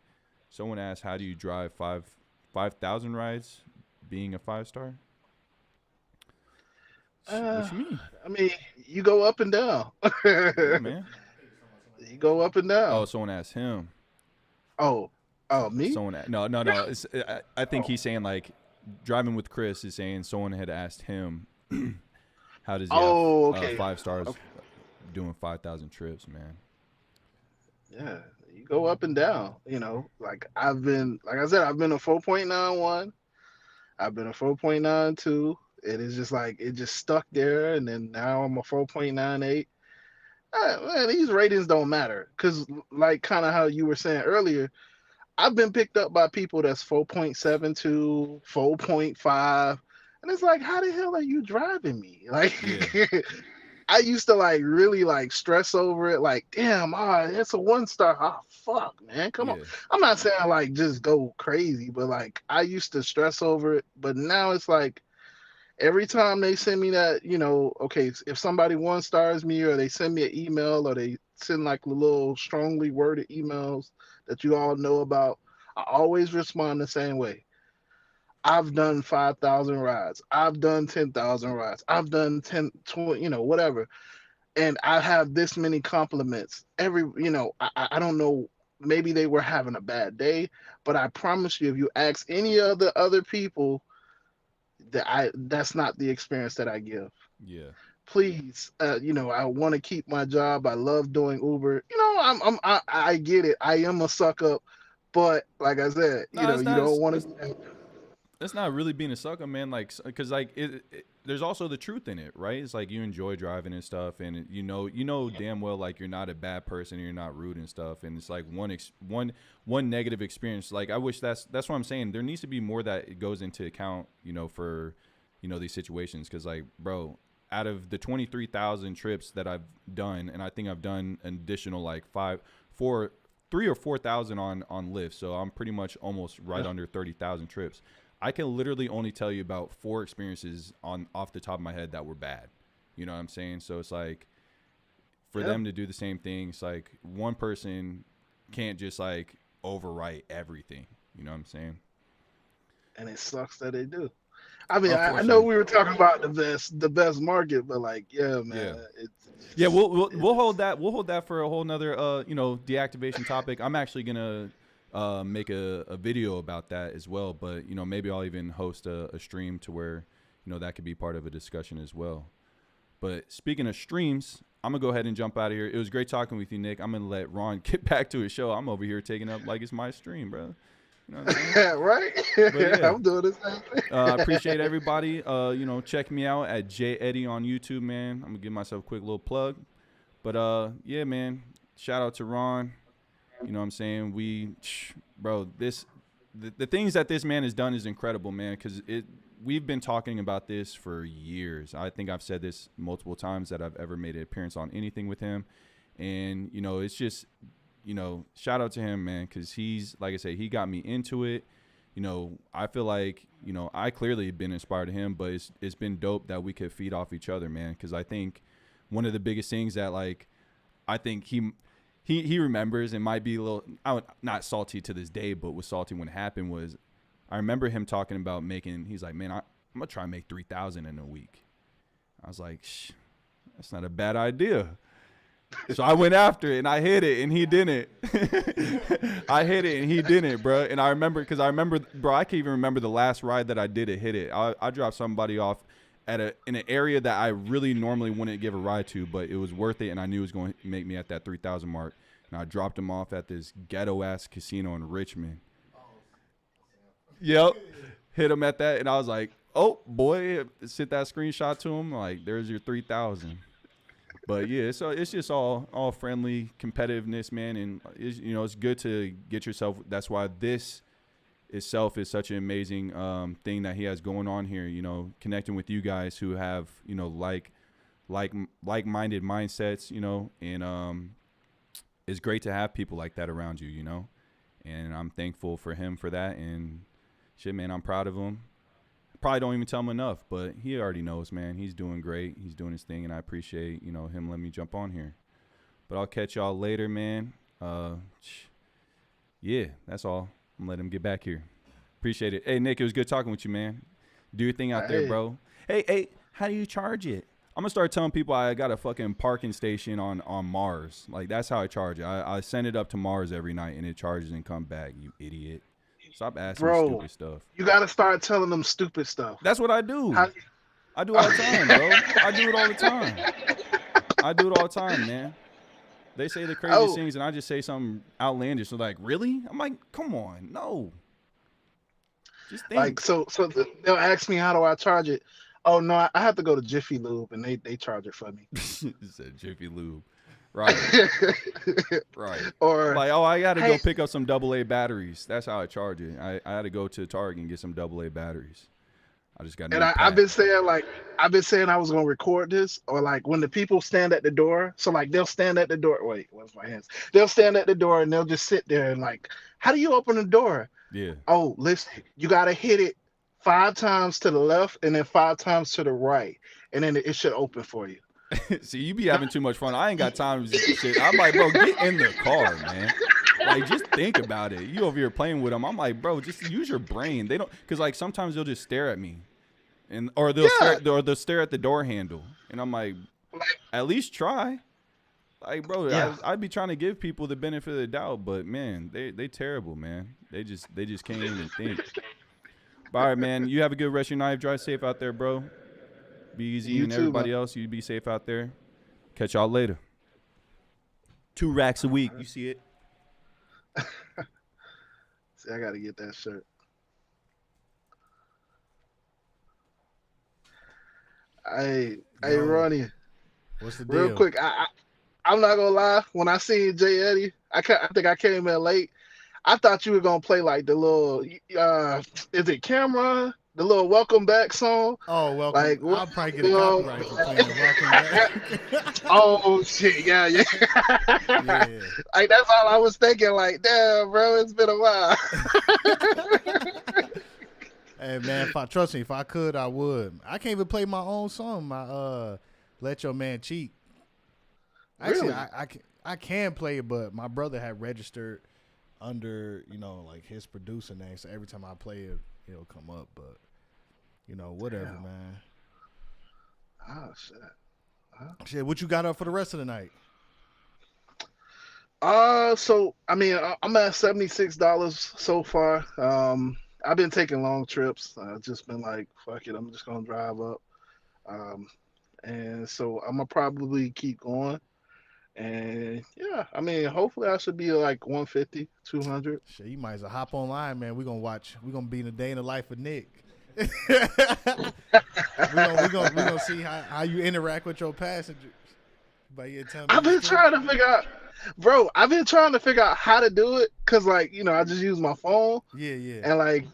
Someone asked, how do you drive 5,000 rides being a 5-star? What you mean? I mean, you go up and down. Yeah, man. You go up and down. Oh, someone asked him. Oh, me? No. I think he's saying like driving with Chris is saying someone had asked him, how does he have 5 stars doing 5,000 trips, man? Yeah, you go up and down. Like I've been a 4.91. I've been a 4.92. It is just like it just stuck there, and then now I'm a 4.98. Man, these ratings don't matter because, like, kind of how you were saying earlier, I've been picked up by people that's 4.72, 4.5, and it's like, how the hell are you driving me? Like, yeah. I used to like really like stress over it. Like, damn, it's a 1-star. Oh, fuck, man, come on. I'm not saying like just go crazy, but like I used to stress over it. But now it's like, every time they send me that, okay, if somebody 1-stars me or they send me an email or they send like little strongly worded emails that you all know about, I always respond the same way. I've done 5,000 rides. I've done 10,000 rides. I've done 10, 20, whatever. And I have this many compliments. I don't know maybe they were having a bad day, but I promise you, if you ask any of the other people, that's not the experience that I give. Yeah. Please, I want to keep my job. I love doing Uber. I get it. I am a suck up, but like I said, No, it's you not. don't want to. It's not really being a sucker, man. Like, because like there's also the truth in it, right? It's like you enjoy driving and stuff, and you know damn well like you're not a bad person, and you're not rude and stuff, and it's like one negative experience. Like I wish that's what I'm saying. There needs to be more that goes into account, for these situations, because like, bro, out of the 23,000 trips that I've done, and I think I've done an additional like 3,000 or 4,000 on Lyft, so I'm pretty much almost right under 30,000 trips. I can literally only tell you about 4 experiences off the top of my head that were bad. You know what I'm saying? So it's like for them to do the same thing, it's like one person can't just like overwrite everything. You know what I'm saying? And it sucks that they do. I mean, I know we were talking about the best market, but like, yeah, man. Yeah, we'll hold that. We'll hold that for a whole nother deactivation topic. I'm actually gonna make a video about that as well. But maybe I'll even host a stream to where that could be part of a discussion as well. But speaking of streams, I'm gonna go ahead and jump out of here. It was great talking with you, Nick. I'm gonna let Ron get back to his show. I'm over here taking up like it's my stream, bro. You know what I'm saying? Right? Yeah. I'm doing the same thing. I appreciate everybody. Check me out at J Eddie on YouTube, man. I'm gonna give myself a quick little plug. But yeah, man. Shout out to Ron. You know what I'm saying? The things that this man has done is incredible, man, because we've been talking about this for years. I think I've said this multiple times that I've ever made an appearance on anything with him. And, it's just, shout out to him, man, because he's, like I say, he got me into it. I feel like, I clearly have been inspired to him, but it's been dope that we could feed off each other, man, because I think one of the biggest things that, like, I think he remembers and might be a little, not salty to this day, but was salty when it happened was, I remember him talking about he's like, man, I'm going to try and make 3,000 in a week. I was like, that's not a bad idea. So I went after it and I hit it and he didn't. I hit it and he didn't, bro. And I remember, bro, I can't even remember the last ride that I did hit it. I dropped somebody off in an area that I really normally wouldn't give a ride to, but it was worth it, and I knew it was going to make me at that 3,000 mark. And I dropped him off at this ghetto-ass casino in Richmond. Yep. Hit him at that, and I was like, oh, boy, sent that screenshot to him. Like, there's your 3,000. But, yeah, so it's just all friendly competitiveness, man, and, it's good to get yourself. That's why this itself is such an amazing thing that he has going on here, connecting with you guys who have, like-minded mindsets, and it's great to have people like that around you, and I'm thankful for him for that, and shit, man, I'm proud of him. Probably don't even tell him enough, but he already knows, man. He's doing great. He's doing his thing, and I appreciate, him letting me jump on here. But I'll catch y'all later, man. Yeah, that's all. I'm letting him get back here. Appreciate it. Hey, Nick, it was good talking with you, man. Do your thing out there, bro. Hey, how do you charge it? I'm going to start telling people I got a fucking parking station on Mars. Like, that's how I charge it. I send it up to Mars every night, and it charges and come back, you idiot. Stop asking me stupid stuff. You got to start telling them stupid stuff. That's what I do. I do all the time, bro. I do it all the time. I do it all the time, man. They say the craziest things, and I just say something outlandish. So, like, really? I'm like, come on, no. Just think. Like, so they'll ask me, how do I charge it? Oh, no, I have to go to Jiffy Lube, and they charge it for me. It said Jiffy Lube. Right. Right. Or like, I got to go pick up some AA batteries. That's how I charge it. I had to go to Target and get some AA batteries. I just got. And I've been saying I was gonna record this, or like when the people stand at the door. So like they'll stand at the door. Wait, what's my hands? They'll stand at the door and they'll just sit there and like, how do you open the door? Yeah. Oh, listen, you gotta hit it 5 times to the left and then 5 times to the right, and then it should open for you. See, you be having too much fun. I ain't got time to shit. I'm like, bro, get in the car, man. Like, just think about it. You over here playing with them. I'm like, bro, just use your brain. They don't, because like sometimes they'll just stare at me, or they'll stare at the door handle, and I'm like, at least try. Like, bro, Yeah. I'd be trying to give people the benefit of the doubt, but man, they terrible, man. They just can't even think. But all right, man. You have a good rest of your night. Drive safe out there, bro. Be easy, You and too, everybody man. else, you be safe out there. Catch y'all later. 2 racks a week. You see it? See, I gotta get that shirt. Hey, Yo, Ronnie, what's the real deal? quick. I'm not gonna lie. When I seen J Eddie, I think I came in late. I thought you were gonna play like the little, is it Cameron? The little welcome back song. Oh, welcome. Like what? I'll probably get a copyright for playing welcome back. Oh shit, yeah. Yeah. Like that's all I was thinking. Like, damn, bro, it's been a while. Hey man, trust me, if I could, I would. I can't even play my own song. My "Let Your Man Cheat." Actually, Really? I can play it, but my brother had registered under like his producer name, so every time I play it, it'll come up. But whatever, Damn. man. Oh shit. Shit, what you got up for the rest of the night? So I mean, I'm at $76 so far. I've been taking long trips. I've just been like, fuck it, I'm just gonna drive up. And so I'm gonna probably keep going. And yeah, I mean, hopefully I should be like 150, 200. Shit, you might as well hop online, man. We're gonna be in a day in the life of Nick. we gonna see how you interact with your passengers. But yeah, tell me I've been trying to figure out, bro. I've been trying to figure out how to do it, cause like I just use my phone, Yeah. and like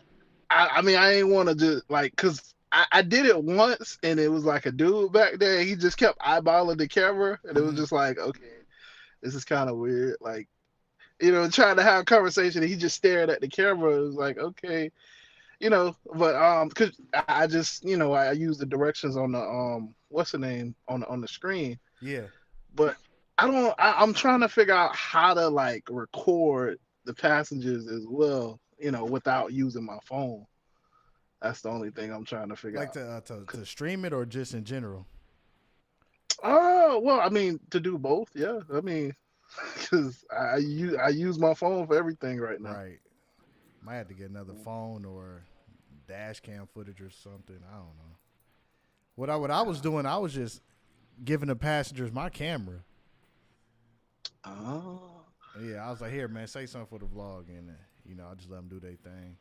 I mean I ain't want to just like, cause I did it once and it was like a dude back there. He just kept eyeballing the camera, and it was just like, okay, this is kind of weird. Like trying to have a conversation, and he just stared at the camera. It was like, okay, but cause I just I use the directions on the what's the name on the screen. Yeah. But I'm trying to figure out how to like record the passengers as well, without using my phone. That's the only thing I'm trying to figure Like out. to stream it or just in general? Oh, well, I mean, to do both, yeah. I mean, because I use my phone for everything right now. Right. Might have to get another phone or dash cam footage or something. I don't know. What I was doing, I was just giving the passengers my camera. Oh. Yeah, I was like, here, man, say something for the vlog, and I just let them do their thing.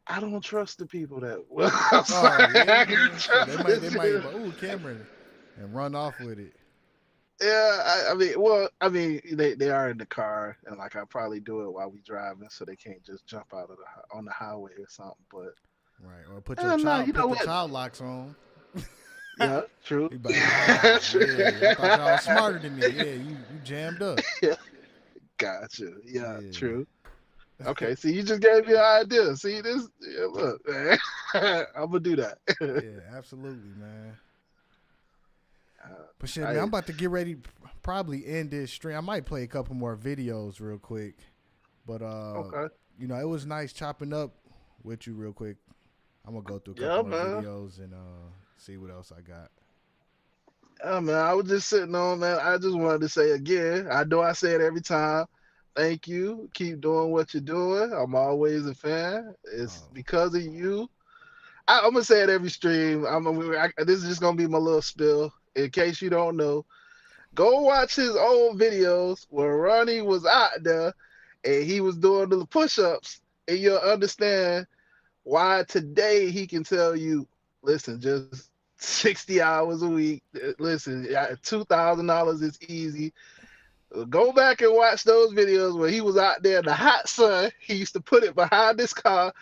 I don't trust the people that well. Oh, yeah, I can't trust they might this be shit. like, ooh, camera, and run off with it. Yeah, I mean, they are in the car, and like I probably do it while we driving, so they can't just jump out of on the highway or something. But Right, or put no, you know the what? child locks on. Yeah, true. He be like, yeah, I thought y'all was smarter than me. Yeah, you jammed up. Gotcha. Yeah, Yeah. true. Okay, see, you just gave me an idea. See this? Yeah, look, man. I'm gonna do that. Yeah, absolutely, man. But shit, I- man, I'm about to get ready. Probably end this stream. I might play a couple more videos real quick. But Okay. it was nice chopping up with you real quick. I'm gonna go through a Yeah, couple more man. videos and see what else I got. Yeah, man, I was just sitting on, man. I just wanted to say again, I know I say it every time. Thank you. Keep doing what you're doing. I'm always a fan. It's because of you. I'm gonna say it every stream. This is just gonna be my little spill. In case you don't know, go watch his old videos where Ronnie was out there and he was doing the push-ups, and you'll understand why today he can tell you, listen, just 60 hours a week. Listen, $2,000 is easy. Go back and watch those videos where he was out there in the hot sun. He used to put it behind his car.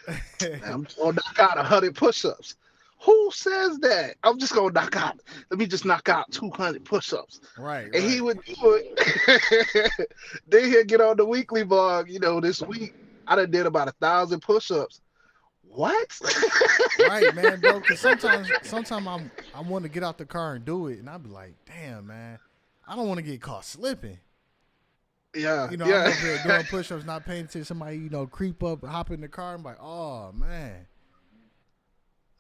I'm gonna knock out 100 push-ups. Who says that? I'm just gonna knock out. Let me just knock out 200 push-ups. Right. And he would do it. Then he'll get on the weekly vlog. This week I done did about 1,000 push-ups. What? Right, man, bro. Because sometimes I want to get out the car and do it, and I'd be like, damn, man, I don't want to get caught slipping. Yeah. I'm up here doing push-ups, not paying attention. Somebody, creep up, hop in the car, and be like, oh man.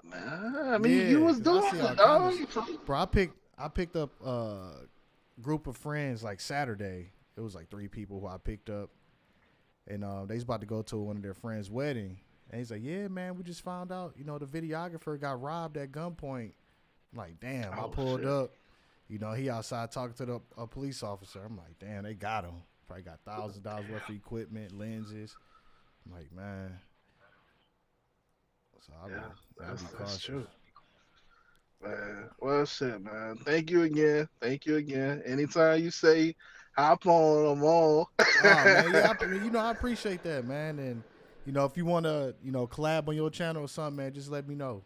Man, I mean, you was 'cause I doing see all it, kinds dog. of- Bro, I picked up group of friends like Saturday. It was like 3 people who I picked up, and they was about to go to one of their friends' wedding. And he's like, "Yeah, man, we just found out, you know, the videographer got robbed at gunpoint." I'm like, damn. I pulled up. You know, he outside talking to a police officer. I'm like, damn, they got him. Probably got $1,000 worth of equipment, lenses. I'm like, man. So I'll be cautious. That's true. Man, well, shit, man. Thank you again. Thank you again. Anytime you say hop on, I'm on. Oh man, yeah, I appreciate that, man. And you know, if you want to, you know, collab on your channel or something, man, just let me know.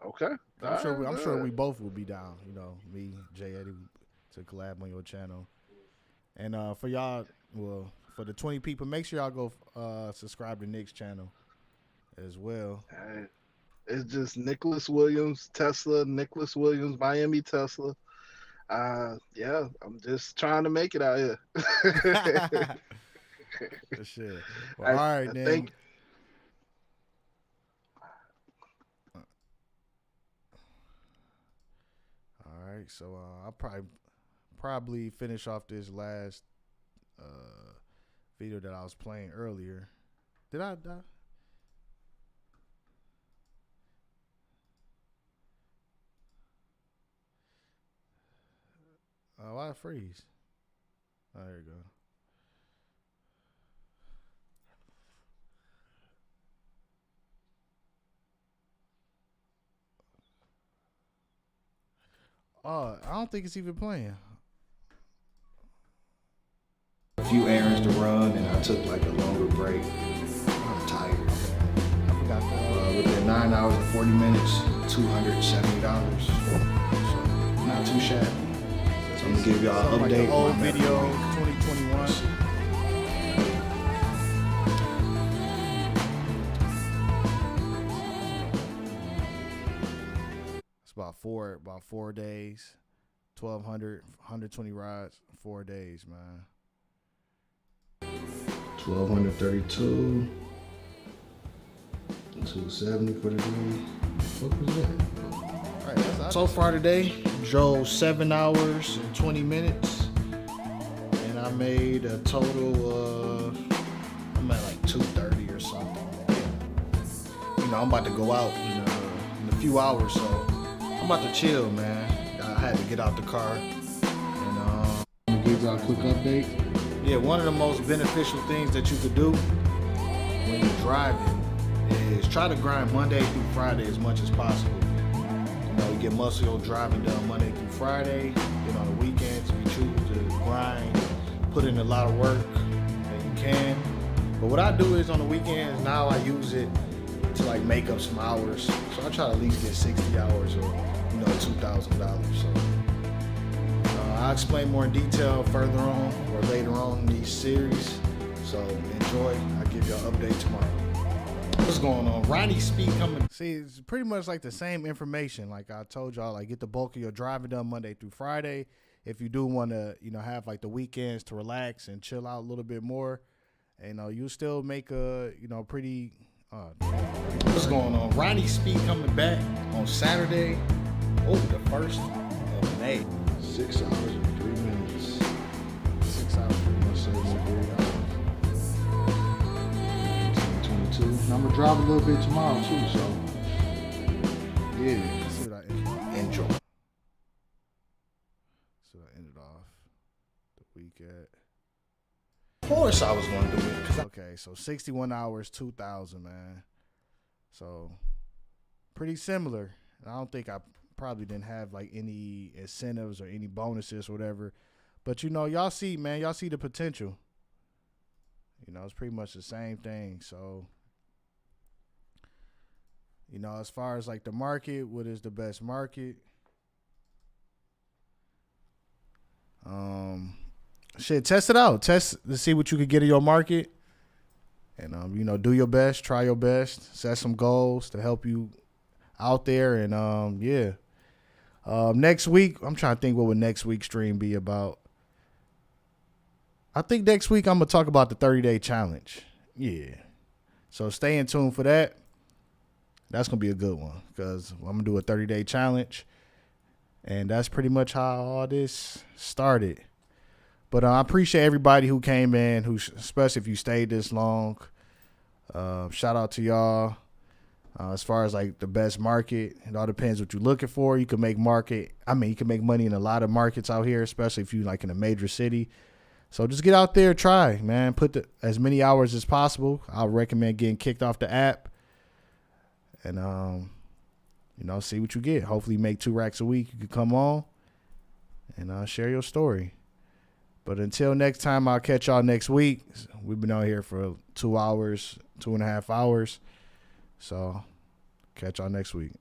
Okay. I'm sure we both will be down. You know, me, Jay Eddie, to collab on your channel. And for y'all, well, for the 20 people, make sure y'all go subscribe to Nick's channel as well. Hey, it's just Nicholas Williams, Tesla, Nicholas Williams, Miami Tesla. Yeah, I'm just trying to make it out here. For sure. Well, all right, then. All right, so I'll probably finish off this last video that I was playing earlier. Did I die? Why it freeze? Oh, there you go. I don't think it's even playing. A few errands to run, and I took like a longer break. I'm tired. I forgot that. Within 9 hours and 40 minutes, $270. So not too shabby. So I'm gonna give y'all an Like update. the old video, 2021. About 4 days, 1,200, 120 rides, 4 days, man. 1,232. 270 for the day. What was that? All right, that's So far today, drove 7 hours and 20 minutes, and I made a total of, I'm at like 230 or something. You know, I'm about to go out in a few hours, so I'm about to chill, man. I had to get out the car, and I'm gonna give y'all a quick update. Yeah, one of the most beneficial things that you could do when you're driving is try to grind Monday through Friday as much as possible. You know, you get muscle driving done Monday through Friday. Then on the weekends, if you choose to grind, put in a lot of work, then you can. But what I do is on the weekends, now I use it to like make up some hours. So I try to at least get 60 hours or, you know, $2,000. So I'll explain more in detail further on or later on in these series. So enjoy. I'll give you an update tomorrow. What's going on? Ronnie Speed coming. See, it's pretty much like the same information. Like I told y'all, like get the bulk of your driving done Monday through Friday. If you do want to, you know, have like the weekends to relax and chill out a little bit more, you know, you still make a, you know, pretty. What's going on? Ronnie Speed coming back on Saturday. Oh, the 1st of May. 6 hours and 3 minutes. 6 hours, 3 minutes, 3 hours. 22. And I'm gonna drive a little bit tomorrow too, so yeah. Let's see what I ended off. Enjoy. So I ended off the week at. Of course I was gonna do it. Okay, so 61 hours, 2,000, man. So pretty similar. I don't think I probably didn't have like any incentives or any bonuses or whatever. But you know, y'all see, man, y'all see the potential. You know, it's pretty much the same thing. So, you know, as far as like the market, what is the best market? Shit, test it out. Test to see what you could get in your market. And, you know, do your best, try your best, set some goals to help you out there. And, yeah. Next week, I'm trying to think what would next week's stream be about. I think next week I'm going to talk about the 30-day challenge. Yeah. So stay in tune for that. That's going to be a good one because I'm going to do a 30-day challenge. And that's pretty much how all this started. But I appreciate everybody who came in, especially if you stayed this long. Shout out to y'all. As far as like the best market, it all depends what you're looking for. You can make money in a lot of markets out here, especially if you like in a major city. So just get out there, try, man. Put as many hours as possible. I'll recommend getting kicked off the app, and see what you get. Hopefully, make 2 racks a week. You can come on and share your story. But until next time, I'll catch y'all next week. We've been out here for 2 hours, 2.5 hours. So catch y'all next week.